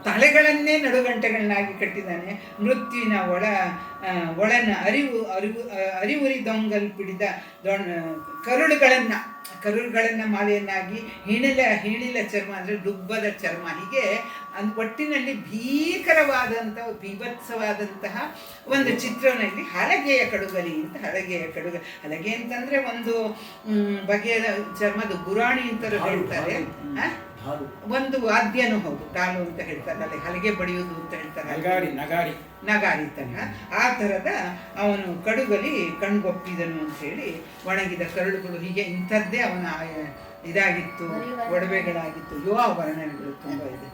ತಲೆಗಳನ್ನೇ ನಡುಗಂಟೆಗಳನ್ನಾಗಿ ಕಟ್ಟಿದ್ದಾನೆ. ಮೃತ್ಯುವಿನ ಒಳನ ಅರಿವುರಿದೊಂಗಲ್ ಪಿಡಿದ ಕರುಳುಗಳನ್ನು ಮಾಲೆಯನ್ನಾಗಿ, ಹಿಣಿಲ ಚರ್ಮ ಅಂದರೆ ಡುಬ್ಬದ ಚರ್ಮ, ಹೀಗೆ ಒಟ್ಟಿನಲ್ಲಿ ಭೀಕರವಾದಂಥ ಬೀಭತ್ಸವಾದಂತಹ ಒಂದು ಚಿತ್ರನಲ್ಲಿ ಹಲಗೆಯ ಕಡುಗಲಿ ಅಂತ. ಹಲಗೆ ಅಂತಂದ್ರೆ ಒಂದು ಬಗೆಯ ಚರ್ಮದ ಗುರಾಣಿ ಅಂತ ಹೇಳ್ತಾರೆ, ಒಂದು ವಾದ್ಯನೂ ಹೌದು, ಡಾಲು ಅಂತ ಹೇಳ್ತಾರೆ, ಅಲ್ಲಿ ಹಲಗೆ ಬಡಿಯುವುದು ಅಂತ ಹೇಳ್ತಾರೆ, ನಗಾರಿ ತನಕ. ಆ ಥರದ ಅವನು ಕಡುಗಲಿ ಕಣ್ಗೊಪ್ಪಿದನು ಅಂತ ಹೇಳಿ, ಒಣಗಿದ ಕರುಳುಗಳು, ಹೀಗೆ ಇಂಥದ್ದೇ ಅವನ ಇದಾಗಿತ್ತು, ಒಡವೆಗಳಾಗಿತ್ತು. ವರ್ಣನೆಗಳು ತುಂಬ ಇದೆ.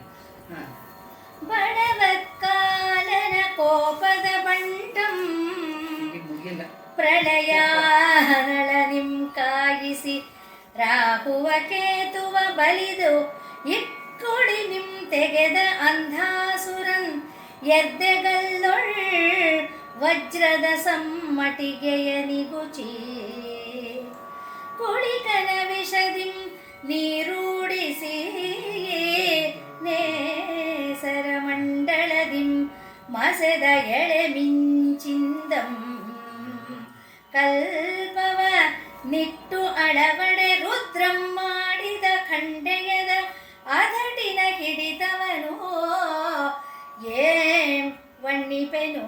ಬಡವತ್ಕಾಲನ ಕೋಪದ ಬಂಟಂ ಮುಗಿಲ್ಲ. ಪ್ರಳಯಾನಳ ನಿಂಕಾಯಿಸಿ ರಾಹುವ ಕೇತುವ ಬಲಿದು ಇಕ್ಕುಡಿ ನಿಂ ತೆಗೆದ ಅಂಧಾಸುರನ್ ಎದ್ದೆಗಲ್ಲೊಳ್ ವಜ್ರದ ಸಮ್ಮಟಿಗೆಯ ನಿಗುಚಿ ಕುಳಿಕನ ವಿಷದಿಂ ನೀರೂಡಿಸಿ ನೇಸರ ಮಂಡಳದಿಂ ಮಸೆದ ಎಳೆ ಮಿಂಚಿಂದಂ ಕಲ್ಪವ ನಿಟ್ಟು ಅಳವಡೆ ರುದ್ರಂ ಮಾಡಿದ ಖಂಡೆಯದ ಅದಟಿನ ಹಿಡಿದವನು ಏನ್ ವಣ್ಣಿಪೆನೋ.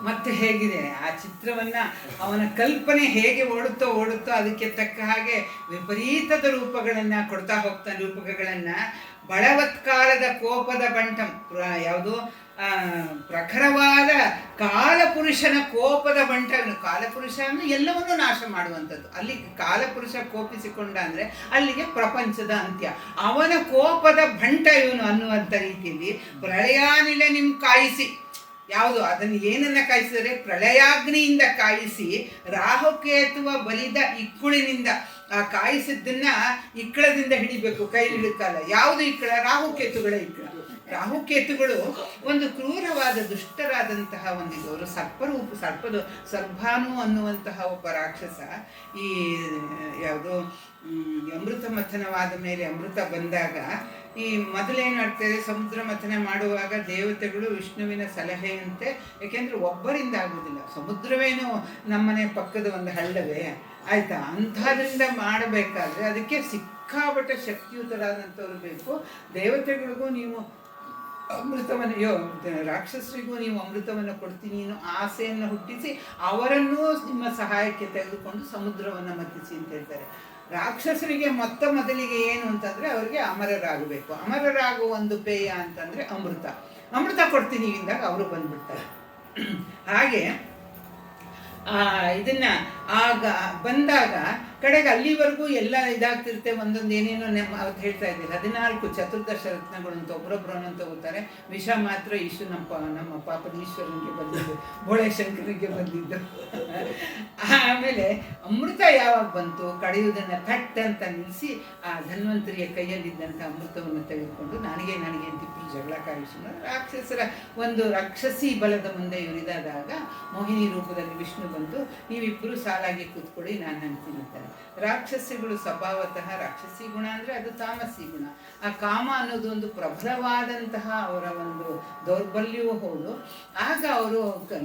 ಮತ್ತೆ ಹೇಗಿದೆ ಆ ಚಿತ್ರವನ್ನ, ಅವನ ಕಲ್ಪನೆ ಹೇಗೆ ಓಡುತ್ತೋ ಅದಕ್ಕೆ ತಕ್ಕ ಹಾಗೆ ವಿಪರೀತದ ರೂಪಗಳನ್ನ ಕೊಡ್ತಾ ಹೋಗ್ತಾನೆ. ರೂಪಕಗಳನ್ನ ಬಳವತ್ಕಾಲದ ಕೋಪದ ಬಂಟಂ ಯಾವುದು ಪ್ರಖರವಾದ ಕಾಲಪುರುಷನ ಕೋಪದ ಬಂಟ. ಕಾಲಪುರುಷ ಅಂದರೆ ಎಲ್ಲವನ್ನೂ ನಾಶ ಮಾಡುವಂಥದ್ದು. ಅಲ್ಲಿ ಕಾಲಪುರುಷ ಕೋಪಿಸಿಕೊಂಡ ಅಂದರೆ ಅಲ್ಲಿಗೆ ಪ್ರಪಂಚದ ಅಂತ್ಯ. ಅವನ ಕೋಪದ ಬಂಟ ಇವನು ಅನ್ನುವಂಥ ರೀತಿಯಲ್ಲಿ ಪ್ರಳಯಾನಿಲ ನಿಮ್ಮ ಕಾಯಿಸಿ, ಯಾವುದು ಅದನ್ನು ಏನನ್ನ ಕಾಯಿಸಿದರೆ ಪ್ರಳಯಾಗ್ನಿಯಿಂದ ಕಾಯಿಸಿ, ರಾಹುಕೇತುವ ಬಲಿದ ಇಕ್ಕುಳಿನಿಂದ ಆ ಕಾಯಿಸಿದ್ದನ್ನ ಇಕ್ಕಳದಿಂದ ಹಿಡಿಬೇಕು, ಕೈಲಿ ಹಿಡಿಕಲ್ಲ. ಯಾವುದು ಇಕ್ಕಳ? ರಾಹುಕೇತುಗಳ ಇಕ್ಕಳ. ರಾಹುಕೇತುಗಳು ಒಂದು ಕ್ರೂರವಾದ ದುಷ್ಟರಾದಂತಹ ಒಂದಿದು. ಅವರು ಸರ್ಭಾನು ಅನ್ನುವಂತಹ ಒಬ್ಬ ರಾಕ್ಷಸ. ಈ ಯಾವುದು ಅಮೃತ ಮಥನವಾದ ಮೇಲೆ ಅಮೃತ ಬಂದಾಗ ಈ ಮೊದಲೇನು ಮಾಡ್ತಾರೆ, ಸಮುದ್ರ ಮಥನ ಮಾಡುವಾಗ ದೇವತೆಗಳು ವಿಷ್ಣುವಿನ ಸಲಹೆಯಂತೆ, ಯಾಕೆಂದ್ರೆ ಒಬ್ಬರಿಂದ ಆಗೋದಿಲ್ಲ, ಸಮುದ್ರವೇನು ನಮ್ಮನೆ ಪಕ್ಕದ ಒಂದು ಹಳ್ಳವೇ ಆಯ್ತಾ, ಅಂಥದ್ರಿಂದ ಮಾಡಬೇಕಾದ್ರೆ ಅದಕ್ಕೆ ಸಿಕ್ಕಾಪಟ್ಟೆ ಶಕ್ತಿಯುತರಾದಂಥವ್ರು ಬೇಕು. ದೇವತೆಗಳಿಗೂ ನೀವು ಅಮೃತವನ್ನು ರಾಕ್ಷಸರಿಗೂ ನೀವು ಅಮೃತವನ್ನು ಕೊಡ್ತೀನಿ ಅನ್ನೋ ಆಸೆಯನ್ನು ಹುಟ್ಟಿಸಿ ಅವರನ್ನೂ ನಿಮ್ಮ ಸಹಾಯಕ್ಕೆ ತೆಗೆದುಕೊಂಡು ಸಮುದ್ರವನ್ನು ಮತ್ತಿಸಿ ಅಂತ ಹೇಳ್ತಾರೆ. ರಾಕ್ಷಸರಿಗೆ ಮೊದಲಿಗೆ ಏನು ಅಂತಂದರೆ ಅವರಿಗೆ ಅಮರರಾಗಬೇಕು. ಅಮರರಾಗುವ ಒಂದು ಪೇಯ ಅಂತಂದರೆ ಅಮೃತ ಕೊಡ್ತೀನಿ ಇಂದಾಗ ಅವರು ಬಂದ್ಬಿಡ್ತಾರೆ. ಹಾಗೆ ಇದನ್ನ ಆಗ ಬಂದಾಗ ಕಡೆಗೆ ಅಲ್ಲಿವರೆಗೂ ಎಲ್ಲ ಇದಾಗ್ತಿರುತ್ತೆ. ಒಂದೊಂದು ಏನೇನೋ ಅವತ್ತು ಹೇಳ್ತಾ ಇದ್ದೀರಿ 14 ಚತುರ್ದಶ ರತ್ನಗಳು ಅಂತ ಒಬ್ಬರೊಬ್ಬರನ್ನು ತಗೋತಾರೆ. ವಿಷ ಮಾತ್ರ ನಮ್ಮ ಪಾಪದ ಈಶ್ವರನಿಗೆ ಬಂದಿದ್ದು, ಬೋಳೆ ಶಂಕರಿಗೆ ಬಂದಿದ್ದು. ಆಮೇಲೆ ಅಮೃತ ಯಾವಾಗ ಬಂತು, ಕಡೆಯುವುದನ್ನು ಥಟ್ ಅಂತ ನಿಲ್ಲಿಸಿ ಆ ಧನ್ವಂತರಿಯ ಕೈಯಲ್ಲಿದ್ದಂಥ ಅಮೃತವನ್ನು ತೆಗೆದುಕೊಂಡು ನನಗೆ ಅಂತಿಬ್ಬರು ಜಗಳ ಕಾಯಿಸಿದ್ರು. ರಾಕ್ಷಸರ ಒಂದು ರಾಕ್ಷಸಿ ಬಲದ ಮುಂದೆ ಇವರಿದಾದಾಗ ಮೋಹಿನಿ ರೂಪದಲ್ಲಿ ವಿಷ್ಣು ಬಂದು, ನೀವಿಬ್ಬರು ಸಾಲಾಗಿ ಕೂತ್ಕೊಳ್ಳಿ, ನಾನು ಅಂತೀನಿ. ರಾಕ್ಷಸಿಗಳು ಸ್ವಭಾವತಃ, ರಾಕ್ಷಸಿ ಗುಣ ಅಂದರೆ ಅದು ತಾಮಸಿ ಗುಣ. ಆ ಕಾಮ ಅನ್ನೋದು ಒಂದು ಪ್ರಬಲವಾದಂತಹ ಅವರ ಒಂದು ದೌರ್ಬಲ್ಯವೂ ಹೌದು. ಆಗ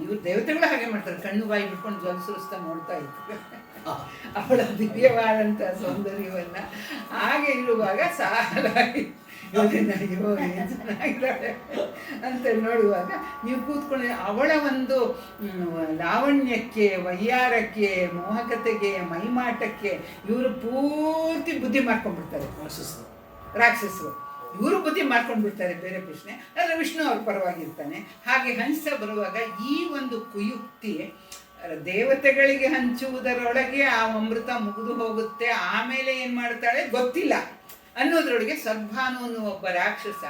ಇವರು ದೇವತೆಗಳು ಹಾಗೆ ಮಾಡ್ತಾರೆ, ಕಣ್ಣು ಬಾಯಿ ಬಿಟ್ಕೊಂಡು ಜ್ವಲಿಸುರಿಸ್ತಾ ನೋಡ್ತಾ ಇರ್ತಾರೆ ಅವಳ ದಿವ್ಯವಾದಂಥ ಸೌಂದರ್ಯವನ್ನ. ಹಾಗೆ ಇರುವಾಗ ಸಾಲಾಗಿ ಚೆನ್ನಾಗಿದ್ದಾಳೆ ಅಂತ ನೋಡುವಾಗ ನೀವು ಕೂತ್ಕೊಂಡು ಅವಳ ಒಂದು ಲಾವಣ್ಯಕ್ಕೆ, ವಯ್ಯಾರಕ್ಕೆ, ಮೋಹಕತೆಗೆ, ಮೈಮಾಟಕ್ಕೆ ಇವರು ಪೂರ್ತಿ ಬುದ್ಧಿ ಮಾಡ್ಕೊಂಡ್ಬಿಡ್ತಾರೆ ರಾಕ್ಷಸರು. ಇವರು ಬುದ್ಧಿ ಮಾಡ್ಕೊಂಡ್ಬಿಡ್ತಾರೆ, ಬೇರೆ ಪ್ರಶ್ನೆ. ಆದರೆ ವಿಷ್ಣು ಅವ್ರ ಪರವಾಗಿರ್ತಾನೆ. ಹಾಗೆ ಹಂಸ ಬರುವಾಗ ಈ ಒಂದು ಕುಯುಕ್ತಿ ದೇವತೆಗಳಿಗೆ ಹಂಚುವುದರೊಳಗೆ ಆ ಅಮೃತ ಮುಗಿದು ಹೋಗುತ್ತೆ. ಆಮೇಲೆ ಏನು ಮಾಡ್ತಾಳೆ ಗೊತ್ತಿಲ್ಲ ಅನ್ನೋದ್ರೊಳಗೆ ಸರ್ಭಾನು ಅನ್ನುವ ಒಬ್ಬ ರಾಕ್ಷಸ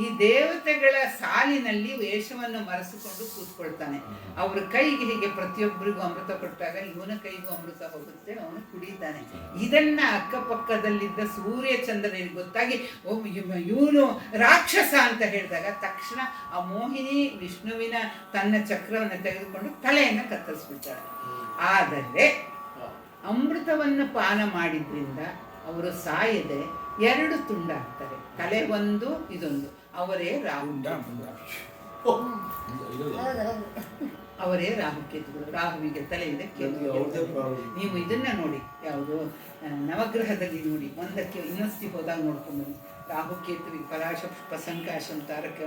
ಈ ದೇವತೆಗಳ ಸಾಲಿನಲ್ಲಿ ವೇಷವನ್ನು ಮರೆಸಿಕೊಂಡು ಕೂತ್ಕೊಳ್ತಾನೆ. ಅವ್ರ ಕೈಗೆ ಹೀಗೆ ಪ್ರತಿಯೊಬ್ಬರಿಗೂ ಅಮೃತ ಕೊಟ್ಟಾಗ ಇವನ ಕೈಗೂ ಅಮೃತ ಹೋಗುತ್ತೆ, ಅವನು ಕುಡಿತಾನೆ. ಇದನ್ನ ಅಕ್ಕಪಕ್ಕದಲ್ಲಿದ್ದ ಸೂರ್ಯ ಚಂದ್ರನಿಗೆ ಗೊತ್ತಾಗಿ ಇವನು ರಾಕ್ಷಸ ಅಂತ ಹೇಳಿದಾಗ ತಕ್ಷಣ ಆ ಮೋಹಿನಿ ವಿಷ್ಣುವಿನ ತನ್ನ ಚಕ್ರವನ್ನು ತೆಗೆದುಕೊಂಡು ತಲೆಯನ್ನು ಕತ್ತರಿಸ್ಬಿಡ್ತಾಳೆ. ಆದರೆ ಅಮೃತವನ್ನು ಪಾನ ಮಾಡಿದ್ರಿಂದ ಅವರು ಸಾಯದೆ 2 ತುಂಡಾಗ್ತಾರೆ, ತಲೆ ಒಂದು ಇದೊಂದು. ಅವರೇ ರಾಹುಕೇತುಗಳು. ರಾಹುವಿಗೆ ತಲೆ ಇದೆ, ಕೇತು. ನೀವು ಇದನ್ನ ನೋಡಿ, ಯಾವುದು ನವಗ್ರಹದಲ್ಲಿ ನೋಡಿ, ಒಂದಕ್ಕೆ ಇನ್ನೊಂದು ಹೋದಾಗ ನೋಡ್ಕೊಂಡ್ಬನ್ನಿ. ರಾಹುಕೇತುವಿಗೆ ಪರಾಶುಷ್ಪ ಸಂಕಾಶಂ ತಾರಕ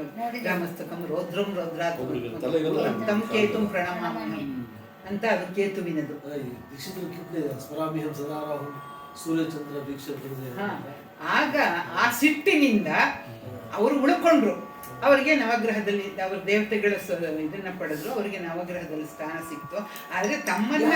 ಗ್ರಾಮಸ್ತಕಂ ರೌದ್ರಂ ರೌದ್ರಾತ್ಮ ಕೇತುಂ ಪ್ರಣಮಾಮ್ಯಹಂ ಅಂತ ಅದು ಕೇತುವಿನದು. ಸೂರ್ಯಚಂದ್ರ ದೀಕ್ಷೆ. ಆಗ ಆ ಸಿಟ್ಟಿನಿಂದ ಅವರು ಉಳ್ಕೊಂಡ್ರು. ಅವರಿಗೆ ನವಗ್ರಹದಲ್ಲಿ ಅವ್ರ ದೇವತೆಗಳ ಇದನ್ನ ಪಡೆದ್ರು, ಅವರಿಗೆ ನವಗ್ರಹದಲ್ಲಿ ಸ್ಥಾನ ಸಿಕ್ತು. ಆದ್ರೆ ತಮ್ಮನ್ನ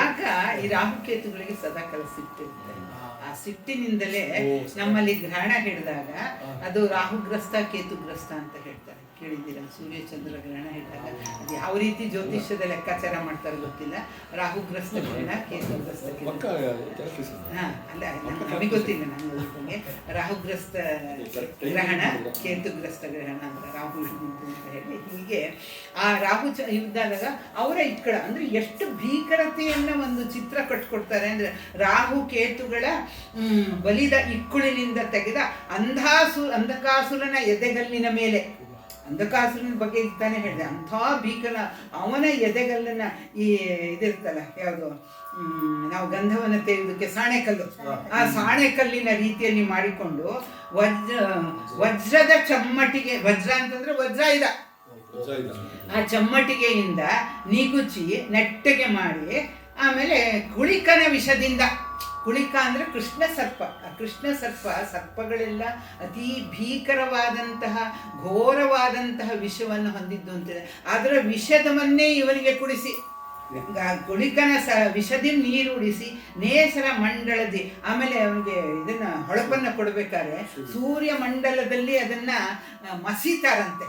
ಆಗ ಈ ರಾಹುಕೇತುಗಳಿಗೆ ಸದಾಕಾಲ ಸಿಟ್ಟಿರ್ತಾರೆ. ಆ ಸಿಟ್ಟಿನಿಂದಲೇ ನಮ್ಮಲ್ಲಿ ಗ್ರಹಣ ಹಿಡಿದಾಗ ಅದು ರಾಹುಗ್ರಸ್ತ ಕೇತುಗ್ರಸ್ತ ಅಂತ ಹೇಳ್ತಾರೆ, ಕೇಳಿದ್ದೀರಾ? ಸೂರ್ಯಚಂದ್ರ ಗ್ರಹಣ ಹಿಡಿದಾಗ ಅದು ಯಾವ ರೀತಿ ಜ್ಯೋತಿಷ್ಯದ ಲೆಕ್ಕಾಚಾರ ಮಾಡ್ತಾರೆ ಗೊತ್ತಿಲ್ಲ. ರಾಹುಗ್ರಸ್ತ ಗ್ರಹಣ, ಕೇತುಗ್ರಸ್ತ ಅಲ್ಲ ನಮಗೆ ಗೊತ್ತಿಲ್ಲ, ನನಗೆ ರಾಹುಗ್ರಸ್ತ ಗ್ರಹಣ, ಕೇತುಗ್ರಸ್ತ ಗ್ರಹಣ ಅಂತ ರಾಹು ಅಂತ ಹೇಳಿ ಹೀಗೆ ಆ ರಾಹು ಇದ್ದಾಗ ಅವರ ಇಕ್ಕಳ ಅಂದ್ರೆ ಎಷ್ಟು ಭೀಕರತೆಯನ್ನ ಒಂದು ಚಿತ್ರ ಕಟ್ಕೊಡ್ತಾರೆ ಅಂದ್ರೆ, ರಾಹು ಕೇತುಗಳ ಬಲಿದ ಇಕ್ಕುಳಿನಿಂದ ತೆಗೆದ ಅಂಧಕಾಸುರನ ಎದೆಗಲ್ಲಿನ ಮೇಲೆ ಅಂಧಕಾಸುರನ ಬಗ್ಗೆ ಈಗ ತಾನೇ ಹೇಳಿದೆ. ಅಂಥ ಭೀಕರ ಅವನ ಎದೆಗಲ್ಲನ್ನ ಈ ಇದಿರ್ತಲ್ಲ ಯಾವುದು ನಾವು ಗಂಧವನ್ನು ತೆಗೆಯೋದಕ್ಕೆ ಸಾಣೆಕಲ್ಲು, ಆ ಸಾಣೆಕಲ್ಲಿನ ರೀತಿಯಲ್ಲಿ ಮಾಡಿಕೊಂಡು ವಜ್ರದ ಚಮ್ಮಟಿಗೆ, ವಜ್ರ ಅಂತಂದ್ರೆ ವಜ್ರ ಇದ, ಆ ಚಮ್ಮಟಿಗೆಯಿಂದ ನಿಗುಚಿ ನೆಟ್ಟಗೆ ಮಾಡಿ, ಆಮೇಲೆ ಕುಳಿಕನ ವಿಷದಿಂದ, ಕುಳಿಕ ಅಂದರೆ ಕೃಷ್ಣ ಸರ್ಪ, ಆ ಕೃಷ್ಣ ಸರ್ಪಗಳೆಲ್ಲ ಅತೀ ಭೀಕರವಾದಂತಹ ಘೋರವಾದಂತಹ ವಿಷವನ್ನು ಹೊಂದಿದ್ದು ಅಂತಿದೆ. ಅದರ ವಿಷದವನ್ನೇ ಇವರಿಗೆ ಕುಡಿಸಿ, ಕುಳಿಕನ ವಿಷದಿ ನೀರು ಉಡಿಸಿ ನೇಸರ ಮಂಡಳದಿ, ಆಮೇಲೆ ಅವನಿಗೆ ಇದನ್ನ ಹೊಳಪನ್ನು ಕೊಡಬೇಕಾದ್ರೆ ಸೂರ್ಯ ಮಂಡಲದಲ್ಲಿ ಅದನ್ನ ಮಸೀತಾರಂತೆ.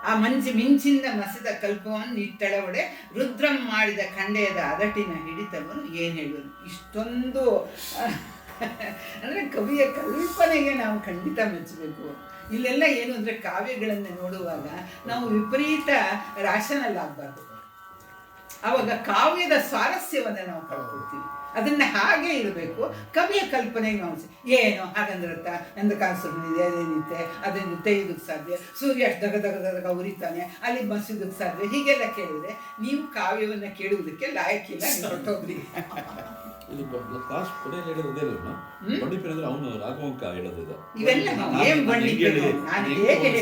ಆ ಮಿಂಚಿಂದ ಮಸಿದ ಕಲ್ಪವನ್ನು ನಿಟ್ಟಳವಡೆ ರುದ್ರಂ ಮಾಡಿದ ಖಂಡೆಯದ ಅದಟಿನ ಹಿಡಿತವನು ಏನು ಹೇಳುವನು. ಇಷ್ಟೊಂದು ಅಂದರೆ ಕವಿಯ ಕಲ್ಪನೆಗೆ ನಾವು ಖಂಡಿತ ಮೆಚ್ಚಬೇಕು. ಇಲ್ಲೆಲ್ಲ ಏನು ಅಂದರೆ ಕಾವ್ಯಗಳನ್ನು ನೋಡುವಾಗ ನಾವು ವಿಪರೀತ ರಾಶನಲ್ ಆಗಬಾರ್ದು. ಆವಾಗ ಕಾವ್ಯದ ಸ್ವಾರಸ್ಯವನ್ನು ನಾವು ಕಳ್ಕೊಳ್ತೀವಿ. ಅದನ್ನ ಹಾಗೆ ಇರಬೇಕು. ಕವಿಯ ಕಲ್ಪನೆಗೆ ನಾವು ಏನು ಹಾಗಂದ್ರತ್ತ ಅಂಧಕಾಸುರನಿದೆ, ಅದೇನಿತ್ತೆ, ಅದನ್ನು ತೆಗೆಯೋದಕ್ಕೆ ಸಾಧ್ಯ, ಸೂರ್ಯ ಅಷ್ಟು ದಗ ಉರಿತಾನೆ, ಅಲ್ಲಿ ಮಸೀದಕ್ಕೆ ಸಾಧ್ಯ, ಹೀಗೆಲ್ಲ ಕೇಳಿದ್ರೆ ನೀವು ಕಾವ್ಯವನ್ನು ಕೇಳುವುದಕ್ಕೆ ಲಾಯಕ್ಕಿಲ್ಲ, ನೀವು ಹೊರಟೋಗ್ರಿ. ಇವೆಲ್ಲ ಏನ್ ಬಂಡಿಪೇನು, ನಾನು ಹೇಗೆ ಹೇಳಿ,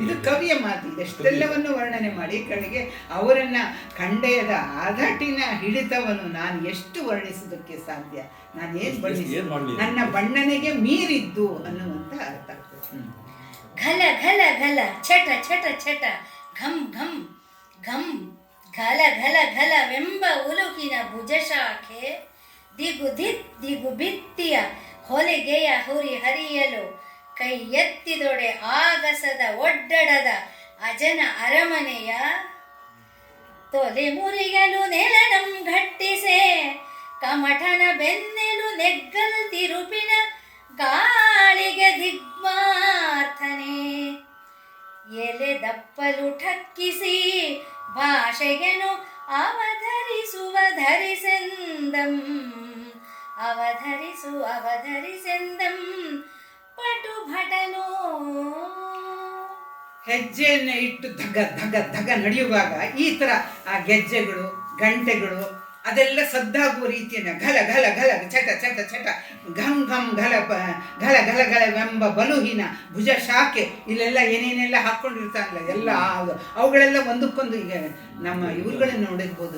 ಇದು ಕವಿಯ ಮಾತು. ಇದೆಷ್ಟೆಲ್ಲವನ್ನು ವರ್ಣನೆ ಮಾಡಿ ಕಡೆಗೆ ಅವರನ್ನ ಖಂಡೆಯದ ಅದಟಿನ ಹಿಡಿತವನ್ನು ನಾನು ಎಷ್ಟು ವರ್ಣಿಸುವುದಕ್ಕೆ ಸಾಧ್ಯ, ನಾನೇನು ಬಣ್ಣಿಸಿ ನನ್ನ ಬಣ್ಣನೆಗೆ ಮೀರಿದ್ದು ಅನ್ನುವಂತ ಅರ್ಥ. ಘಲ ಘಲ ಘಲ ಛಟ ಛಟ ಛಟ ಘಂ ಘಂ ಘಂ ಘಲ ಘಲ ಘಲವೆಂಬ ಉಲುಕಿನ ಭುಜಶಾಖೆ ದಿಗು ಭಿತ್ತಿಯ ಹೊಲಿಗೆಯ ಹುರಿ ಹರಿಯಲು ಕೈ ಎತ್ತಿದೊಡೆ ಆಗಸದ ಒಡ್ಡಡದ ಅಜನ ಅರಮನೆಯ ತೊಲೆ ಮುರಿಯಲು ನೆಲನಂ ಘಟ್ಟಿಸೆ ಕಮಠನ ಬೆನ್ನೆಲು ನೆಗ್ಗಲ್ ತಿರುಪಿನ ಗಾಳಿಗೆ ದಿಗ್ಮಾರ್ಥನೆ ಎಲೆ ದಪ್ಪಲು ಠಕ್ಕಿಸಿ ಭಾಷೆಗೆನು ಅವಧರಿಸುವ ಧರಿಸೆಂದಂ ಅವಧರಿಸೆಂದಂ ಪಟು ಭಟನು. ಹೆಜ್ಜೆಯನ್ನು ಇಟ್ಟು ಧಗ ನಡೆಯುವಾಗ ಈ ಥರ ಆ ಗೆಜ್ಜೆಗಳು ಗಂಟೆಗಳು ಅದೆಲ್ಲ ಸದ್ದಾಗುವ ರೀತಿಯನ್ನು ಘಲ ಘಲ ಘಲ ಚಟ ಚಟ ಚಟ ಘಂ ಘಂ ಘಲವೆಂಬ ಬಲುಹಿನ ಭುಜ ಶಾಖೆ ಇಲ್ಲೆಲ್ಲ ಏನೇನೆಲ್ಲ ಹಾಕ್ಕೊಂಡಿರ್ತಾರಲ್ಲ ಎಲ್ಲ ಅವುಗಳೆಲ್ಲ ಒಂದಕ್ಕೊಂದು. ಈಗ ನಮ್ಮ ಇವ್ರುಗಳನ್ನ ನೋಡಿರ್ಬೋದು,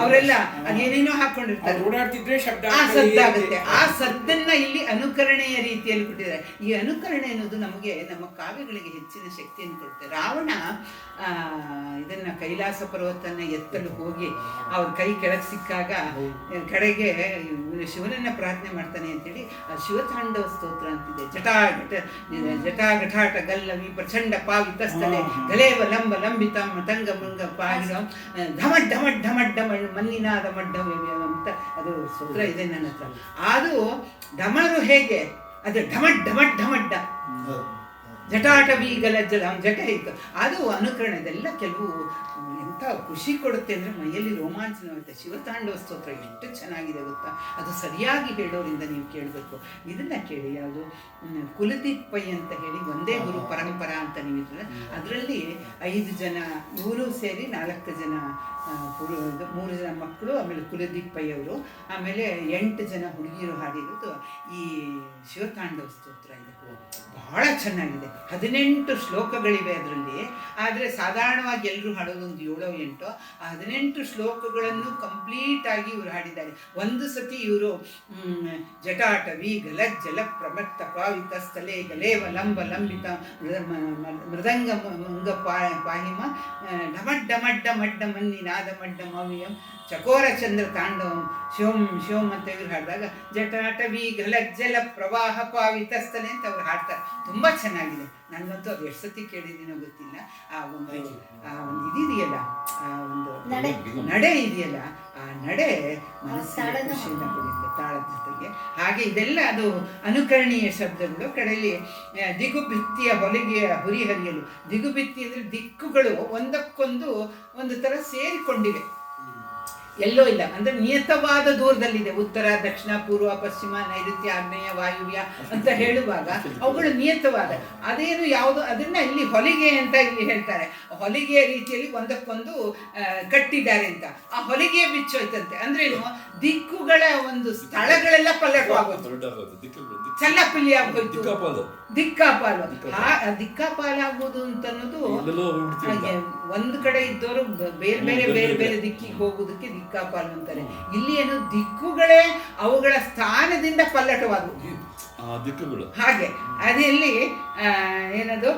ಅವರೆಲ್ಲ ಅದೇನೇನೋ ಹಾಕೊಂಡಿರ್ತಾರೆ, ಓಡಾಡ್ತಿದ್ರೆ ಶಬ್ದ ಸದ್ದಾಗುತ್ತೆ. ಆ ಸದ್ದನ್ನ ಇಲ್ಲಿ ಅನುಕರಣೆಯ ರೀತಿಯಲ್ಲಿ ಕೊಟ್ಟಿದ್ದಾರೆ. ಈ ಅನುಕರಣೆ ಅನ್ನೋದು ನಮಗೆ ನಮ್ಮ ಕಾವ್ಯಗಳಿಗೆ ಹೆಚ್ಚಿನ ಶಕ್ತಿಯನ್ನು ಕೊಡುತ್ತೆ. ರಾವಣ ಇದನ್ನ ಕೈಲಾಸ ಪರ್ವತನ್ನ ಎತ್ತಲು ಹೋಗಿ ಅವ್ರ ಕೈ ಕೆಳಗೆ ಸಿಕ್ಕಾಗ ಕಡೆಗೆ ಶಿವನನ್ನ ಪ್ರಾರ್ಥನೆ ಮಾಡ್ತಾನೆ ಅಂತೇಳಿ ಶಿವತಾಂಡವ ಸ್ತೋತ್ರ ಅಂತಿದೆ. ಜಟಾಘಟಾಟ ಗಲ್ಲವಿ ಪ್ರಚಂಡ ಪಾವಿತಸ್ಥಲೆ ಗಲೇವ ಲಂಬ ಲಂಬಿತ ತಂಗ ಮುಂಗ ಪಾಗಿರೋ ಢಮಡ್ ಢಮಡ್ ಢಮಡ್ ಢಮ ಮಣ್ಣಿನಾದ ಮಡ್ಡ ಅಂತ ಅದು ಸ್ತೋತ್ರ ಇದೆ ನನ್ನ ಹತ್ರ. ಅದು ಢಮರು ಹೇಗೆ, ಅದು ಢಮಡ್ ಢಮಡ್ ಢಮಡ್ಡ ಜಟಾಟವಿ ಗಲಜ್ಜಲ ಜಟ ಇತ್ತು. ಅದು ಅನುಕರಣೆದೆಲ್ಲ ಕೆಲವು ಎಂಥ ಖುಷಿ ಕೊಡುತ್ತೆ ಅಂದರೆ ಮೈಯಲ್ಲಿ ರೋಮಾಂಚನವಾಗುತ್ತೆ. ಶಿವತಾಂಡವ ಸ್ತೋತ್ರ ಎಷ್ಟು ಚೆನ್ನಾಗಿದೆ ಗೊತ್ತಾ, ಅದು ಸರಿಯಾಗಿ ಹೇಳೋರಿಂದ ನೀವು ಕೇಳಬೇಕು. ಇದನ್ನು ಕೇಳಿ, ಯಾವುದು ಕುಲದೀಪ್ ಪೈ ಅಂತ ಹೇಳಿ ಒಂದೇ ಗುರು ಪರಂಪರಾ ಅಂತ ನೀವಿದ್ರೆ ಅದರಲ್ಲಿ 5 ಜನ ಇವರು ಸೇರಿ 4 ಜನ 3 ಜನ ಮಕ್ಕಳು, ಆಮೇಲೆ ಕುಲದೀಪ್ ಪೈ ಅವರು, ಆಮೇಲೆ 8 ಜನ ಹುಡುಗಿಯರು ಹಾಡಿರೋದು ಈ ಶಿವತಾಂಡವ ಸ್ತೋತ್ರ. ಇದೆ ಬಹಳ ಚೆನ್ನಾಗಿದೆ. 18 ಶ್ಲೋಕಗಳಿವೆ ಅದರಲ್ಲಿ. ಆದರೆ ಸಾಧಾರಣವಾಗಿ ಎಲ್ಲರೂ ಹಾಡೋದೊಂದು 7-8. ಆ 18 ಶ್ಲೋಕಗಳನ್ನು ಕಂಪ್ಲೀಟ್ ಆಗಿ ಇವರು ಹಾಡಿದ್ದಾರೆ. ಒಂದು ಸತಿ ಇವರು ಜಟಾಟವಿ ಗಲಜ್ಜಲ ಪ್ರಮತ್ತ ಪಾವಿತ ಸ್ಥಲೆ ಗಲೇವ ಲಂಬ ಲಂಬಿತ ಮೃದಂಗ ಮುಂಗ ಪಾಹಿಮ ಢಮಡ್ಡ ಮಡ್ಡ ಮಡ್ಡ ಮನ್ನಿನಾದ ಮಡ್ಡ ಮವ್ಯಂ ಚಕೋರ ಚಂದ್ರ ತಾಂಡವಂ ಶಿವಂ ಅಂತ ಇವ್ರು ಹಾಡಿದಾಗ ಜಟಾಟವಿ ಗಲಜ್ಜಲ ಪ್ರವಾಹ ಪಾವಿತಸ್ಥನೆ ಅಂತ ಅವ್ರು ಹಾಡ್ತಾರೆ. ತುಂಬ ಚೆನ್ನಾಗಿದೆ. ನನಗಂತೂ ಅದು ಎಷ್ಟು ಸತಿ ಕೇಳಿದ್ದೀನೋ ಗೊತ್ತಿಲ್ಲ. ಆ ಒಂದು ಇದಿದೆಯಲ್ಲ, ಆ ಒಂದು ನಡೆ ಇದೆಯಲ್ಲ, ಆ ನಡೆ ಮನಸ್ಸಿನ ಖುಷಿಯಿಂದ ಕೊಡುತ್ತೆ ತಾಳದ ಜೊತೆಗೆ. ಹಾಗೆ ಇದೆಲ್ಲ ಅದು ಅನುಕರಣೀಯ ಶಬ್ದಗಳು. ಕಡೆಯಲ್ಲಿ ದಿಗುಭಿತ್ತಿಯ ಹೊಲಿಗೆಯ ಹುರಿ ಹರಿಯಲು. ದಿಗುಭಿತ್ತಿ ಅಂದರೆ ದಿಕ್ಕುಗಳು ಒಂದಕ್ಕೊಂದು ಒಂದು ಥರ ಸೇರಿಕೊಂಡಿವೆ. ಎಲ್ಲೋ ಇಲ್ಲ, ಅಂದ್ರೆ ನಿಯತವಾದ ದೂರದಲ್ಲಿದೆ. ಉತ್ತರ, ದಕ್ಷಿಣ, ಪೂರ್ವ, ಪಶ್ಚಿಮ, ನೈಋತ್ಯ, ಆಗ್ನೇಯ, ವಾಯುವ್ಯ ಅಂತ ಹೇಳುವಾಗ ಅವುಗಳು ನಿಯತವಾದ. ಅದೇನು ಯಾವುದು ಅದನ್ನ ಇಲ್ಲಿ ಹೊಲಿಗೆ ಅಂತ ಇಲ್ಲಿ ಹೇಳ್ತಾರೆ. ಹೊಲಿಗೆಯ ರೀತಿಯಲ್ಲಿ ಒಂದಕ್ಕೊಂದು ಕಟ್ಟಿದ್ದಾರೆ ಅಂತ. ಆ ಹೊಲಿಗೆ ಬಿಚ್ಚೋಯ್ತಂತೆ ಅಂದ್ರೇನು, ದಿಕ್ಕುಗಳ ಒಂದು ಸ್ಥಳಗಳೆಲ್ಲ ಪಲ್ಲಟವಾಗೋದು, ಚಲ್ಲಪಿಲ್ಲಿ ಆಗೋಯ್ತು, ದಿಕ್ಕಾಪಾಲು. ದಿಕ್ಕಾಪಾಲಾಗುವುದು ಅಂತ ಅನ್ನೋದು ಒಂದು ಕಡೆ ಇದ್ದವರು ಬೇರೆ ಬೇರೆ ಬೇರೆ ಬೇರೆ ದಿಕ್ಕಿಗೆ ಹೋಗುವುದಕ್ಕೆ ದಿಕ್ಕಾಪಾಲು ಅಂತಾರೆ. ಇಲ್ಲಿ ಏನು, ದಿಕ್ಕುಗಳೇ ಅವುಗಳ ಸ್ಥಾನದಿಂದ ಪಲ್ಲಟವಾದವು ದಿಕ್ಕುಗಳು. ಹಾಗೆ ಅದೆಲ್ಲಿ ಏನದು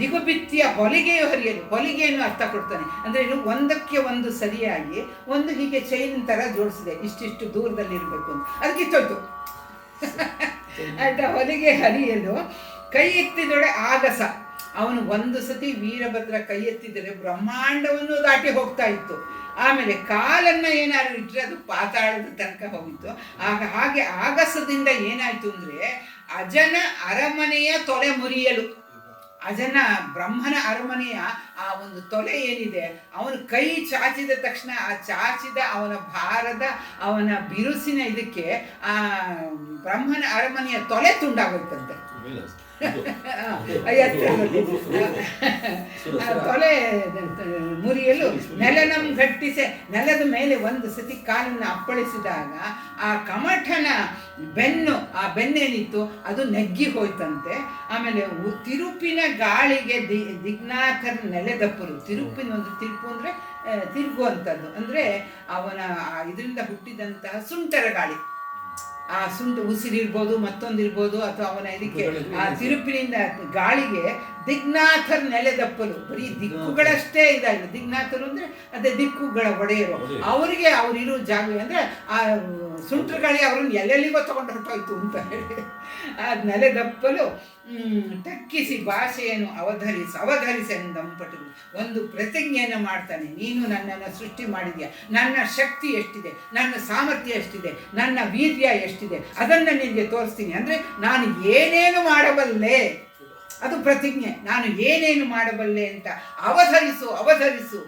ದಿಗುಬಿತ್ತಿಯ ಹೊಲಿಗೆಯು ಹರಿಯಲು, ಹೊಲಿಗೆಯನ್ನು ಅರ್ಥ ಕೊಡ್ತಾನೆ. ಅಂದ್ರೆ ಇದು ಒಂದಕ್ಕೆ ಒಂದು ಸರಿಯಾಗಿ ಒಂದು ಹೀಗೆ ಚೈನ್ ತರ ಜೋಡಿಸಿದೆ, ಇಷ್ಟಿಷ್ಟು ದೂರದಲ್ಲಿ ಇರಬೇಕು ಅಂತ. ಅದು ಕಿತ್ತೋಯ್ತು ಆಯ್ತಾ. ಹೊಲಿಗೆ ಹರಿಯಲು ಕೈ ಎತ್ತಿದೊಡೆ ಆಗಸ. ಅವನು ಒಂದು ಸತಿ ವೀರಭದ್ರ ಕೈ ಎತ್ತಿದರೆ ಬ್ರಹ್ಮಾಂಡವನ್ನು ದಾಟಿ ಹೋಗ್ತಾ ಇತ್ತು. ಆಮೇಲೆ ಕಾಲನ್ನ ಏನಾದ್ರು ಇಟ್ಟರೆ ಅದು ಪಾತಾಳದ ತನಕ ಹೋಗಿತ್ತು. ಆಗ ಹಾಗೆ ಆಗಸದಿಂದ ಏನಾಯ್ತು ಅಂದ್ರೆ ಅಜನ ಅರಮನೆಯ ತೊಲೆ ಮುರಿಯಲು, ಅಜನ ಬ್ರಹ್ಮನ ಅರಮನೆಯ ಆ ಒಂದು ತೊಲೆ ಏನಿದೆ, ಅವನು ಕೈ ಚಾಚಿದ ತಕ್ಷಣ ಆ ಚಾಚಿದ ಅವನ ಭಾರದ ಅವನ ಬಿರುಸಿನ ಇದಕ್ಕೆ ಆ ಬ್ರಹ್ಮನ ಅರಮನೆಯ ತೊಲೆ ತುಂಡಾಗೋಯ್ತಂತೆ. ತೊಲೆ ಮುರಿಯಲು ನೆಲನಂ ಘಟ್ಟಿಸೆ, ನೆಲದ ಮೇಲೆ ಒಂದು ಸತಿ ಕಾಲನ್ನು ಅಪ್ಪಳಿಸಿದಾಗ ಆ ಕಮಠನ ಬೆನ್ನು, ಆ ಬೆನ್ನೇನಿತ್ತು ಅದು ನೆಗ್ಗಿ ಹೋಯ್ತಂತೆ. ಆಮೇಲೆ ತಿರುಪಿನ ಗಾಳಿಗೆ ದಿಗ್ನಾಥರ ನೆಲೆದಪ್ಪರು. ತಿರುಪಿನ ಒಂದು ತಿರುಪು ಅಂದ್ರೆ ತಿರುಗುವಂಥದ್ದು, ಅಂದ್ರೆ ಅವನ ಇದರಿಂದ ಹುಟ್ಟಿದಂತಹ ಸುಂಟರ ಗಾಳಿ, ಆ ಸುಂಟು ಉಸಿರಿರ್ಬೋದು, ಮತ್ತೊಂದಿರ್ಬೋದು, ಅಥವಾ ಅವನ ಇದಕ್ಕೆ ಆ ತಿರುಪಿನಿಂದ ಗಾಳಿಗೆ ದಿಗ್ನಾಥರ್ ನೆಲೆದಪ್ಪಲು. ಬರೀ ದಿಕ್ಕುಗಳಷ್ಟೇ ಇದಾಗಿಲ್ಲ, ದಿಗ್ನಾಥರು ಅಂದ್ರೆ ಅದೇ ದಿಕ್ಕುಗಳ ಒಡೆಯರು. ಅವರಿಗೆ ಅವ್ರಿರೋ ಜಾಗ ಅಂದ್ರೆ ಆ ಸುಂಟರ ಗಾಳಿ ಅವ್ರನ್ನ ಎಲ್ಲೆಲ್ಲಿಗೋ ತಗೊಂಡು ಹೊಟ್ಟೋಯ್ತು ಅಂತ ಹೇಳಿ ಆ ನೆಲೆದಪ್ಪಲು ಟಕ್ಕಿಸಿ ಭಾಷೆಯನ್ನು ಅವಧರಿಸೆಂದಂಪಟು ಒಂದು ಪ್ರತಿಜ್ಞೆಯನ್ನು ಮಾಡ್ತಾನೆ. ನೀನು ನನ್ನನ್ನು ಸೃಷ್ಟಿ ಮಾಡಿದ್ಯಾ, ನನ್ನ ಶಕ್ತಿ ಎಷ್ಟಿದೆ, ನನ್ನ ಸಾಮರ್ಥ್ಯ ಎಷ್ಟಿದೆ, ನನ್ನ ವೀರ್ಯ ಎಷ್ಟಿದೆ, ಅದನ್ನು ನಿನಗೆ ತೋರಿಸ್ತೀನಿ. ಅಂದರೆ ನಾನು ಏನೇನು ಮಾಡಬಲ್ಲೆ, ಅದು ಪ್ರತಿಜ್ಞೆ. ನಾನು ಏನೇನು ಮಾಡಬಲ್ಲೆ ಅಂತ ಅವಧರಿಸು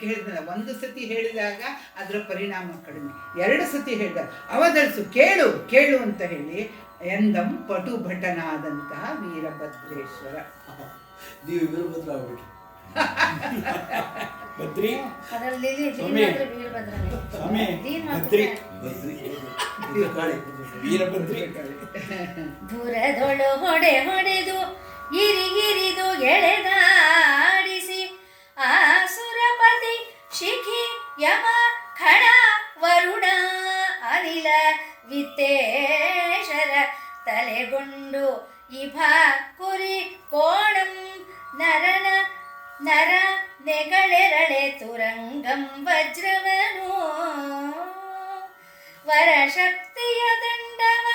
ಹೇಳಿದ. ಒಂದು ಸತಿ ಹೇಳಿದಾಗ ಅದರ ಪರಿಣಾಮ ಕಡಿಮೆ, ಎರಡು ಸತಿ ಹೇಳಿದಾಗ ಅವಧರಿಸು, ಕೇಳು ಅಂತ ಹೇಳಿ ಎಂದಂ ಪಟು ಭಟನಾದಂತಹ ವೀರಭದ್ರೇಶ್ವರ. ನೀವು ವೀರಭದ್ರ ಆಗ್ಬಿಟ್ರಿ. ಬದ್ರಿ ಅದರಲ್ಲಿ ವೀರಭದ್ರಿ ಧುರದೊಳು ಹೊಡೆದು ಇರಿದು ಎಳೆದಾಡಿಸಿ ಆ ಸುರಪತಿ ಶಿಖಿ ಯಮ ಖಡ ವರುಣ ಅನಿಲ ವಿತ್ತೇಶರ ತಲೆಗೊಂಡು ಇಭಾ ಕುರಿ ಕೋಣಂ ನರ ನೆಗಳೆರಳೆ ತುರಂಗಂ ವಜ್ರವನು ವರಶಕ್ತಿಯ ದಂಡವ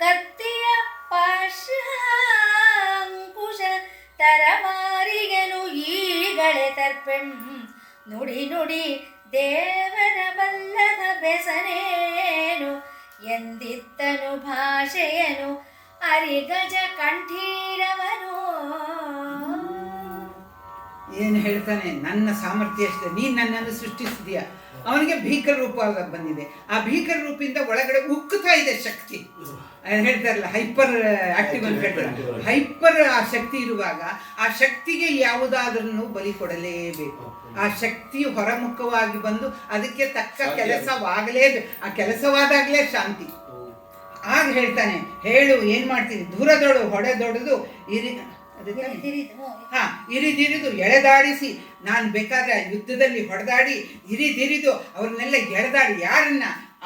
ಕತ್ತಿಯ ಪಾಶಾಂಕುಶ ತರವಾರಿಗನು ಈಗಳೆ ತರ್ಪೆಂ ನುಡಿ ದೇವರ ಬಲ್ಲದ ಬೆಸನೇನು ಎಂದಿತ್ತನು ಭಾಷೆಯನು ಅರಿಗಜ ಕಂಠೀರವನು. ಏನು ಹೇಳ್ತಾನೆ, ನನ್ನ ಸಾಮರ್ಥ್ಯ ಅಷ್ಟೇ, ನೀನು ನನ್ನನ್ನು ಸೃಷ್ಟಿಸಿದೀಯ. ಅವನಿಗೆ ಭೀಕರ ರೂಪ ಬಂದಿದೆ, ಆ ಭೀಕರ ರೂಪದಿಂದ ಒಳಗಡೆ ಉಕ್ಕುತ್ತಾ ಇದೆ ಶಕ್ತಿ. ಹೇಳ್ತಾರಲ್ಲ ಹೈಪರ್ ಆಕ್ಟಿವ್ ಅಂತ ಹೇಳ್ತಾರೆ. ಹೈಪರ್ ಆ ಶಕ್ತಿ ಇರುವಾಗ ಆ ಶಕ್ತಿಗೆ ಯಾವುದಾದ್ರೂ ಬಲಿ ಕೊಡಲೇಬೇಕು. ಆ ಶಕ್ತಿಯು ಹೊರಮುಖವಾಗಿ ಬಂದು ಅದಕ್ಕೆ ತಕ್ಕ ಕೆಲಸವಾಗಲೇಬೇಕು. ಆ ಕೆಲಸವಾದಾಗಲೇ ಶಾಂತಿ. ಆಗ ಹೇಳ್ತಾನೆ, ಹೇಳು ಏನ್ ಮಾಡ್ತೀನಿ. ದೂರದೊಳು ಹೊಡೆದೊಡೆದು ಇರಿದಿರಿದು ಎಳೆದಾಡಿಸಿ, ನಾನು ಬೇಕಾದ್ರೆ ಯುದ್ಧದಲ್ಲಿ ಹೊಡೆದಾಡಿ ಇರಿದಿರಿದು ಅವ್ರನ್ನೆಲ್ಲ ಎಳೆದಾಡಿ, ಯಾರನ್ನ?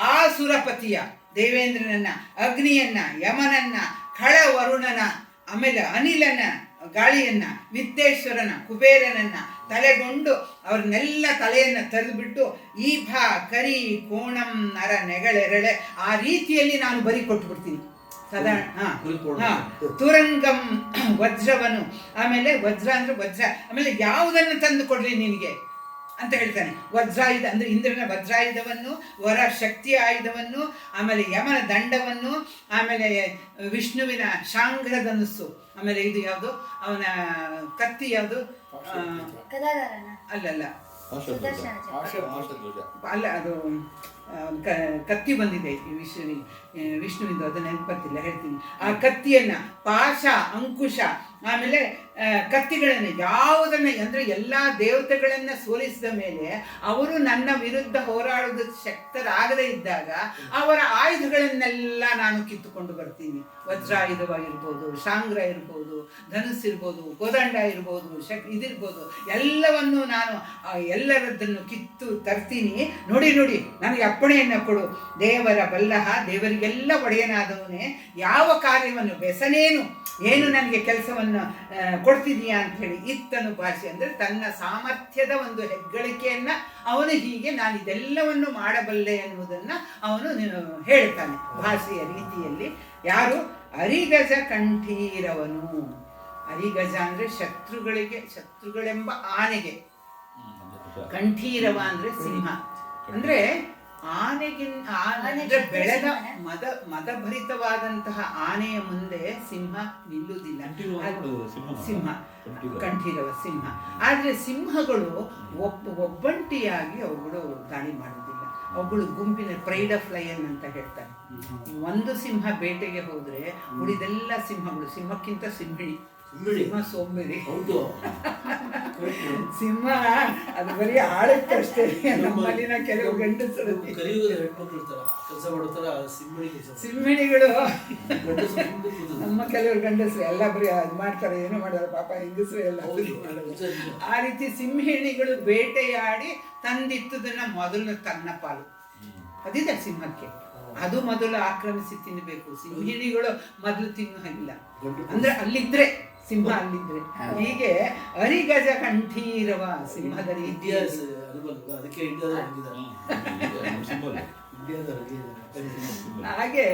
ಆ ಸುರಪತಿಯ ದೇವೇಂದ್ರನನ್ನ, ಅಗ್ನಿಯನ್ನ, ಯಮನನ್ನ, ಖಳ ವರುಣನ, ಆಮೇಲೆ ಅನಿಲನ ಗಾಳಿಯನ್ನ, ವಿತ್ತೇಶ್ವರನ, ಕುಬೇರನನ್ನ ತಲೆಗೊಂಡು ಅವ್ರನ್ನೆಲ್ಲ ತಲೆಯನ್ನು ತೆರೆದುಬಿಟ್ಟು ಈಭಾ ಕರಿ ಕೋಣಂ ನರ ನೆಗಳೆರಳೆ ಆ ರೀತಿಯಲ್ಲಿ ನಾನು ಬರಿ ಕೊಟ್ಬಿಡ್ತೀನಿ. ತುರಂಗಂ ವಜ್ರವನು, ಆಮೇಲೆ ವಜ್ರ ಅಂದ್ರೆ ವಜ್ರ, ಆಮೇಲೆ ಯಾವುದನ್ನು ತಂದು ಕೊಡ್ಲಿ ನಿನಗೆ ಅಂತ ಹೇಳ್ತಾನೆ. ವಜ್ರಾಯುಧ ಅಂದ್ರೆ ಇಂದ್ರನ ವಜ್ರಾಯುಧವನ್ನು, ವರ ಶಕ್ತಿಯ ಆಯುಧವನ್ನು, ಆಮೇಲೆ ಯಮನ ದಂಡವನ್ನು, ಆಮೇಲೆ ವಿಷ್ಣುವಿನ ಶಾಂಘ್ರ ಧನುಸ್ಸು, ಆಮೇಲೆ ಇದು ಯಾವುದು ಅವನ ಕತ್ತಿ ಯಾವುದು, ಅಲ್ಲಲ್ಲ ಸುದರ್ಶನ ಆಶಧ್ವಜ. ಅಲ್ಲ ಅದು ಕತ್ತಿ ಬಂದಿದೆ ವಿಷ್ಣುವಿಂದು, ಅದು ನೆನಪತ್ತಿಲ್ಲ, ಹೇಳ್ತೀನಿ. ಆ ಕತ್ತಿಯನ್ನ, ಪಾಶ, ಅಂಕುಶ, ಆಮೇಲೆ ಕತ್ತಿಗಳನ್ನು ಯಾವುದನ್ನ ಅಂದರೆ ಎಲ್ಲ ದೇವತೆಗಳನ್ನ ಸೋಲಿಸಿದ ಮೇಲೆ ಅವರು ನನ್ನ ವಿರುದ್ಧ ಹೋರಾಡೋದು ಶಕ್ತರಾಗದೇ ಇದ್ದಾಗ ಅವರ ಆಯುಧಗಳನ್ನೆಲ್ಲ ನಾನು ಕಿತ್ತುಕೊಂಡು ಬರ್ತೀನಿ. ವಜ್ರಾಯುಧವಾಗಿರ್ಬೋದು, ಶಾಂಗ್ರ ಇರ್ಬೋದು, ಧನುಸ್ ಇರ್ಬೋದು, ಕೋದಂಡ ಇರ್ಬೋದು, ಇದಿರ್ಬೋದು, ಎಲ್ಲವನ್ನು ನಾನು ಎಲ್ಲರದ್ದನ್ನು ಕಿತ್ತು ತರ್ತೀನಿ. ನೋಡಿ ನೋಡಿ, ನನಗೆ ಅಪ್ಪಣೆಯನ್ನು ಕೊಡು, ದೇವರ ಬಲ್ಲಹ, ದೇವರಿಗೆಲ್ಲ ಒಡೆಯನಾದವನೇ, ಯಾವ ಕಾರ್ಯವನ್ನು ಬೆಸನೇನು ಏನು ನನಗೆ ಕೆಲಸವನ್ನು ಕೊಡ್ತಿದೀಯಾ ಅಂಥೇಳಿ ಇತ್ತನು ಭಾಷೆ ಅಂದರೆ ತನ್ನ ಸಾಮರ್ಥ್ಯದ ಒಂದು ಹೆಗ್ಗಳಿಕೆಯನ್ನು ಅವನು ಹೀಗೆ ನಾನು ಇದೆಲ್ಲವನ್ನು ಮಾಡಬಲ್ಲೆ ಎನ್ನುವುದನ್ನು ಅವನು ಹೇಳ್ತಾನೆ ಭಾಷೆಯ ರೀತಿಯಲ್ಲಿ. ಯಾರು? ಅರಿಗಜ ಕಂಠೀರವನು. ಅರಿಗಜ ಅಂದರೆ ಶತ್ರುಗಳೆಂಬ ಆನೆಗೆ, ಕಂಠೀರವ ಅಂದರೆ ಸಿಂಹ. ಅಂದರೆ ಆನೆಗೆ ಬೆಳೆದ ಮದಭರಿತವಾದಂತಹ ಆನೆಯ ಮುಂದೆ ಸಿಂಹ ನಿಲ್ಲುವುದಿಲ್ಲ. ಸಿಂಹ ಕಂಠೀರವ ಸಿಂಹ. ಆದರೆ ಸಿಂಹಗಳು ಒಬ್ಬಂಟಿಯಾಗಿ ಅವುಗಳು ದಾಳಿ ಮಾಡುವುದಿಲ್ಲ. ಅವುಗಳು ಗುಂಪಿನ ಪ್ರೈಡ್ ಆಫ್ ಲಯನ್ ಅಂತ ಹೇಳ್ತಾರೆ. ಒಂದು ಸಿಂಹ ಬೇಟೆಗೆ ಹೋದ್ರೆ ಉಳಿದೆಲ್ಲ ಸಿಂಹಗಳು, ಸಿಂಹಕ್ಕಿಂತ ಸಿಂಹಿಣಿ, ಸಿಂಹ ಸೋಂಬೇರಿ. ಸಿಂಹ ಅದು ಬರೀ ಆಳಕ್ಕಷ್ಟೇ. ನಮ್ಮಲ್ಲಿನ ಕೆಲವು ಗಂಡಸರು ಸಿಂಹಿಣಿಗಳು, ನಮ್ಮ ಕೆಲವರು ಗಂಡಸರು ಎಲ್ಲ ಬರೀ ಅದು ಮಾಡ್ತಾರೆ, ಏನು ಮಾಡೋದು ಪಾಪ, ಹೆಂಗಸರು ಎಲ್ಲ ಆ ರೀತಿ ಸಿಂಹಿಣಿಗಳು ಬೇಟೆಯಾಡಿ ತಂದಿತ್ತುದನ್ನ ಮೊದಲು ತನ್ನ ಪಾಲು ಅದಿದೆ ಸಿಂಹಕ್ಕೆ. ಅದು ಮೊದಲು ಆಕ್ರಮಿಸಿ ತಿನ್ನಬೇಕು. ಸಿಂಹಿಣಿಗಳು ಮೊದಲು ತಿನ್ನು ಹಾಗಿಲ್ಲ, ಅಂದ್ರೆ ಅಲ್ಲಿದ್ರೆ ಸಿಂಹ ಅಲ್ಲಿದ್ರೆ. ಹೀಗೆ ಅರಿಗಜ ಕಂಠೀರವ ಸಿಂಹದ ರೀತಿಯ ಹಾಗೆ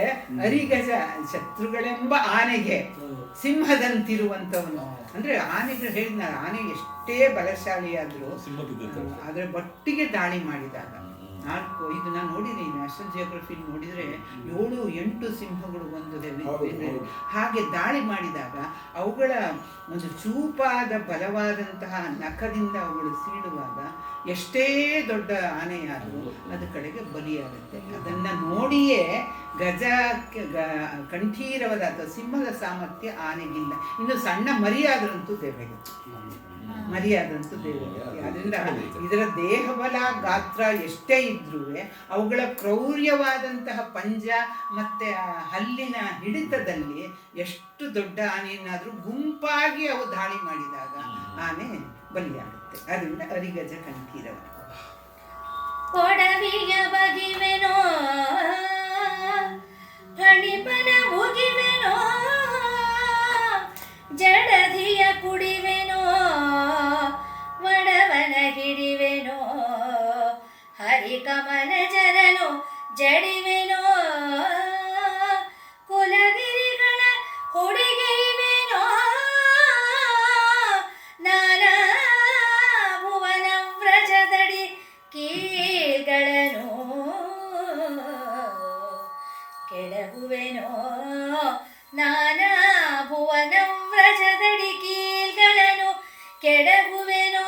ಅರಿಗಜ ಶತ್ರುಗಳೆಂಬ ಆನೆಗೆ ಸಿಂಹದಂತಿರುವಂತವನು. ಅಂದ್ರೆ ಆನೆಗಳು ಹೇಳಿದ, ಆನೆ ಎಷ್ಟೇ ಬಲಶಾಲಿಯಾದ್ರು ಆದ್ರೆ ಬಟ್ಟಿಗೆ ದಾಳಿ ಮಾಡಿದಾಗ 4-5 ನಾನು ನೋಡಿದ್ದೀನಿ, ನ್ಯಾಷನಲ್ ಜಿಯೋಗ್ರಫಿ ನೋಡಿದರೆ 7-8 ಸಿಂಹಗಳು ಒಂದು ಹಾಗೆ ದಾಳಿ ಮಾಡಿದಾಗ ಅವುಗಳ ಒಂದು ಚೂಪಾದ ಬಲವಾದಂತಹ ನಖದಿಂದ ಅವುಗಳು ಸೀಳುವಾಗ ಎಷ್ಟೇ ದೊಡ್ಡ ಆನೆಯಾದರೂ ಅದ ಕಡೆಗೆ ಬಲಿಯಾಗುತ್ತೆ. ಅದನ್ನು ನೋಡಿಯೇ ಕಂಠೀರವದ ಅಥವಾ ಸಿಂಹದ ಸಾಮರ್ಥ್ಯ ಆನೆಗಿಲ್ಲ. ಇನ್ನು ಸಣ್ಣ ಮರಿಯಾದ್ರಂತೂ ದೇವರಿಗೆ ಅದರಿಂದ ಇದರ ದೇಹಬಲ ಗಾತ್ರ ಎಷ್ಟೇ ಇದ್ರೂ ಅವುಗಳ ಕ್ರೌರ್ಯವಾದಂತಹ ಪಂಜ ಮತ್ತೆ ಹಲ್ಲಿನ ಹಿಡಿತದಲ್ಲಿ ಎಷ್ಟು ದೊಡ್ಡ ಆನೆಯನ್ನಾದ್ರೂ ಗುಂಪಾಗಿ ಅವು ದಾಳಿ ಮಾಡಿದಾಗ ಆನೆ ಬಲಿಯಾಗುತ್ತೆ. ಅದರಿಂದ ಅರಿಗಜ ಕಂಠೀರವ. ಕೊಡವಿಯ ಬಗಿವೆನೋ ಫಣಿಪನ ಮುಗಿವೆನೋ ಜಡಧಿಯ ಕುಡಿವೆನೋ ವಡವನ ಹಿಡಿವೆನೋ ಹರಿಕಮಲ ಜರನು ಜಡಿವೆನೋ ಕುಲಗಿರಿಗಳ ಹುಡುಗಿವೆನೋ ನಾನಾ ಭುವನ ವ್ರಜದಡಿ ಕೀಗಳನ್ನು ಕೆಳಗುವೆನೋ ನಾನಾ ಭುವನ ವ್ರಜದಡಿ ಕೀಲ್ಗಳನ್ನು ಕೆಡಗುವೆನೋ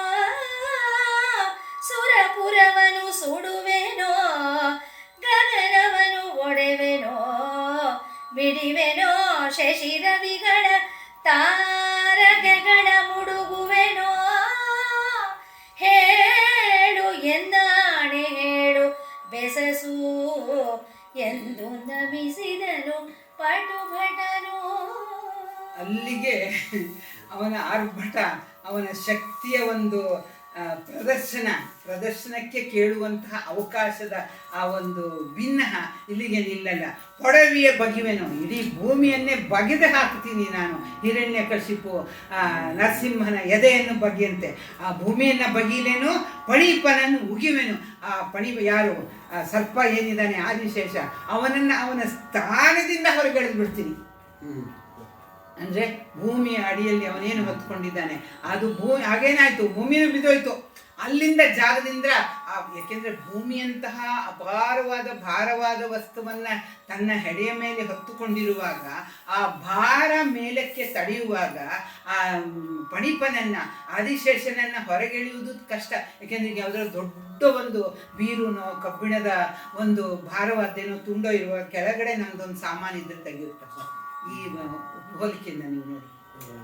ಸುರಪುರವನು ಸುಡುವೆನೋ ಗಗನವನು ಒಡೆವೆನೋ ಬಿಡಿವೆನೋ ಶಶಿರವಿಗಳ ತಾರಕೆಗಳ ಮುಡುಗುವೆನೋ ಹೇಳು ಎನ್ನಾಣೆ ಹೇಳು ಬೆಸಸು ಎಂದು ನಮಿಸಿದನು ಪಟುಭಟನು. ಅಲ್ಲಿಗೆ ಅವನ ಆರ್ಭಟ, ಅವನ ಶಕ್ತಿಯ ಒಂದು ಪ್ರದರ್ಶನಕ್ಕೆ ಕೇಳುವಂತಹ ಅವಕಾಶದ ಆ ಒಂದು ಭಿನ್ನಹ ಇಲ್ಲಿಗೆ ನಿಲ್ಲಲ್ಲ. ಕೊಡವಿಯ ಬಗಿವೆನು, ಇಡೀ ಭೂಮಿಯನ್ನೇ ಬಗೆದು ಹಾಕ್ತೀನಿ ನಾನು. ಹಿರಣ್ಯಕಶಿಪು ನರಸಿಂಹನ ಎದೆಯನ್ನು ಬಗೆಯಂತೆ ಆ ಭೂಮಿಯನ್ನು ಬಗೀಲೇನು, ಪಣಿಪನನ್ನು ಉಗಿವೆನು. ಆ ಯಾರು ಸರ್ಪ ಏನಿದ್ದಾನೆ ಆದಿಶೇಷ, ಅವನನ್ನು ಅವನ ಸ್ಥಾನದಿಂದ ಹೊರಗೆಳೆದು ಬಿಡ್ತೀನಿ. ಅಂದರೆ ಭೂಮಿಯ ಅಡಿಯಲ್ಲಿ ಅವನೇನು ಹೊತ್ಕೊಂಡಿದ್ದಾನೆ ಅದು ಹಾಗೇನಾಯ್ತು, ಭೂಮಿನೂ ಬಿದ್ದೋಯ್ತು. ಅಲ್ಲಿಂದ ಜಾಗದಿಂದ ಯಾಕೆಂದ್ರೆ ಭೂಮಿಯಂತಹ ಅಪಾರವಾದ ಭಾರವಾದ ವಸ್ತುವನ್ನ ತನ್ನ ಹೆಡೆಯ ಮೇಲೆ ಹೊತ್ತುಕೊಂಡಿರುವಾಗ ಆ ಭಾರ ಮೇಲಕ್ಕೆ ತಡೆಯುವಾಗ ಆ ಪಣಿಪನನ್ನ ಆದಿಶೇಷನನ್ನ ಹೊರಗೆಳೆಯುವುದು ಕಷ್ಟ. ಯಾಕೆಂದ್ರೆ ಈಗ ಯಾವುದೋ ದೊಡ್ಡ ಒಂದು ಬೀರುನೋ ಕಬ್ಬಿಣದ ಒಂದು ಭಾರವಾದ್ದೇನೋ ತುಂಡೋ ಇರುವ ಕೆಳಗಡೆ ನಮ್ದೊಂದು ಸಾಮಾನು ಇದ್ರೆ ತೆಗೆಯುತ್ತೆ. ಈ ಹೋಲಿಕೆಯಿಂದ ನೀವು ನೋಡಿ,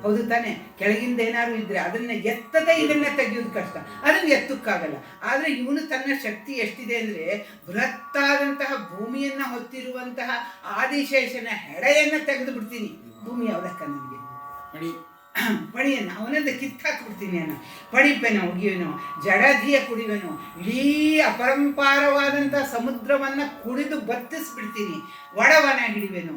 ಹೌದು ತಾನೆ? ಕೆಳಗಿಂದ ಏನಾದ್ರು ಇದ್ರೆ ಅದನ್ನ ಎತ್ತದೆ ಇದನ್ನ ತೆಗೆಯೋದು ಕಷ್ಟ, ಅದನ್ನ ಎತ್ತಕ್ಕಾಗಲ್ಲ. ಆದ್ರೆ ಇವನು ತನ್ನ ಶಕ್ತಿ ಎಷ್ಟಿದೆ ಅಂದ್ರೆ ಬೃಹತ್ತಾದಂತಹ ಭೂಮಿಯನ್ನ ಹೊತ್ತಿರುವಂತಹ ಆದಿಶೇಷನ ಹೆಡೆಯನ್ನ ತೆಗೆದು ಬಿಡ್ತೀನಿ. ಭೂಮಿ ಯಾವ್ದಕ್ಕ ನನಗೆ ಪಣಿಯನ್ನು ಅವನಂದ ಕಿತ್ತಾಕ್ಬಿಡ್ತೀನಿ ಅನ್ನ. ಪಣಿಪೆನೋ ಉಗಿಯುವೆನೋ, ಜಡಧಿಯ ಕುಡಿವೆನೋ, ಇಡೀ ಅಪರಂಪಾರವಾದಂತಹ ಸಮುದ್ರವನ್ನ ಕುಡಿದು ಬತ್ತಿಸ್ಬಿಡ್ತೀನಿ. ಒಡವನ ಹಿಡಿವೆನು,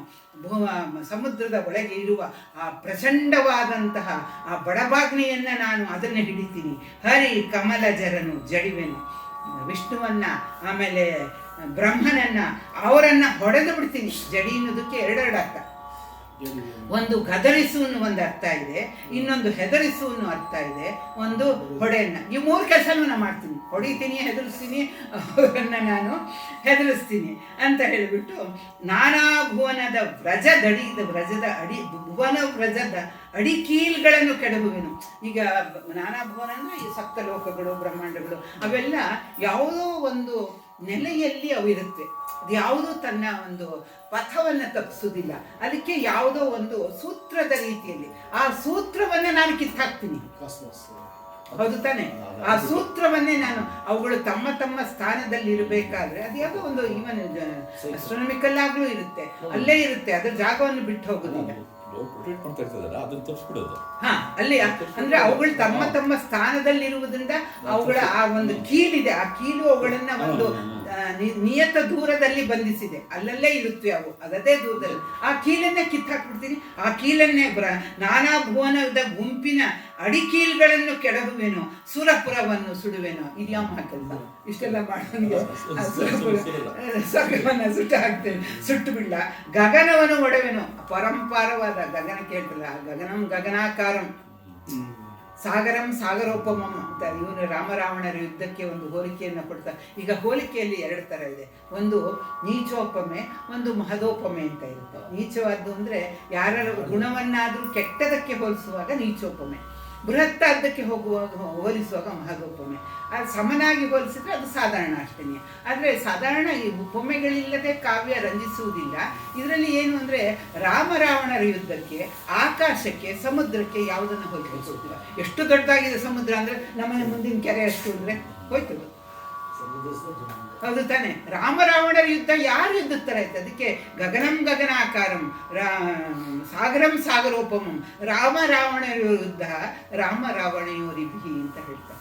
ಸಮುದ್ರದ ಒಳಗೆ ಇರುವ ಆ ಪ್ರಚಂಡವಾದಂತಹ ಆ ಬಡಬಾಗ್ನಿಯನ್ನ ನಾನು ಅದನ್ನು ಹಿಡಿತೀನಿ. ಹರಿ ಕಮಲಜರನು ಜಡಿವೆನು, ವಿಷ್ಣುವನ್ನ ಆಮೇಲೆ ಬ್ರಹ್ಮನನ್ನ ಅವರನ್ನ ಹೊಡೆದು ಬಿಡ್ತೀನಿ. ಜಡಿ ಅನ್ನೋದಕ್ಕೆ ಎರಡೆರಡು ಅರ್ಥ. ಒಂದು ಗದರಿಸು ಅನ್ನೋ ಒಂದು ಅರ್ಥ ಇದೆ, ಇನ್ನೊಂದು ಹೆದರಿಸು ಅನ್ನೋ ಅರ್ಥ ಇದೆ, ಒಂದು ಹೊಡೆಯನ್ನ. ಈ ಮೂರು ಕೆಲಸನೂ ನಾನು ಮಾಡ್ತೀನಿ. ಹೊಡಿತೀನಿ, ಹೆದರಿಸ್ತೀನಿ, ಅವರನ್ನ ನಾನು ಹೆದರಿಸ್ತೀನಿ ಅಂತ ಹೇಳಿಬಿಟ್ಟು ನಾನಾ ಭುವನದ ವ್ರಜದ ಅಡಿ ಭುವನ ವ್ರಜದ ಅಡಿಕೀಲ್ಗಳನ್ನು ಕೆಡಹುವೆನು. ಈಗ ನಾನಾ ಭುವನ ಅಂದ್ರೆ ಈ ಸಪ್ತಲೋಕಗಳು, ಬ್ರಹ್ಮಾಂಡಗಳು, ಅವೆಲ್ಲ ಯಾವುದೋ ಒಂದು ನೆಲೆಯಲ್ಲಿ ಅವು ಇರುತ್ತೆ. ಅದು ಯಾವುದೂ ತನ್ನ ಒಂದು ಪಥವನ್ನು ತಪ್ಪಿಸುವುದಿಲ್ಲ. ಅದಕ್ಕೆ ಯಾವುದೋ ಒಂದು ಸೂತ್ರದ ರೀತಿಯಲ್ಲಿ ಆ ಸೂತ್ರವನ್ನ ನಾನು ಕಿತ್ತಾಕ್ತೀನಿ. ಹೌದು ತಾನೆ? ಆ ಸೂತ್ರವನ್ನೇ ನಾನು, ಅವುಗಳು ತಮ್ಮ ತಮ್ಮ ಸ್ಥಾನದಲ್ಲಿ ಇರಬೇಕಾದ್ರೆ ಅದು ಯಾವುದೋ ಒಂದು ಈವನ್ ಅಸ್ಟ್ರಾನಮಿಕಲ್ ಆಗ್ಲೂ ಇರುತ್ತೆ, ಅಲ್ಲೇ ಇರುತ್ತೆ, ಅದ್ರ ಜಾಗವನ್ನು ಬಿಟ್ಟು ಹೋಗುದಿಲ್ಲ. ಹಾ, ಅಲ್ಲಿ ಅಂದ್ರೆ ಅವುಗಳು ತಮ್ಮ ತಮ್ಮ ಸ್ಥಾನದಲ್ಲಿರುವುದರಿಂದ ಅವುಗಳ ಆ ಒಂದು ಕೀಲಿದೆ, ಆ ಕೀಲು ಅವುಗಳನ್ನ ಒಂದು ನಿಯತ ದೂರದಲ್ಲಿ ಬಂಧಿಸಿದೆ. ಅಲ್ಲಲ್ಲೇ ಇರುತ್ತೆ ಅವು, ಅದದೇ ದೂರದಲ್ಲಿ. ಆ ಕೀಲನ್ನೇ ಕಿತ್ತಾಕ್ಬಿಡ್ತೀನಿ. ಆ ಕೀಲನ್ನೇ ನಾನಾ ಭುವನದ ಗುಂಪಿನ ಅಡಿಕೀಲ್ಗಳನ್ನು ಕೆಡಹುವೆನು, ಸುರಪುರವನ್ನು ಸುಡುವೆನು. ಇದ್ಯಾವ ಹಾಕಲ್ಲ ಇಷ್ಟೆಲ್ಲ ಮಾಡೋನಿಗೆ ಸ್ವರ್ಗವನ್ನ ಸುಟ್ಟು ಹಾಕ್ತೇನೆ, ಸುಟ್ಟು ಬಿಡ್ಲ. ಗಗನವನ್ನು ಒಡೆವೆನು, ಪರಂಪಾರವಾದ ಗಗನ ಕೇಳ್ತಲ್ಲ, ಗಗನಂ ಗಗನಾಕಾರಂ ಸಾಗರಂ ಸಾಗರೋಪಮಂ ಅಂತ ಇವನು ರಾಮರಾವಣರ ಯುದ್ಧಕ್ಕೆ ಒಂದು ಹೋಲಿಕೆಯನ್ನು ಕೊಡ್ತಾರೆ. ಈಗ ಹೋಲಿಕೆಯಲ್ಲಿ ಎರಡು ಥರ ಇದೆ, ಒಂದು ನೀಚೋಪಮೆ, ಒಂದು ಮಹದೋಪಮೆ ಅಂತ ಇರುತ್ತೆ. ನೀಚವಾದ್ದು ಅಂದರೆ ಯಾರ ಗುಣವನ್ನಾದರೂ ಕೆಟ್ಟದಕ್ಕೆ ಹೋಲಿಸುವಾಗ ನೀಚೋಪಮೆ, ಬೃಹತ್ತಾದ್ದಕ್ಕೆ ಹೋಲಿಸುವಾಗ ಮಹದೋಪಮೆ. ಅದು ಸಮನಾಗಿ ಹೋಲಿಸಿದ್ರೆ ಅದು ಸಾಧಾರಣ ಅಷ್ಟೇನೆ. ಆದರೆ ಸಾಧಾರಣ ಈ ಉಪಮೆಗಳಿಲ್ಲದೆ ಕಾವ್ಯ ರಂಜಿಸುವುದಿಲ್ಲ. ಇದರಲ್ಲಿ ಏನು ಅಂದರೆ ರಾಮರಾವಣರ ಯುದ್ಧಕ್ಕೆ ಆಕಾಶಕ್ಕೆ ಸಮುದ್ರಕ್ಕೆ ಯಾವುದನ್ನು ಹೋಲಿಸೋದಿಲ್ಲ. ಎಷ್ಟು ದೊಡ್ಡದಾಗಿದೆ ಸಮುದ್ರ ಅಂದರೆ ನಮ್ಮನೆ ಮುಂದಿನ ಕೆರೆ ಅಷ್ಟು ಅಂದರೆ ಹೋಯ್ತು. ಹೌದು ತಾನೆ? ರಾಮರಾವಣರ ಯುದ್ಧ ಯಾರು ಯುದ್ಧದ ಥರ ಇತ್ತು? ಅದಕ್ಕೆ ಗಗನಂ ಗಗನಾಕಾರಂ ಸಾಗರಂ ಸಾಗರೋಪಮಂ. ರಾಮರಾವಣರ ಯುದ್ಧ ರಾಮ ರಾವಣಯೋರಿಭಿ ಅಂತ ಹೇಳ್ತಾರೆ.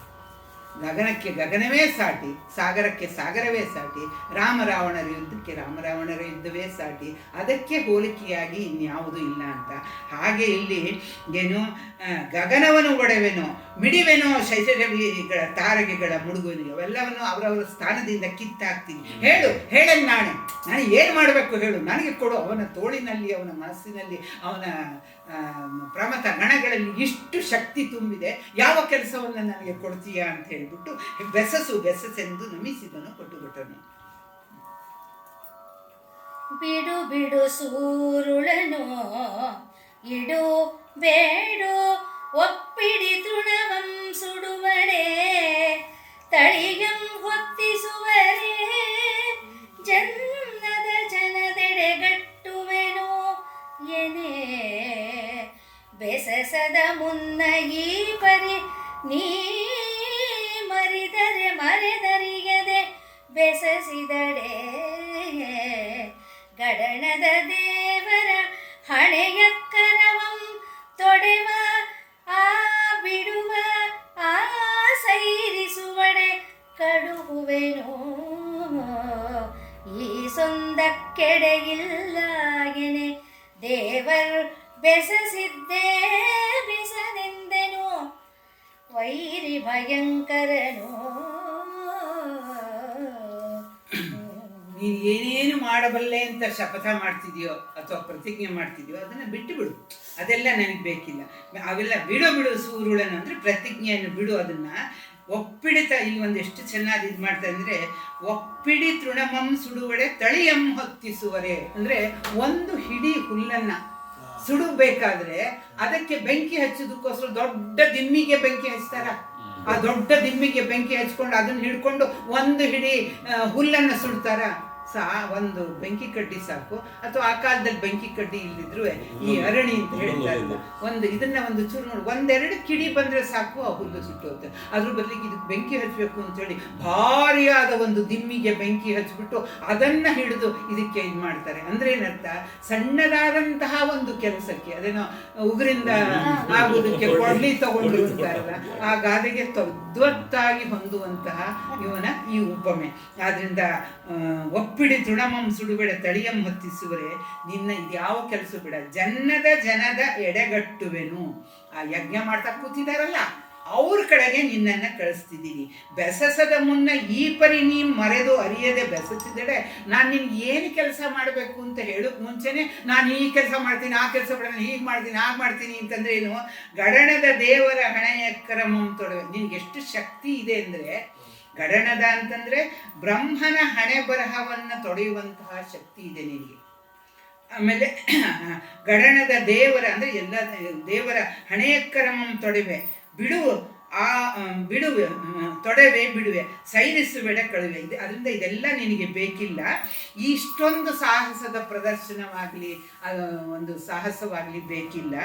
ಗಗನಕ್ಕೆ ಗಗನವೇ ಸಾಟಿ, ಸಾಗರಕ್ಕೆ ಸಾಗರವೇ ಸಾಟಿ, ರಾಮರಾವಣರ ಯುದ್ಧಕ್ಕೆ ರಾಮರಾವಣರ ಯುದ್ಧವೇ ಸಾಟಿ, ಅದಕ್ಕೆ ಹೋಲಿಕೆಯಾಗಿ ಇನ್ಯಾವುದೂ ಇಲ್ಲ ಅಂತ. ಹಾಗೆ ಇಲ್ಲಿ ಏನು ಗಗನವನ್ನು ಒಡೆವೆನೋ, ಮಿಡಿವೆನೋ, ಶೈಶವಿಗಳ ತಾರಗೆಗಳ ಮುಡುಗುವೆನು, ಅವೆಲ್ಲವನ್ನು ಅವರವರ ಸ್ಥಾನದಿಂದ ಕಿತ್ತಾಕ್ತೀನಿ. ಹೇಳನ್ ನಾನು ಏನು ಮಾಡಬೇಕು ಹೇಳು, ನನಗೆ ಕೊಡು. ಅವನ ತೋಳಿನಲ್ಲಿ, ಅವನ ಮನಸ್ಸಿನಲ್ಲಿ, ಅವನ ಪ್ರಮಥ ಗಣಗಳಲ್ಲಿ ಇಷ್ಟು ಶಕ್ತಿ ತುಂಬಿದೆ, ಯಾವ ಕೆಲಸವನ್ನು ನನಗೆ ಕೊಡ್ತೀಯಾ ಅಂತ ಹೇಳಿಬಿಟ್ಟು ಬೆಸಸೆಂದು ನಮಿಸಿದನು, ಕೊಟ್ಟುಬಿಟ್ಟನು. ಬಿಡು ಬಿಡು ಸೂರುಳನು ಇಡು ಬೇಡು ಒಪ್ಪಿಡಿ ತೃಣವಂ ಸುಡುವಡೆ ತಳಿಯಂ ಹೊತ್ತಿಸುವರೇ ಜನ್ನದ ಜನದೆಡೆಗಟ್ಟುವೆನು ಎನೆ ಬೆಸಸದ ಮುನ್ನ ಈ ಪರಿ ನೀ ಮರಿದರೆ ಮರೆದರಿಯದೆ ಬೆಸಸಿದಡೆ ಗಡಣದ ದೇವರ ಹಣೆಯಕ್ಕರವಂ ತೊಡೆವ ಆ ಬಿಡುವ ಆ ಸೈರಿಸುವಡೆ ಕಡುಹುವೆನು ಈ ಸೊಂದಕ್ಕೆಡೆಯಿಲ್ಲಾಗೆನೆ ದೇವರ್ ಬೆಸಸಿದ್ದೇ ಬಿಸನೆಂದೆನು ವೈರಿ ಭಯಂಕರನು. ನೀನು ಏನೇನು ಮಾಡಬಲ್ಲೆ ಅಂತ ಶಪಥ ಮಾಡ್ತಿದ್ಯೋ ಅಥವಾ ಪ್ರತಿಜ್ಞೆ ಮಾಡ್ತಿದ್ಯೋ ಅದನ್ನು ಬಿಟ್ಟು ಬಿಡು, ಅದೆಲ್ಲ ನನಗೆ ಬೇಕಿಲ್ಲ. ಅವೆಲ್ಲ ಬಿಡು ಸೂರುಳನು ಅಂದರೆ ಪ್ರತಿಜ್ಞೆಯನ್ನು ಬಿಡು. ಅದನ್ನು ಒಪ್ಪಿಡಿತ ಇಲ್ಲಿ ಒಂದು ಎಷ್ಟು ಚೆನ್ನಾಗಿ ಇದು ಮಾಡ್ತಾರೆ ಅಂದರೆ, ಒಪ್ಪಿಡಿ ತೃಣಮಂ ಸುಡುವಡೆ ತಳಿಯಂ ಹೊತ್ತಿಸುವರೆ. ಅಂದರೆ ಒಂದು ಹಿಡಿ ಹುಲ್ಲನ್ನು ಸುಡಬೇಕಾದ್ರೆ ಅದಕ್ಕೆ ಬೆಂಕಿ ಹಚ್ಚೋದಕ್ಕೋಸ್ಕರ ದೊಡ್ಡ ದಿಮ್ಮಿಗೆ ಬೆಂಕಿ ಹಚ್ತಾರ. ಆ ದೊಡ್ಡ ದಿಮ್ಮಿಗೆ ಬೆಂಕಿ ಹಚ್ಕೊಂಡು ಅದನ್ನ ಹಿಡ್ಕೊಂಡು ಒಂದು ಹಿಡಿ ಹುಲ್ಲನ್ನು ಸುಡ್ತಾರ. ಒಂದು ಬೆಂಕಿ ಕಡ್ಡಿ ಸಾಕು, ಅಥವಾ ಆ ಕಾಲದಲ್ಲಿ ಬೆಂಕಿ ಕಡ್ಡಿ ಇಲ್ದಿದ್ರು ಈ ಅರಣಿ ಅಂತ ಹೇಳ್ತಾ ಇದ್ದ ಇದನ್ನ ಒಂದು ಚೂರು ನೋಡಿ, ಒಂದೆರಡು ಕಿಡಿ ಬಂದ್ರೆ ಸಾಕು, ಆ ಹುಲ್ಲು ಸುಟ್ಟೋಗುತ್ತೆ. ಅದ್ರ ಬದಲಿಗೆ ಇದಕ್ಕೆ ಬೆಂಕಿ ಹಚ್ಚಬೇಕು ಅಂತೇಳಿ ಭಾರಿಯಾದ ಒಂದು ದಿಮ್ಮಿಗೆ ಬೆಂಕಿ ಹಚ್ಬಿಟ್ಟು ಅದನ್ನ ಹಿಡಿದು ಇದಕ್ಕೆ ಇದು ಮಾಡ್ತಾರೆ. ಅಂದ್ರೆ ಏನರ್ಥ, ಸಣ್ಣದಾದಂತಹ ಒಂದು ಕೆಲಸಕ್ಕೆ, ಅದೇನೋ ಉಗುರಿಂದ ಆಗುವುದಕ್ಕೆ ಕೊಡ್ಲಿ ತಗೊಂಡು ಅಂತಾರಲ್ಲ, ಆ ಗಾದೆಗೆ ತದ್ವತ್ತಾಗಿ ಹೊಂದುವಂತಹ ಇವನ ಈ ಉಪಮೆ. ಆದ್ರಿಂದ ಒಪ್ಪಿಡಿ ತೃಣಮಂ ಸುಡುಬೇಡ ತಳಿಯಂ ಹೊತ್ತಿಸುವರೆ, ನಿನ್ನ ಇದ್ಯಾವ ಕೆಲಸ ಬೇಡ, ಜನದ ಎಡೆಗಟ್ಟುವೆನು. ಆ ಯಜ್ಞ ಮಾಡ್ತಾ ಕೂತಿದಾರಲ್ಲ ಅವ್ರ ಕಡೆಗೆ ನಿನ್ನನ್ನು ಕಳಿಸ್ತಿದ್ದೀನಿ. ಬೆಸಸದ ಮುನ್ನ ಈ ಪರಿ ನೀ ಮರೆದು ಅರಿಯದೆ ಬೆಸಸಿದಡೆ, ನಾನು ನಿನ್ಗೆ ಏನು ಕೆಲಸ ಮಾಡಬೇಕು ಅಂತ ಹೇಳೋಕೆ ಮುಂಚೆನೆ ನಾನು ಈ ಕೆಲಸ ಮಾಡ್ತೀನಿ, ಆ ಕೆಲಸ ಮಾಡ್ತೀನಿ, ಹೀಗೆ ಮಾಡ್ತೀನಿ, ಹಾಗೆ ಮಾಡ್ತೀನಿ ಅಂತಂದ್ರೆ ಏನು, ಗಡಣದ ದೇವರ ಹಣೆಯ ಕ್ರಮಂ ತೊಡವೆ. ನಿನ್ಗೆ ಎಷ್ಟು ಶಕ್ತಿ ಇದೆ ಅಂದರೆ, ಗಡಣದ ಅಂತಂದ್ರೆ ಬ್ರಹ್ಮನ ಹಣೆ ಬರಹವನ್ನು ತೊಡೆಯುವಂತಹ ಶಕ್ತಿ ಇದೆ ನಿನಗೆ. ಆಮೇಲೆ ಗಡಣದ ದೇವರ ಅಂದ್ರೆ ಎಲ್ಲ ದೇವರ ಹಣೆಯ ಕ್ರಮಂ ತೊಡೆವೆ, ಬಿಡುವೆ ತೊಡೆವೆ ಬಿಡುವೆ, ಸೈರಿಸುಬೇಡ ಕಳುವೆ. ಇದೆ ಅದರಿಂದ ಇದೆಲ್ಲ ನಿನಗೆ ಬೇಕಿಲ್ಲ. ಇಷ್ಟೊಂದು ಸಾಹಸದ ಪ್ರದರ್ಶನವಾಗಲಿ ಒಂದು ಸಾಹಸವಾಗಲಿ ಬೇಕಿಲ್ಲ.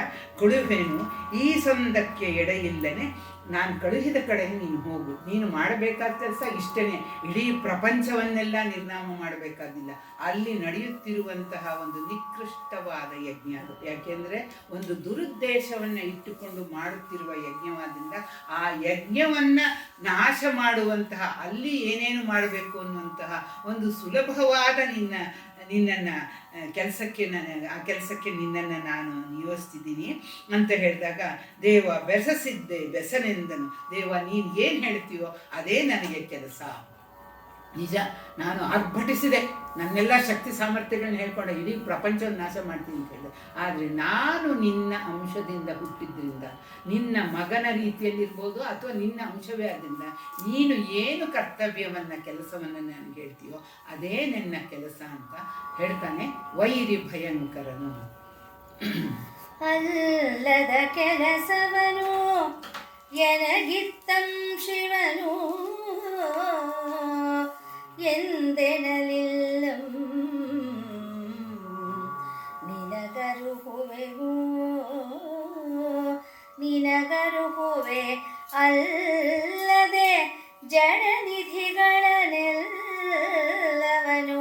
ಕೊಡುವೆನು ಈ ಸಂದಕ್ಕೆ ಎಡೆಯಿಲ್ಲನೆ, ನಾನು ಕಳುಹಿದ ಕಡೆ ನೀನು ಹೋಗು. ನೀನು ಮಾಡಬೇಕಾದ ಕೆಲಸ ಇಷ್ಟೇ, ಇಡೀ ಪ್ರಪಂಚವನ್ನೆಲ್ಲ ನಿರ್ನಾಮ ಮಾಡಬೇಕಾದಿಲ್ಲ. ಅಲ್ಲಿ ನಡೆಯುತ್ತಿರುವಂತಹ ಒಂದು ನಿಕೃಷ್ಟವಾದ ಯಜ್ಞ ಅದು. ಯಾಕೆಂದರೆ ಒಂದು ದುರುದ್ದೇಶವನ್ನು ಇಟ್ಟುಕೊಂಡು ಮಾಡುತ್ತಿರುವ ಯಜ್ಞವಾದ್ರಿಂದ ಆ ಯಜ್ಞವನ್ನು ನಾಶ ಮಾಡುವಂತಹ, ಅಲ್ಲಿ ಏನೇನು ಮಾಡಬೇಕು ಅನ್ನುವಂತಹ ಒಂದು ಸುಲಭವಾದ ನಿನ್ನನ್ನು ಕೆಲಸಕ್ಕೆ ಆ ಕೆಲಸಕ್ಕೆ ನಿನ್ನನ್ನು ನಾನು ನಿಯೋಜಿಸ್ತಿದ್ದೀನಿ ಅಂತ ಹೇಳಿದಾಗ, ದೇವ ಬೆಸಸಿದ್ದೆ ಬೆಸನೆಂದನು. ದೇವ ನೀನು ಏನು ಹೇಳ್ತೀವೋ ಅದೇ ನನಗೆ ಕೆಲಸ. ನಿಜ, ನಾನು ಆರ್ಭಟಿಸಿದೆ, ನನ್ನೆಲ್ಲ ಶಕ್ತಿ ಸಾಮರ್ಥ್ಯಗಳನ್ನ ಹೇಳ್ಕೊಂಡೆ ಇಡೀ ಪ್ರಪಂಚವನ್ನು ನಾಶ ಮಾಡ್ತೀನಿ ಅಂತ ಹೇಳಿದೆ. ಆದರೆ ನಾನು ನಿನ್ನ ಅಂಶದಿಂದ ಹುಟ್ಟಿದ್ರಿಂದ, ನಿನ್ನ ಮಗನ ರೀತಿಯಲ್ಲಿರ್ಬೋದು ಅಥವಾ ನಿನ್ನ ಅಂಶವೇ ಆದ್ದರಿಂದ ನೀನು ಏನು ಕರ್ತವ್ಯವನ್ನು ಕೆಲಸವನ್ನು ನನಗೆ ಹೇಳ್ತೀಯೋ ಅದೇ ನನ್ನ ಕೆಲಸ ಅಂತ ಹೇಳ್ತಾನೆ. ವೈರಿ ಭಯಂಕರನು. ಅಲ್ಲದ ಕೆಲಸವನು ಎನಗಿತ್ತಂ ಶಿವನು ಎಂದೆನಲಿಲ್ಲಂ ನಿನಗರುಹುವೆ ಅಲ್ಲದೆ ಜಡನಿಧಿಗಳನ್ನೆಲ್ಲವನು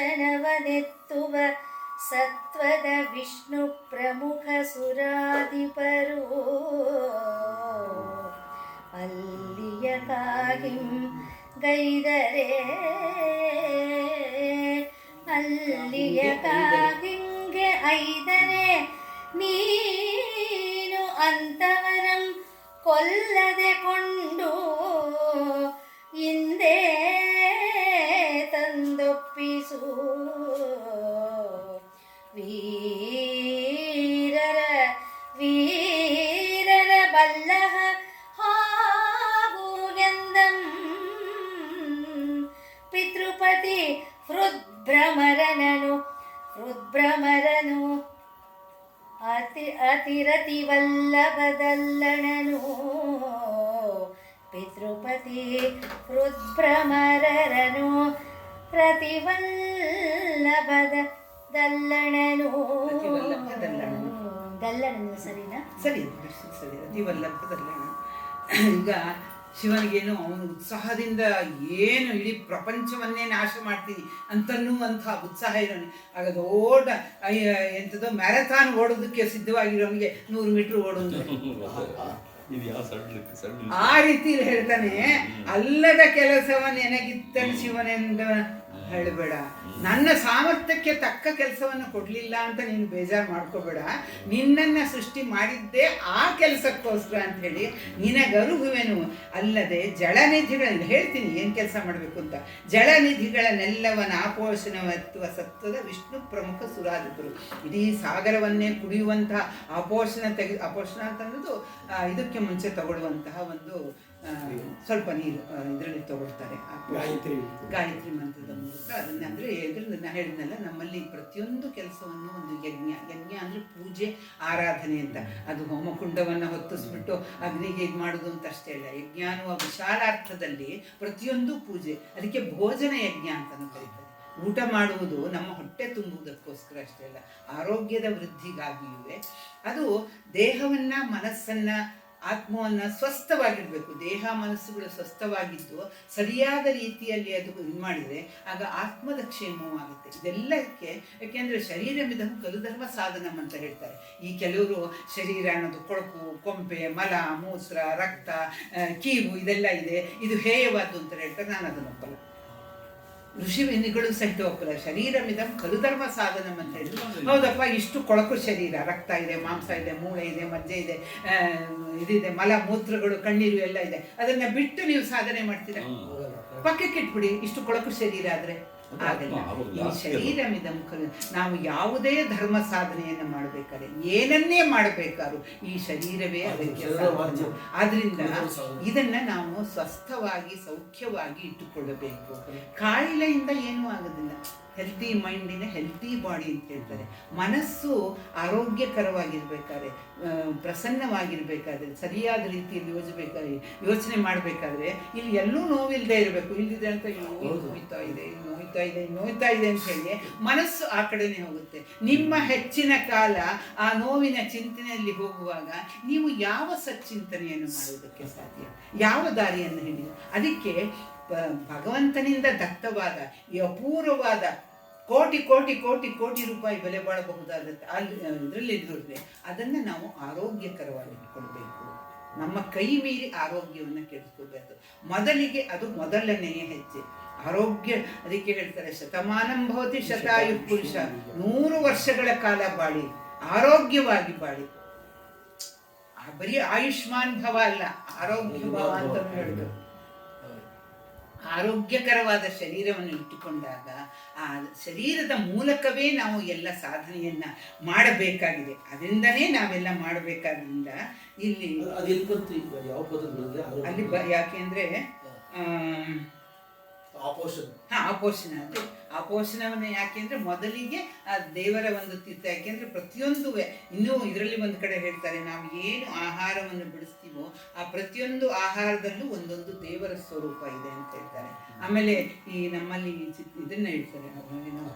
ಆಪೋಷಣವನೆತ್ತುವ ಸತ್ವದ ವಿಷ್ಣು ಪ್ರಮುಖ ಸುರಾಧಿಪರು ಅಲ್ಲಿಯ ಕಾಹಿಂ ಗೈದರೆ, ಅಲ್ಲಿಯ ಕಾಹಿಂಗೆ ಐದರೆ ನೀನು ಅಂತವರಂ ಕೊಲ್ಲದೆ ಕೊಂಡು ಹಿಂದೆ ತಂದೊಪ್ಪಿಸು. ವೀರರ ಬಲ್ಲಹ ಹಾಗೂ ಎಂದಂ ಪಿತೃಪತಿ ಹೃದ್ಭ್ರಮರನು ಅತಿರತಿ ವಲ್ಲಭದಲ್ಲಣನು. ಪಿತೃಪತಿ ಹೃದ್ಭ್ರಮರನು ರತಿವಲ್ಲಭದಲ್ಲಣನು. ದಲ್ಲಣನು ಸರಿನಾ? ಸರಿ, ಸರಿ, ರತಿವಲ್ಲಭದಲ್ಲಣ. ಈಗ ಶಿವನಿಗೇನು ಅವನು ಉತ್ಸಾಹದಿಂದ ಏನು ಇಡೀ ಪ್ರಪಂಚವನ್ನೇ ನಾಶ ಮಾಡ್ತೀನಿ ಅಂತನ್ನುವಂಥ ಉತ್ಸಾಹ ಇರೋನು. ಆಗ ದೊಡ್ಡ ಎಂಥದೋ ಮ್ಯಾರಥಾನ್ ಓಡೋದಕ್ಕೆ ಸಿದ್ಧವಾಗಿರೋನಿಗೆ 100 ಮೀಟ್ರ್ ಓಡೋದು ಆ ರೀತಿ ಹೇಳ್ತಾನೆ. ಅಲ್ಲದ ಕೆಲಸವನ್ನು ಎನಗಿತ್ತನು ಶಿವನೆಂದು ಹೇಳಬೇಡ. ನನ್ನ ಸಾಮರ್ಥ್ಯಕ್ಕೆ ತಕ್ಕ ಕೆಲಸವನ್ನು ಕೊಡಲಿಲ್ಲ ಅಂತ ನೀನು ಬೇಜಾರು ಮಾಡ್ಕೋಬೇಡ. ನಿನ್ನನ್ನು ಸೃಷ್ಟಿ ಮಾಡಿದ್ದೇ ಆ ಕೆಲಸಕ್ಕೋಸ್ಕರ ಅಂತ ಹೇಳಿ ನಿನಗರುಹುವೆನು. ಅಲ್ಲದೆ ಜಲನಿಧಿಗಳನ್ನು ಹೇಳ್ತೀನಿ ಏನು ಕೆಲಸ ಮಾಡಬೇಕು ಅಂತ. ಜಲನಿಧಿಗಳನ್ನೆಲ್ಲವನ್ನ ಆಪೋಷಣವತ್ವ ಸತ್ವದ ವಿಷ್ಣು ಪ್ರಮುಖ ಸುರಾದಿತರು. ಇಡೀ ಸಾಗರವನ್ನೇ ಕುಡಿಯುವಂತಹ ಆಪೋಷಣ ಆಪೋಷಣ ಅಂತ ಅನ್ನೋದು ಇದಕ್ಕೆ ಮುಂಚೆ ತಗೊಳ್ಳುವಂತಹ ಒಂದು ಸ್ವಲ್ಪ ನೀರು ಇದರಲ್ಲಿ ತಗೊಳ್ತಾರೆ ಗಾಯತ್ರಿ ಮಂತ್ರದ ಮೂಲಕ. ಅದನ್ನ ಅಂದರೆ ಇದರಿಂದ ಹೇಳಿದ್ನಲ್ಲ, ನಮ್ಮಲ್ಲಿ ಪ್ರತಿಯೊಂದು ಕೆಲಸವನ್ನು ಒಂದು ಯಜ್ಞ ಅಂದರೆ ಪೂಜೆ ಆರಾಧನೆ ಅಂತ. ಅದು ಹೋಮಕುಂಡವನ್ನು ಹೊತ್ತಿಸ್ಬಿಟ್ಟು ಅಗ್ನಿಗೆ ಇದು ಮಾಡೋದು ಅಂತ ಅಷ್ಟೇ ಅಲ್ಲ. ಯಜ್ಞ ಅನ್ನುವ ವಿಶಾಲಾರ್ಥದಲ್ಲಿ ಪ್ರತಿಯೊಂದು ಪೂಜೆ. ಅದಕ್ಕೆ ಭೋಜನ ಯಜ್ಞ ಅಂತಲೂ ಕರೀತಾರೆ. ಊಟ ಮಾಡುವುದು ನಮ್ಮ ಹೊಟ್ಟೆ ತುಂಬುವುದಕ್ಕೋಸ್ಕರ ಅಷ್ಟೇ ಅಲ್ಲ, ಆರೋಗ್ಯದ ವೃದ್ಧಿಗಾಗಿಯೂ. ಅದು ದೇಹವನ್ನು ಮನಸ್ಸನ್ನು ಆತ್ಮವನ್ನು ಸ್ವಸ್ಥವಾಗಿರಬೇಕು. ದೇಹ ಮನಸ್ಸುಗಳು ಸ್ವಸ್ಥವಾಗಿದ್ದು ಸರಿಯಾದ ರೀತಿಯಲ್ಲಿ ಅದು ಇದು ಮಾಡಿದರೆ ಆಗ ಆತ್ಮದ ಕ್ಷೇಮವೂ ಆಗುತ್ತೆ. ಇದೆಲ್ಲಕ್ಕೆ ಯಾಕೆಂದರೆ ಶರೀರಮಿದಂ ಖಲು ಧರ್ಮ ಸಾಧನಂ ಅಂತ ಹೇಳ್ತಾರೆ. ಈ ಕೆಲವರು ಶರೀರ ಅನ್ನೋದು ಕೊಳಕು, ಕೊಂಪೆ, ಮಲ, ಮೂತ್ರ, ರಕ್ತ, ಕೀವು ಇದೆಲ್ಲ ಇದೆ, ಇದು ಹೇಯವಾದ್ದು ಅಂತ ಹೇಳ್ತಾರೆ. ನಾನು ಅದನ್ನು ಒಪ್ಪಲ್ಲ. ಋಷಿವಿನಿಗಳು ಸಹಿತ ಒಪ್ಪಲ್ಲ. ಶರೀರಮಿದಂ ಖಲು ಧರ್ಮ ಸಾಧನಂ ಅಂತ ಹೇಳಿದ್ರು. ಹೌದಪ್ಪ, ಇಷ್ಟು ಕೊಳಕು ಶರೀರ, ರಕ್ತ ಇದೆ, ಮಾಂಸ ಇದೆ, ಮೂಳೆ ಇದೆ, ಮಜ್ಜೆ ಇದೆ, ಇದಿದೆ, ಮಲ ಮೂತ್ರಗಳು, ಕಣ್ಣೀರು ಎಲ್ಲ ಇದೆ. ಅದನ್ನ ಬಿಟ್ಟು ನೀವು ಸಾಧನೆ ಮಾಡ್ತೀರಾ? ಪಕ್ಕಕ್ಕೆ ಇಟ್ಬಿಡಿ. ಇಷ್ಟು ಕೊಳಕು ಶರೀರ ಆದರೆ ಆಗಲ್ಲ. ಈ ಶರೀರಮಿದಂ ಖಲು. ನಾವು ಯಾವುದೇ ಧರ್ಮ ಸಾಧನೆಯನ್ನು ಮಾಡಬೇಕಾದ್ರೆ, ಏನನ್ನೇ ಮಾಡಬೇಕಾದ್ರೂ ಈ ಶರೀರವೇ ಅದಕ್ಕೆ ಸಾಧನ. ಆದ್ರಿಂದ ಇದನ್ನ ನಾವು ಸ್ವಸ್ಥವಾಗಿ ಸೌಖ್ಯವಾಗಿ ಇಟ್ಟುಕೊಳ್ಳಬೇಕು. ಕಾಯಿಲೆಯಿಂದ ಏನೂ ಆಗೋದಿಲ್ಲ. ಹೆಲ್ತಿ ಮೈಂಡಿನ ಹೆಲ್ತಿ ಬಾಡಿ ಅಂತ ಹೇಳ್ತಾರೆ. ಮನಸ್ಸು ಆರೋಗ್ಯಕರವಾಗಿರ್ಬೇಕಾದ್ರೆ, ಪ್ರಸನ್ನವಾಗಿರ್ಬೇಕಾದ್ರೆ, ಸರಿಯಾದ ರೀತಿಯಲ್ಲಿ ಯೋಚನೆ ಮಾಡಬೇಕಾದ್ರೆ ಇಲ್ಲಿ ಎಲ್ಲೂ ನೋವಿಲ್ಲದೆ ಇರಬೇಕು. ಇಲ್ಲಿದೆ ಅಂತ ನೋಯ್ತಾ ಇದೆ, ನೋಯ್ತಾ ಇದೆ, ನೋಯ್ತಾ ಇದೆ ಅಂತ ಹೇಳಿ ಮನಸ್ಸು ಆ ಕಡೆನೇ ಹೋಗುತ್ತೆ. ನಿಮ್ಮ ಹೆಚ್ಚಿನ ಕಾಲ ಆ ನೋವಿನ ಚಿಂತನೆಯಲ್ಲಿ ಹೋಗುವಾಗ ನೀವು ಯಾವ ಸಚ್ಚಿಂತನೆಯನ್ನು ಮಾಡುವುದಕ್ಕೆ ಸಾಧ್ಯ? ಯಾವ ದಾರಿಯನ್ನು ಹಿಡಿಯುವ? ಅದಕ್ಕೆ ಭಗವಂತನಿಂದ ದತ್ತವಾದ ಈ ಅಪೂರ್ವವಾದ ಕೋಟಿ ಕೋಟಿ ಕೋಟಿ ಕೋಟಿ ರೂಪಾಯಿ ಬೆಲೆ ಬಾಳಬಹುದಾದ ಇದರಲ್ಲಿ ಇದ್ರೆ ಅದನ್ನು ನಾವು ಆರೋಗ್ಯಕರವಾಗಿ ಇಟ್ಕೊಳ್ಬೇಕು. ನಮ್ಮ ಕೈ ಮೀರಿ ಆರೋಗ್ಯವನ್ನು ಕೆಡಿಸ್ಕೋಬೇಕು. ಮೊದಲಿಗೆ ಅದು ಮೊದಲನೆಯ ಹೆಜ್ಜೆ ಆರೋಗ್ಯ. ಅದಕ್ಕೆ ಹೇಳ್ತಾರೆ ಶತಮಾನಂ ಭವತಿ ಶತಾಯು ಪುರುಷ. 100 ವರ್ಷಗಳ ಕಾಲ ಬಾಳಿ, ಆರೋಗ್ಯವಾಗಿ ಬಾಳಿ. ಬರೀ ಆಯುಷ್ಮಾನ್ ಭವ ಅಲ್ಲ, ಆರೋಗ್ಯ ಭವ ಅಂತ ಹೇಳಿದ್ರು. ಆರೋಗ್ಯಕರವಾದ ಶರೀರವನ್ನು ಇಟ್ಟುಕೊಂಡಾಗ ಆ ಶರೀರದ ಮೂಲಕವೇ ನಾವು ಎಲ್ಲ ಸಾಧನೆಯನ್ನ ಮಾಡಬೇಕಾಗಿದೆ. ಅದರಿಂದನೇ ನಾವೆಲ್ಲ ಮಾಡಬೇಕಾದ್ರಿಂದ ಇಲ್ಲಿ ಅಲ್ಲಿ ಯಾಕೆಂದ್ರೆ ಆಪೋಷಣ ಅಂದ್ರೆ ಆಪೋಷಣವನ್ನು ಯಾಕೆಂದ್ರೆ ಮೊದಲಿಗೆ ಆ ದೇವರ ಒಂದು ತೀರ್ಥ. ಯಾಕೆಂದ್ರೆ ಪ್ರತಿಯೊಂದು ಇನ್ನೂ ಇದರಲ್ಲಿ ಒಂದು ಕಡೆ ಹೇಳ್ತಾರೆ, ನಾವು ಏನು ಆಹಾರವನ್ನು ಬಿಡಿಸ್ತೀವೋ ಆ ಪ್ರತಿಯೊಂದು ಆಹಾರದಲ್ಲೂ ಒಂದೊಂದು ದೇವರ ಸ್ವರೂಪ ಇದೆ ಅಂತ ಹೇಳ್ತಾರೆ. ಆಮೇಲೆ ಈ ನಮ್ಮಲ್ಲಿ ಇದನ್ನ ಹೇಳ್ತಾರೆ,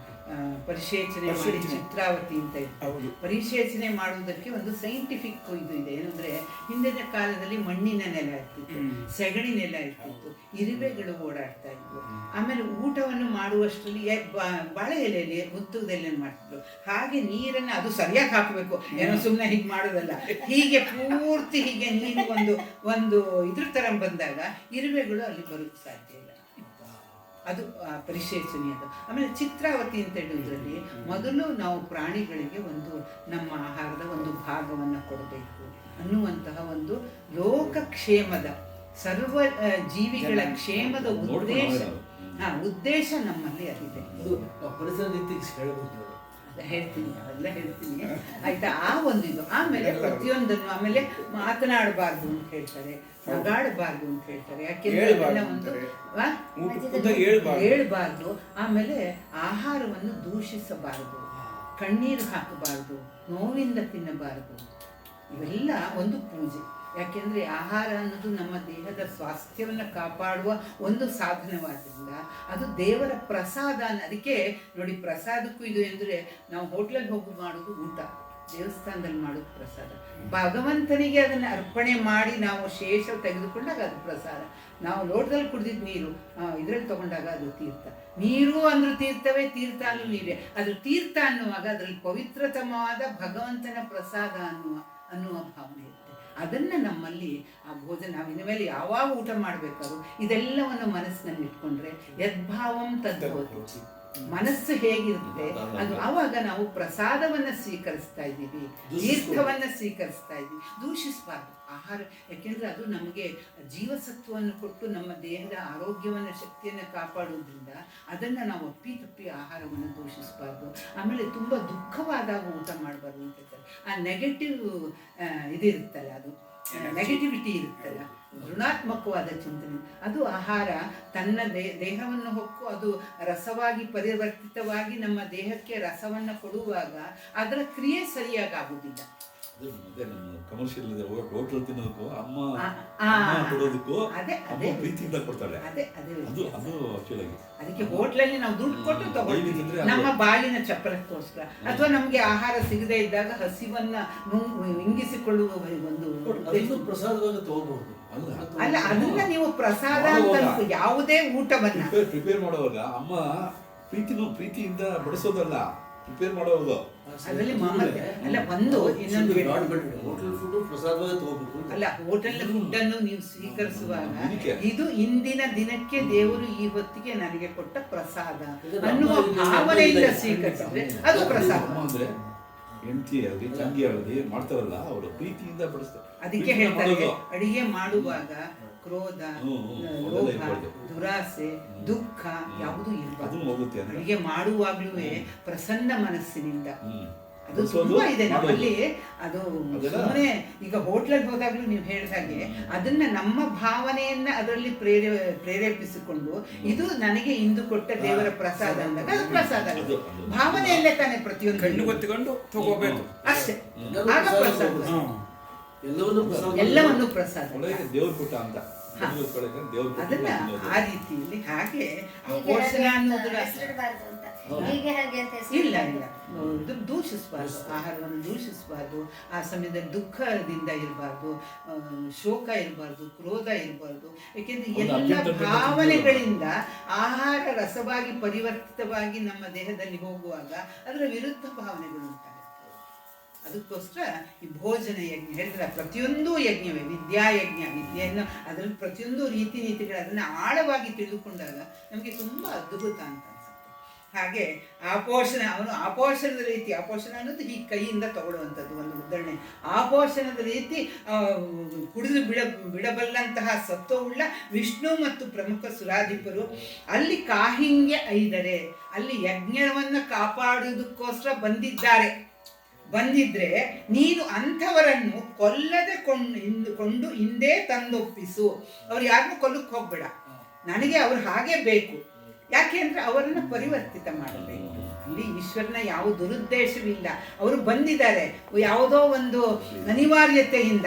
ಪರಿಶೇಚನೆ ಮಾಡಿ ಚಿತ್ರಾವತಿ ಅಂತ ಹೇಳ್ತಾರೆ. ಪರಿಶೇಚನೆ ಮಾಡುವುದಕ್ಕೆ ಒಂದು ಸೈಂಟಿಫಿಕ್ ಇದು ಇದೆ. ಏನಂದ್ರೆ ಹಿಂದಿನ ಕಾಲದಲ್ಲಿ ಮಣ್ಣಿನ ನೆಲ ಇರ್ತಿತ್ತು, ಸೆಗಣಿ ನೆಲ ಇರ್ತಿತ್ತು, ಇರುವೆಗಳು ಓಡಾಡ್ತಾ ಇದ್ವು. ಆಮೇಲೆ ಊಟವನ್ನು ಮಾಡುವಷ್ಟರಲ್ಲಿ ಬಾಳೆ ಎಲೆಯಲ್ಲಿ ಮುತ್ತುಗದಲ್ಲಿ ಮಾಡ್ತಿದ್ರು. ಹಾಗೆ ನೀರನ್ನು ಅದು ಸರಿಯಾಗಿ ಹಾಕಬೇಕು, ಏನೋ ಸುಮ್ಮನೆ ಹೀಗೆ ಮಾಡೋದಲ್ಲ. ಹೀಗೆ ಪೂರ್ತಿ ಹೀಗೆ ನೀರು ಒಂದು ಇದ್ರ ತರ ಬಂದಾಗ ಇರುವೆಗಳು ಅಲ್ಲಿ ಬರೋಕ್ಕೆ ಸಾಧ್ಯ ಇಲ್ಲ. ಅದು ಪರಿಶೇಚನೆ. ಅದು ಆಮೇಲೆ ಚಿತ್ರಾವತಿ ಅಂತ ಹೇಳುವುದರಲ್ಲಿ ಮೊದಲು ನಾವು ಪ್ರಾಣಿಗಳಿಗೆ ಒಂದು ನಮ್ಮ ಆಹಾರದ ಒಂದು ಭಾಗವನ್ನು ಕೊಡಬೇಕು ಅನ್ನುವಂತಹ ಒಂದು ಲೋಕಕ್ಷೇಮದ ಸರ್ವ ಜೀವಿಗಳ ಕ್ಷೇಮದ ಉದ್ದೇಶ ನಮ್ಮಲ್ಲಿ ಅದಿದೆ. ಹೇಳ್ತೀನಿ, ಅವೆಲ್ಲ ಹೇಳ್ತೀನಿ ಆಯ್ತಾ. ಆ ಒಂದು ಇದು. ಆಮೇಲೆ ಪ್ರತಿಯೊಂದನ್ನು ಆಮೇಲೆ ಮಾತನಾಡಬಾರ್ದು ಅಂತ ಹೇಳ್ತಾರೆ, ನಗಾಡಬಾರ್ದು ಅಂತ ಹೇಳ್ತಾರೆ. ಯಾಕೆಂದ್ರೆ ಒಂದು ಹೇಳ್ಬಾರ್ದು. ಆಮೇಲೆ ಆಹಾರವನ್ನು ದೂಷಿಸಬಾರದು, ಕಣ್ಣೀರು ಹಾಕಬಾರ್ದು, ನೋವಿಂದ ತಿನ್ನಬಾರದು. ಇವೆಲ್ಲ ಒಂದು ಪೂಜೆ. ಯಾಕೆಂದರೆ ಆಹಾರ ಅನ್ನೋದು ನಮ್ಮ ದೇಹದ ಸ್ವಾಸ್ಥ್ಯವನ್ನು ಕಾಪಾಡುವ ಒಂದು ಸಾಧನವಾದ್ರಿಂದ ಅದು ದೇವರ ಪ್ರಸಾದ. ಅದಕ್ಕೆ ನೋಡಿ, ಪ್ರಸಾದಕ್ಕೂ ಇದು ಅಂದರೆ ನಾವು ಹೋಟ್ಲಲ್ಲಿ ಹೋಗಿ ಮಾಡೋದು ಊಟ, ದೇವಸ್ಥಾನದಲ್ಲಿ ಮಾಡೋದು ಪ್ರಸಾದ. ಭಗವಂತನಿಗೆ ಅದನ್ನು ಅರ್ಪಣೆ ಮಾಡಿ ನಾವು ಶೇಷ ತೆಗೆದುಕೊಂಡಾಗ ಅದು ಪ್ರಸಾದ. ನಾವು ಲೋಟದಲ್ಲಿ ಕುಡಿದಿದ್ದು ನೀರು ಇದರಲ್ಲಿ ತಗೊಂಡಾಗ ಅದು ತೀರ್ಥ. ನೀರು ಅಂದ್ರೂ ತೀರ್ಥವೇ, ತೀರ್ಥ ಅನ್ನೂ ನೀರೇ. ಅದ್ರ ತೀರ್ಥ ಅನ್ನುವಾಗ ಅದರಲ್ಲಿ ಪವಿತ್ರತಮವಾದ ಭಗವಂತನ ಪ್ರಸಾದ ಅನ್ನುವ ಭಾವನೆ ಇರುತ್ತೆ. ಅದನ್ನು ನಮ್ಮಲ್ಲಿ ಆ ಭೋಜನ ನಾವು ಇನ್ನು ಮೇಲೆ ಯಾವಾಗ ಊಟ ಮಾಡಬೇಕಾದ್ರೂ ಇದೆಲ್ಲವನ್ನು ಮನಸ್ಸಿನಲ್ಲಿ ಇಟ್ಕೊಂಡ್ರೆ ಯದ್ಭಾವಂ ತದ್ಭವತಿ. ಮನಸ್ಸು ಹೇಗಿರುತ್ತೆ ಅದು ಆವಾಗ ನಾವು ಪ್ರಸಾದವನ್ನ ಸ್ವೀಕರಿಸ್ತಾ ಇದ್ದೀವಿ, ತೀರ್ಥವನ್ನ ಸ್ವೀಕರಿಸ್ತಾ ಇದ್ದೀವಿ. ದೂಷಿಸಬಾರ್ದು ಆಹಾರ, ಯಾಕೆಂದ್ರೆ ಅದು ನಮಗೆ ಜೀವಸತ್ವವನ್ನು ಕೊಟ್ಟು ನಮ್ಮ ದೇಹದ ಆರೋಗ್ಯವನ್ನು ಶಕ್ತಿಯನ್ನು ಕಾಪಾಡುವುದರಿಂದ ಅದನ್ನು ನಾವು ಅಪ್ಪಿ ಆಹಾರವನ್ನು ದೂಷಿಸಬಾರ್ದು. ಆಮೇಲೆ ತುಂಬ ದುಃಖವಾದಾಗ ಊಟ ಮಾಡಬಾರ್ದು ಅಂತ ಹೇಳ್ತಾರೆ. ಆ ನೆಗೆಟಿವ್ ಇದಿರುತ್ತಲ್ಲ, ಅದು ನೆಗೆಟಿವಿಟಿ ಇರುತ್ತಲ್ಲ, ಋಣಾತ್ಮಕವಾದ ಚಿಂತನೆ, ಅದು ಆಹಾರ ತನ್ನ ದೇಹವನ್ನು ಹೊಕ್ಕು ಅದು ರಸವಾಗಿ ಪರಿವರ್ತಿತವಾಗಿ ನಮ್ಮ ದೇಹಕ್ಕೆ ರಸವನ್ನು ಕೊಡುವಾಗ ಅದರ ಕ್ರಿಯೆ ಸರಿಯಾಗಿ ಆಗುವುದಿಲ್ಲ. ಮತ್ತೆ ನಮ್ಮ ಕಮರ್ಷಿಯಲ್ ಹೋಟೆಲ್ ತಿನ್ನೋದಕ್ಕೂ ಅಮ್ಮ ಕೊಡೋದಕ್ಕೂ ಪ್ರೀತಿಯಿಂದ ಕೊಡ್ತಾಳೆ. ಅದು ಆಕ್ಚುಲ್ ಆಗಿ ಅದಕ್ಕೆ ಹೋಟ್ಲಲ್ಲಿ ನಾವು ದುಡ್ಡು ಕೊಟ್ಟು ತಗೊಳ್ತೀವಿ ನಮ್ಮ ಬಾಳಿನ ಚಪ್ಪರಕ್ಕೋಸ್ಕರ, ಅಥವಾ ನಮ್ಗೆ ಆಹಾರ ಸಿಗದೆ ಇದ್ದಾಗ ಹಸಿವನ್ನ ಇಂಗಿಸಿಕೊಳ್ಳುವ ಒಂದು ಪ್ರಸಾದವಾಗಿ ತಗೋಬಹುದು. ಅಲ್ಲ, ಅದನ್ನ ನೀವು ಪ್ರಸಾದ ಅಂತ ಯಾವುದೇ ಊಟವನ್ನ ಪ್ರಿಪೇರ್ ಮಾಡುವಾಗ ಅಮ್ಮ ಪ್ರೀತಿಯಿಂದ ಬಡಿಸೋದಲ್ಲ, ಪ್ರಿಪೇರ್ ಮಾಡೋದು ಅದರಲ್ಲಿ ಮಮತೆ ಅಲ್ಲ. ಒಂದು ಇನ್ನೊಂದು ಹೋಟೆಲ್ ಫುಡ್ ಪ್ರಸಾದವಾಗಿ ತಗೋಬೇಕು ಅಲ್ಲ, ಹೋಟೆಲ್ ಫುಡ್ ಅನ್ನು ನೀವು ಸ್ವೀಕರಿಸುವಾಗ ಇದು ಇಂದಿನ ದಿನಕ್ಕೆ ದೇವರು ಈ ಹೊತ್ತಿಗೆ ನನಗೆ ಕೊಟ್ಟ ಪ್ರಸಾದ ಅನ್ನುವ ಭಾವನೆಯಿಂದ ಸ್ವೀಕರಿಸಿದ್ರೆ ಅದು ಪ್ರಸಾದ. ಅಂದ್ರೆ ಹೆಂಡತಿ ಆಗಲಿ ತಂಗಿ ಆಗಲಿ ಮಾಡ್ತಾರಲ್ಲ, ಅವರು ಪ್ರೀತಿಯಿಂದ ಬಡಿಸ್ತಾರೆ. ಅದಕ್ಕೆ ಹೇಳ್ತಾರೆ, ಅಡಿಗೆ ಮಾಡುವಾಗ ಕ್ರೋಧ, ಲೋಭ, ದುರಾಸೆ, ದುಃಖ ಯಾವುದು ಇರಬಾರ್ದು. ಅಡಿಗೆ ಮಾಡುವಾಗ್ಲೂ ಪ್ರಸನ್ನ ಮನಸ್ಸಿನಿಂದ. ಅದು ತುಂಬಾ ಇದೆ ನಮ್ಮಲ್ಲಿ. ಅದು ಸುಮ್ಮನೆ ಈಗ ಹೋಟ್ಲಲ್ಲಿ ಹೋದಾಗ್ಲೂ ನೀವು ಹೇಳಿದಾಗೆ ಅದನ್ನ ನಮ್ಮ ಭಾವನೆಯನ್ನ ಅದರಲ್ಲಿ ಪ್ರೇರೇಪಿಸಿಕೊಂಡು ಇದು ನನಗೆ ಇಂದು ಕೊಟ್ಟ ದೇವರ ಪ್ರಸಾದ ಅಂದಾಗ ಅದು ಪ್ರಸಾದ. ಭಾವನೆಯಲ್ಲೇ ತಾನೇ ಪ್ರತಿಯೊಂದು ಕಣ್ಣು ಗೊತ್ತಿಕೊಂಡು ತಗೋಬೇಕು ಅಷ್ಟೇ, ಆಗ ಪ್ರಸಾದ. ಎಲ್ಲವನ್ನು ಪ್ರಸಾದ ದೇವ್ರ ಪುಟ ಅಂತ ಅದನ್ನ ಆ ರೀತಿಯಲ್ಲಿ ಹಾಗೆ ಪೋಷಣ ಅನ್ನೋದ್ರ ಇಲ್ಲ ಇಲ್ಲ ದೂಷಿಸಬಾರ್ದು, ಆಹಾರವನ್ನು ದೂಷಿಸಬಾರ್ದು. ಆ ಸಮಯದಲ್ಲಿ ದುಃಖದಿಂದ ಇರಬಾರ್ದು, ಶೋಕ ಇರಬಾರ್ದು, ಕ್ರೋಧ ಇರಬಾರ್ದು. ಯಾಕೆಂದ್ರೆ ಎಲ್ಲ ಭಾವನೆಗಳಿಂದ ಆಹಾರ ರಸವಾಗಿ ಪರಿವರ್ತಿತವಾಗಿ ನಮ್ಮ ದೇಹದಲ್ಲಿ ಹೋಗುವಾಗ ಅದರ ವಿರುದ್ಧ ಭಾವನೆಗಳು ಉಂಟಾಗುತ್ತೆ. ಅದಕ್ಕೋಸ್ಕರ ಈ ಭೋಜನ ಯಜ್ಞ ಹೇಳಿದ್ರೆ ಪ್ರತಿಯೊಂದು ಯಜ್ಞವೇ ವಿದ್ಯಾಯಜ್ಞ. ವಿದ್ಯೆಯನ್ನು ಅದರಲ್ಲಿ ಪ್ರತಿಯೊಂದು ರೀತಿ ನೀತಿಗಳು ಅದನ್ನು ಆಳವಾಗಿ ತಿಳಿದುಕೊಂಡಾಗ ನಮಗೆ ತುಂಬ ಅದ್ಭುತ ಅಂತ ಅನ್ಸುತ್ತೆ. ಹಾಗೆ ಆಪೋಷಣ, ಅವನು ಆಪೋಷಣದ ರೀತಿ, ಆಪೋಷಣ ಅನ್ನೋದು ಈ ಕೈಯಿಂದ ತಗೊಳ್ಳುವಂಥದ್ದು ಒಂದು ಉದಾಹರಣೆ. ಆಪೋಷಣದ ರೀತಿ ಕುಡಿದು ಬಿಡಬಲ್ಲಂತಹ ಸತ್ವವುಳ್ಳ ವಿಷ್ಣು ಮತ್ತು ಪ್ರಮುಖ ಸುರಾಧಿಪರು ಅಲ್ಲಿ ಕಾಹಿಂಗೆ ಐದರೆ ಅಲ್ಲಿ ಯಜ್ಞವನ್ನು ಕಾಪಾಡುವುದಕ್ಕೋಸ್ಕರ ಬಂದಿದ್ರೆ ನೀನು ಅಂಥವರನ್ನು ಕೊಲ್ಲದೆ ಕೊಂಡು ಹಿಂದೆ ತಂದೊಪ್ಪಿಸು. ಅವ್ರು ಯಾರನ್ನೂ ಕೊಲ್ಲಕ್ಕೆ ಹೋಗ್ಬೇಡ, ನನಗೆ ಅವ್ರು ಹಾಗೆ ಬೇಕು. ಯಾಕೆ ಅಂದರೆ ಅವರನ್ನು ಪರಿವರ್ತಿತ ಮಾಡಬೇಕು. ಅಲ್ಲಿ ಈಶ್ವರನ ಯಾವ ದುರುದ್ದೇಶವಿಲ್ಲ. ಅವರು ಬಂದಿದ್ದಾರೆ ಯಾವುದೋ ಒಂದು ಅನಿವಾರ್ಯತೆಯಿಂದ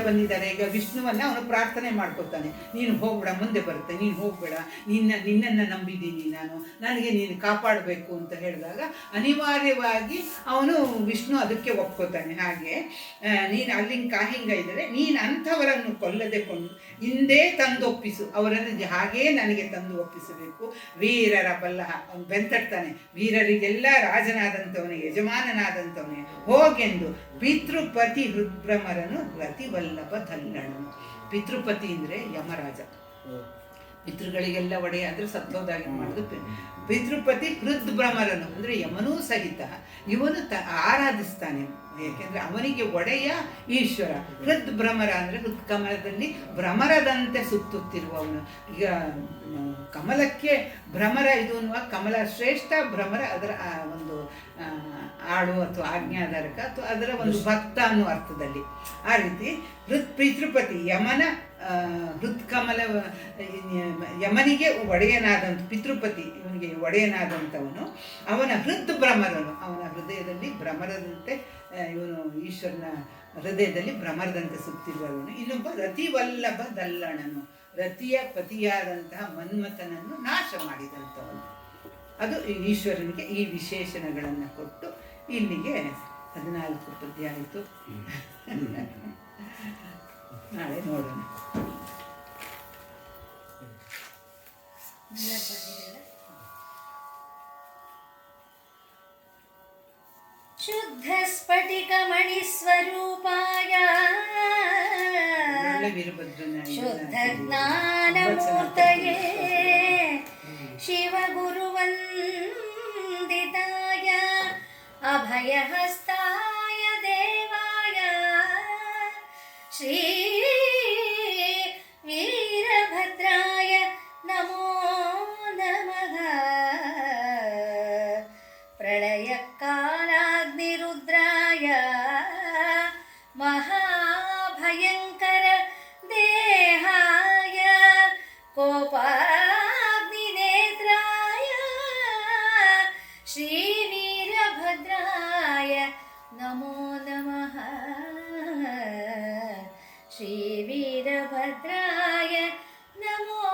ಬಂದಿದ್ದಾರೆ. ಈಗ ವಿಷ್ಣುವನ್ನ ಅವನು ಪ್ರಾರ್ಥನೆ ಮಾಡ್ಕೊತಾನೆ, ನೀನು ಹೋಗ್ಬೇಡ, ಮುಂದೆ ಬರುತ್ತೆ, ನೀನು ಹೋಗ್ಬೇಡ, ನಿನ್ನನ್ನು ನಂಬಿದ್ದೀನಿ ನನಗೆ ನೀನು ಕಾಪಾಡಬೇಕು ಅಂತ ಹೇಳಿದಾಗ ಅನಿವಾರ್ಯವಾಗಿ ಅವನು ವಿಷ್ಣು ಅದಕ್ಕೆ ಒಪ್ಕೋತಾನೆ. ಹಾಗೆ ನೀನು ಅಲ್ಲಿಂದ ಕಾಹಿಂಗ ಇದ್ದರೆ ನೀನು ಅಂಥವರನ್ನು ಕೊಲ್ಲದೆ ಹಿಂದೆ ತಂದೊಪ್ಪಿಸು, ಅವರನ್ನು ಹಾಗೇ ನನಗೆ ತಂದು ಒಪ್ಪಿಸಬೇಕು. ವೀರರ ಬಲ್ಲಹ, ಅವನು ಬೆಂತಡ್ತಾನೆ, ವೀರರಿಗೆಲ್ಲ ರಾಜನಾದಂಥವನೇ, ಯಜಮಾನನಾದಂಥವನೇ ಹೋಗೆಂದು ಪಿತೃಪತಿ ಹೃದ್ಭ್ರಮರನು ರತಿವಲ್ಲಭ ಧಲ್ಲಣನು. ಪಿತೃಪತಿ ಅಂದರೆ ಯಮರಾಜ, ಪಿತೃಗಳಿಗೆಲ್ಲ ಒಡೆಯ ಅಂದರೆ ಸತ್ತೋದಾಗಿ ಮಾಡೋದು. ಪಿತೃಪತಿ ಹೃದ್ಭ್ರಮರನು ಅಂದರೆ ಯಮನೂ ಸಹಿತ ಇವನು ಆರಾಧಿಸ್ತಾನೆ. ಏಕೆಂದರೆ ಅವನಿಗೆ ಒಡೆಯ ಈಶ್ವರ. ಹೃದ್ಭ್ರಮರ ಅಂದರೆ ಹೃತ್ಕಮಲದಲ್ಲಿ ಭ್ರಮರದಂತೆ ಸುತ್ತುತ್ತಿರುವವನು. ಈಗ ಕಮಲಕ್ಕೆ ಭ್ರಮರ ಇದು ಅನ್ನುವ ಕಮಲ ಶ್ರೇಷ್ಠ, ಭ್ರಮರ ಅದರ ಒಂದು ಆಳು ಅಥವಾ ಆಜ್ಞಾಧಾರಕ ಅಥವಾ ಅದರ ಒಂದು ಭಕ್ತ ಅನ್ನುವ ಅರ್ಥದಲ್ಲಿ. ಆ ರೀತಿ ಪಿತೃಪತಿ ಯಮನ ಹೃತ್ಕಮಲ, ಯಮನಿಗೆ ಒಡೆಯನಾದಂಥ ಪಿತೃಪತಿ, ಇವನಿಗೆ ಒಡೆಯನಾದಂಥವನು. ಅವನ ಭ್ರಮರನು, ಅವನ ಹೃದಯದಲ್ಲಿ ಭ್ರಮರದಂತೆ, ಇವನು ಈಶ್ವರನ ಹೃದಯದಲ್ಲಿ ಭ್ರಮರದಂತೆ ಸುತ್ತಿರುವವನು. ಇನ್ನೊಬ್ಬ ರತಿವಲ್ಲಭ ದಲ್ಲಣನು, ರತಿಯ ಪತಿಯಾದಂತಹ ಮನ್ಮಥನನ್ನು ನಾಶ ಮಾಡಿದಂಥವನು. ಅದು ಈಶ್ವರನಿಗೆ ಈ ವಿಶೇಷಣಗಳನ್ನು ಕೊಟ್ಟು ಇಲ್ಲಿಗೆ 14 ಪದ್ಯ ಆಯಿತು. ನಾಳೆ ನೋಡೋಣ. ಶುದ್ಧ ಸ್ಫಟಿಕಮಣಿ ಸ್ವರೂಪಾಯ ಶುದ್ಧ ಜ್ಞಾನಮೂರ್ತಯೇ शिवगुरुवन्दिताय अभयहस्ताय देवाय श्री वीरभद्राय नमो नमः प्रलयकालाग्निरुद्राय महाभयङ्कर देहाय कोपाग्निनेत्राय श्रीवीरभद्राय नमो नमः श्रीवीरभद्राय नमो